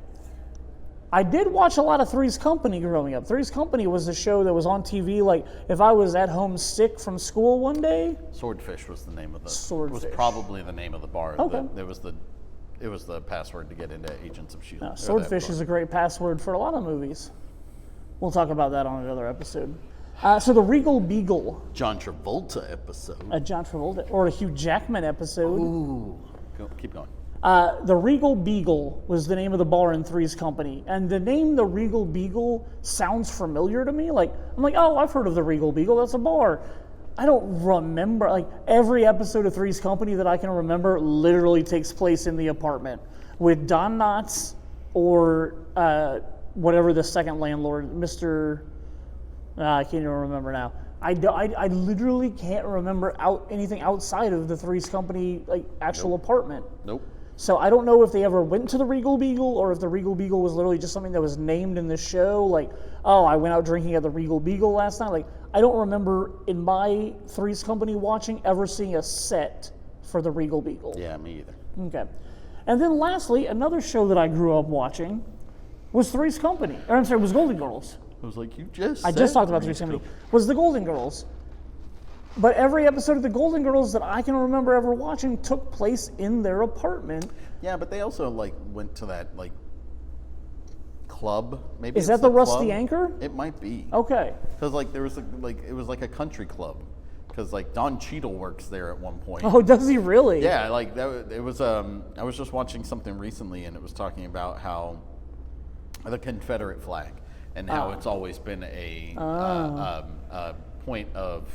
I did watch a lot of Three's Company growing up. Three's Company was the show that was on TV. Like, if I was at home sick from school one day. Swordfish was the name of the. Swordfish. Was probably the name of the bar. Okay. It was the password to get into Agents of S.H.I.E.L.D. Swordfish is a great password for a lot of movies. We'll talk about that on another episode. So the Regal Beagle. John Travolta episode. A John Travolta or a Hugh Jackman episode. Ooh. Keep going. The Regal Beagle was the name of the bar in Three's Company. And the name the Regal Beagle sounds familiar to me. Like, I'm like, oh, I've heard of the Regal Beagle. That's a bar. I don't remember. Like, every episode of Three's Company that I can remember literally takes place in the apartment with Don Knotts or whatever the second landlord, Mr. I can't even remember now. I literally can't remember anything outside of the Three's Company actual apartment. Nope. So I don't know if they ever went to the Regal Beagle or if the Regal Beagle was literally just something that was named in the show. Like, oh, I went out drinking at the Regal Beagle last night. Like, I don't remember in my Three's Company watching ever seeing a set for the Regal Beagle. Yeah, me either. Okay. And then lastly, another show that I grew up watching was Three's Company. Or I'm sorry, was Golden Girls. I was like, I just talked about Three's Company. Was the Golden Girls. But every episode of the Golden Girls that I can remember ever watching took place in their apartment. Yeah, but they also went to that club. Maybe is it's that the Rusty club. Anchor? It might be. Okay. Because there was it was like a country club. Because Don Cheadle works there at one point. Oh, does he really? Yeah, it was. I was just watching something recently, and it was talking about how the Confederate flag and how it's always been a point of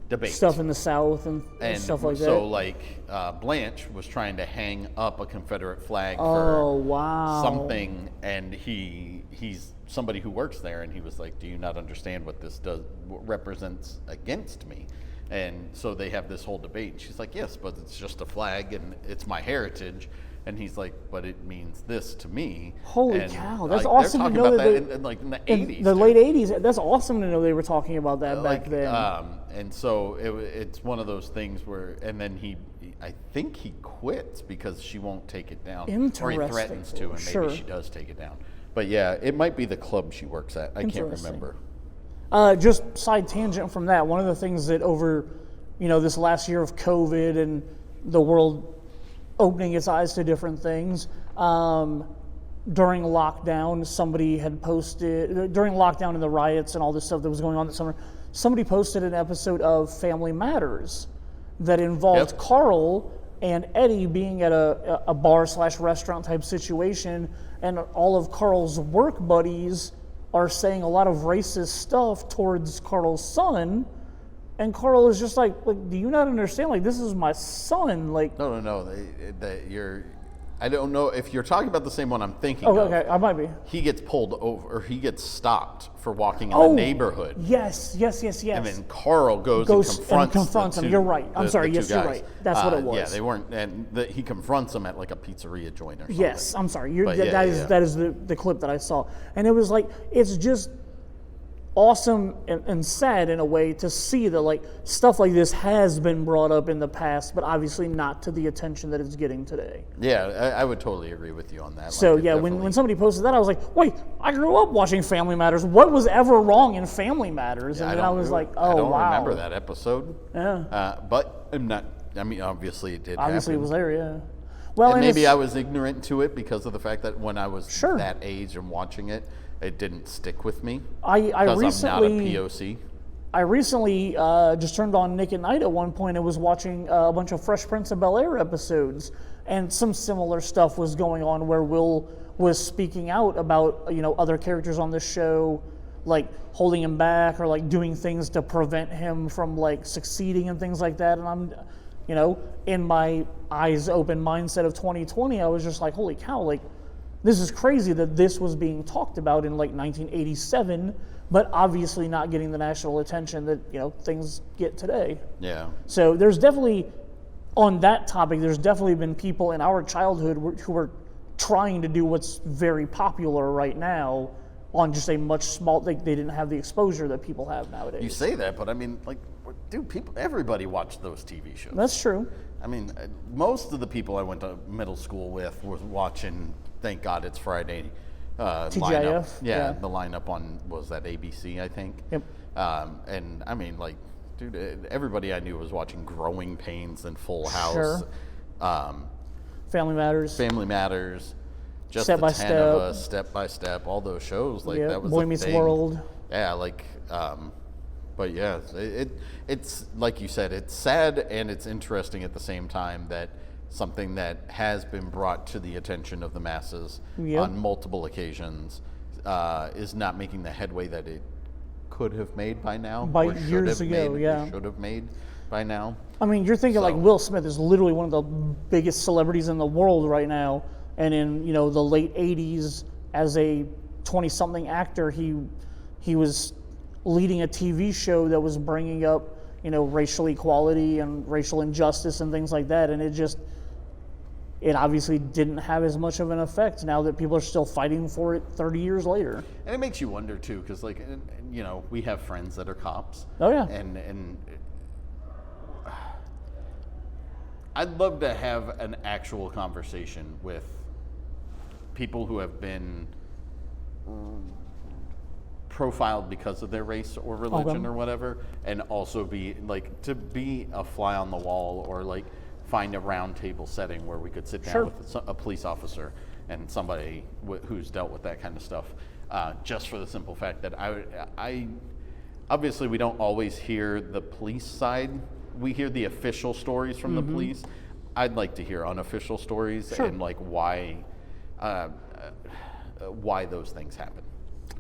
debate. Stuff in the South and stuff like that. So Blanche was trying to hang up a Confederate flag Oh, for wow. something, and he's somebody who works there, and he was like, do you not understand what this represents against me? And so they have this whole debate, and she's like, yes, but it's just a flag and it's my heritage. And he's like, but it means this to me. Holy and cow, that's awesome to know about that in the 80s. The late 80s, that's awesome to know they were talking about that back then. And so it's one of those things where, and then I think he quits because she won't take it down. Interesting. Or he threatens to, and maybe she does take it down. But yeah, it might be the club she works at. I can't remember. Just side tangent from that, one of the things that over, this last year of COVID and the world opening its eyes to different things, during lockdown, somebody had posted, during lockdown and the riots and all this stuff that was going on this summer, somebody posted an episode of Family Matters that involved Carl and Eddie being at a bar/restaurant type situation, and all of Carl's work buddies are saying a lot of racist stuff towards Carl's son, and Carl is just like, do you not understand? This is my son. No. I don't know if you're talking about the same one I'm thinking of. of. Okay, I might be. He gets pulled over, or he gets stopped for walking in the neighborhood. Yes. And then Carl goes and confronts him. You're right. I'm sorry. Yes, you're right. That's what it was. Yeah, they weren't, and he confronts him at a pizzeria joint or something. Yes, I'm sorry. That is the clip that I saw, and it was it's just awesome and sad in a way to see that stuff like this has been brought up in the past, but obviously not to the attention that it's getting today. Yeah, I would totally agree with you on that. So when somebody posted that, I was like, wait, I grew up watching Family Matters. What was ever wrong in Family Matters? And then I was like, oh, wow. I don't remember that episode. Yeah. But I'm not. I mean, obviously it did. Obviously happen. it was there. Yeah. Well, and maybe I was ignorant to it because of the fact that when I was Sure. that age and watching it, it didn't stick with me. Because I'm not a POC. I recently just turned on Nick at Night at one point and was watching a bunch of Fresh Prince of Bel-Air episodes, and some similar stuff was going on where Will was speaking out about other characters on the show, holding him back or doing things to prevent him from succeeding and things like that. And I'm, in my eyes open mindset of 2020, I was just like, holy cow, this is crazy that this was being talked about in 1987, but obviously not getting the national attention that things get today. Yeah. So there's definitely, on that topic, there's definitely been people in our childhood who are trying to do what's very popular right now on just a much small. They didn't have the exposure that people have nowadays. You say that, but I mean, everybody watched those TV shows. That's true. I mean, most of the people I went to middle school with was watching Thank God It's Friday TGIF. Yeah, the lineup on, was that ABC, I think? Yep. And I mean, like, dude, everybody I knew was watching Growing Pains and Full House. Sure. Family Matters. Family Matters. Just Step the by 10 Step. of us, Step by Step, all those shows. Like, Yeah, that was Boy a Meets thing. World. Yeah, like, but yeah, it's like you said, it's sad and it's interesting at the same time that something that has been brought to the attention of the masses Yep. on multiple occasions is not making the headway that it could have made by now. By or should years have ago, made, yeah. should have made by now. I mean, you're thinking like So- Will Smith is literally one of the biggest celebrities in the world right now, and in the late '80s, as a 20-something actor, he was leading a TV show that was bringing up racial equality and racial injustice and things like that, and it obviously didn't have as much of an effect now that people are still fighting for it 30 years later. And it makes you wonder too, because like we have friends that are cops. Oh yeah. And I'd love to have an actual conversation with people who have been profiled because of their race or religion or whatever, and also be like, to be a fly on the wall, or like find a round table setting where we could sit down Sure. with a police officer and somebody who's dealt with that kind of stuff, just for the simple fact that I obviously we don't always hear the police side. We hear the official stories from the police. I'd like to hear unofficial stories and like why those things happen.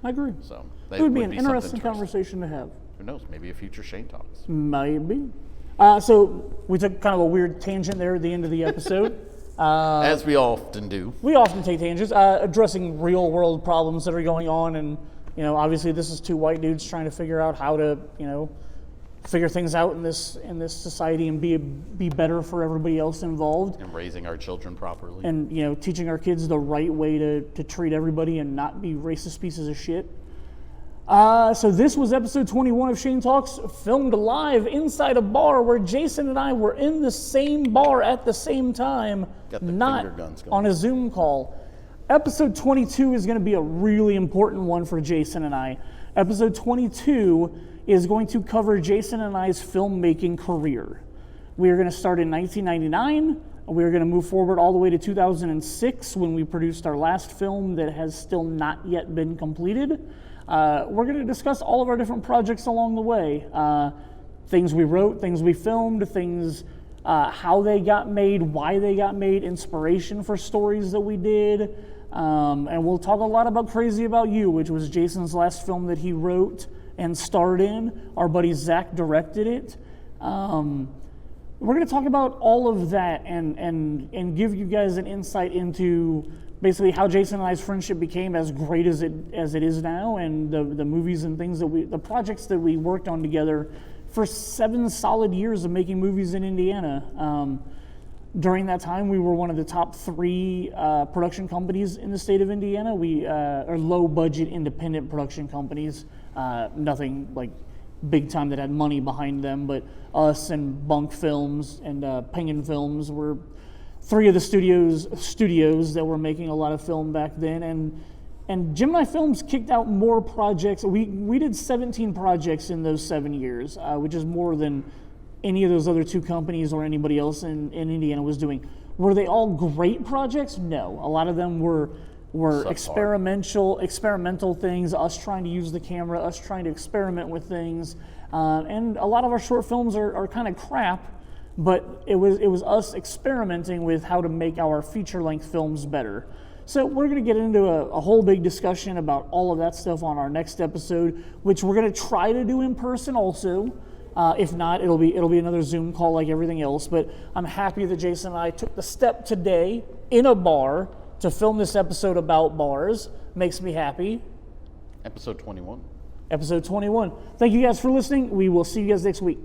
I agree. So It would be an something interesting to us. conversation to have. Who knows? Maybe a future Shane Talks. Maybe. So we took kind of a weird tangent there at the end of the episode. As we often do. We often take tangents, addressing real world problems that are going on, and obviously this is two white dudes trying to figure out how to figure things out in this society and be better for everybody else involved, And raising our children properly. and teaching our kids the right way to treat everybody and not be racist pieces of shit. So this was episode 21 of Shane Talks, filmed live inside a bar where Jason and I were in the same bar at the same time, Got the not finger guns going. on a Zoom call. Episode 22 is going to be a really important one for Jason and I. Episode 22 is going to cover Jason and I's filmmaking career. We are going to start in 1999. We are going to move forward all the way to 2006 when we produced our last film that has still not yet been completed. We're going to discuss all of our different projects along the way. Things we wrote, things we filmed, things, how they got made, why they got made, inspiration for stories that we did. And we'll talk a lot about Crazy About You, which was Jason's last film that he wrote and starred in. Our buddy Zach directed it. We're going to talk about all of that and give you guys an insight into basically how Jason and I's friendship became as great as it is now, and the movies and things the projects that we worked on together for 7 solid years of making movies in Indiana. During that time, we were one of the top 3 production companies in the state of Indiana. We are low-budget independent production companies, nothing like big time that had money behind them, but us and Bunk Films and Penguin Films were 3 of the studios that were making a lot of film back then. And Gemini Films kicked out more projects. We did 17 projects in those 7 years, which is more than any of those other 2 companies or anybody else in Indiana was doing. Were they all great projects? No. A lot of them were experimental things, us trying to use the camera, us trying to experiment with things. And a lot of our short films are kind of crap, but it was us experimenting with how to make our feature-length films better. So we're going to get into a whole big discussion about all of that stuff on our next episode, which we're going to try to do in person also. If not, it'll be another Zoom call like everything else. But I'm happy that Jason and I took the step today in a bar to film this episode about bars. Makes me happy. Episode 21. Episode 21. Thank you guys for listening. We will see you guys next week.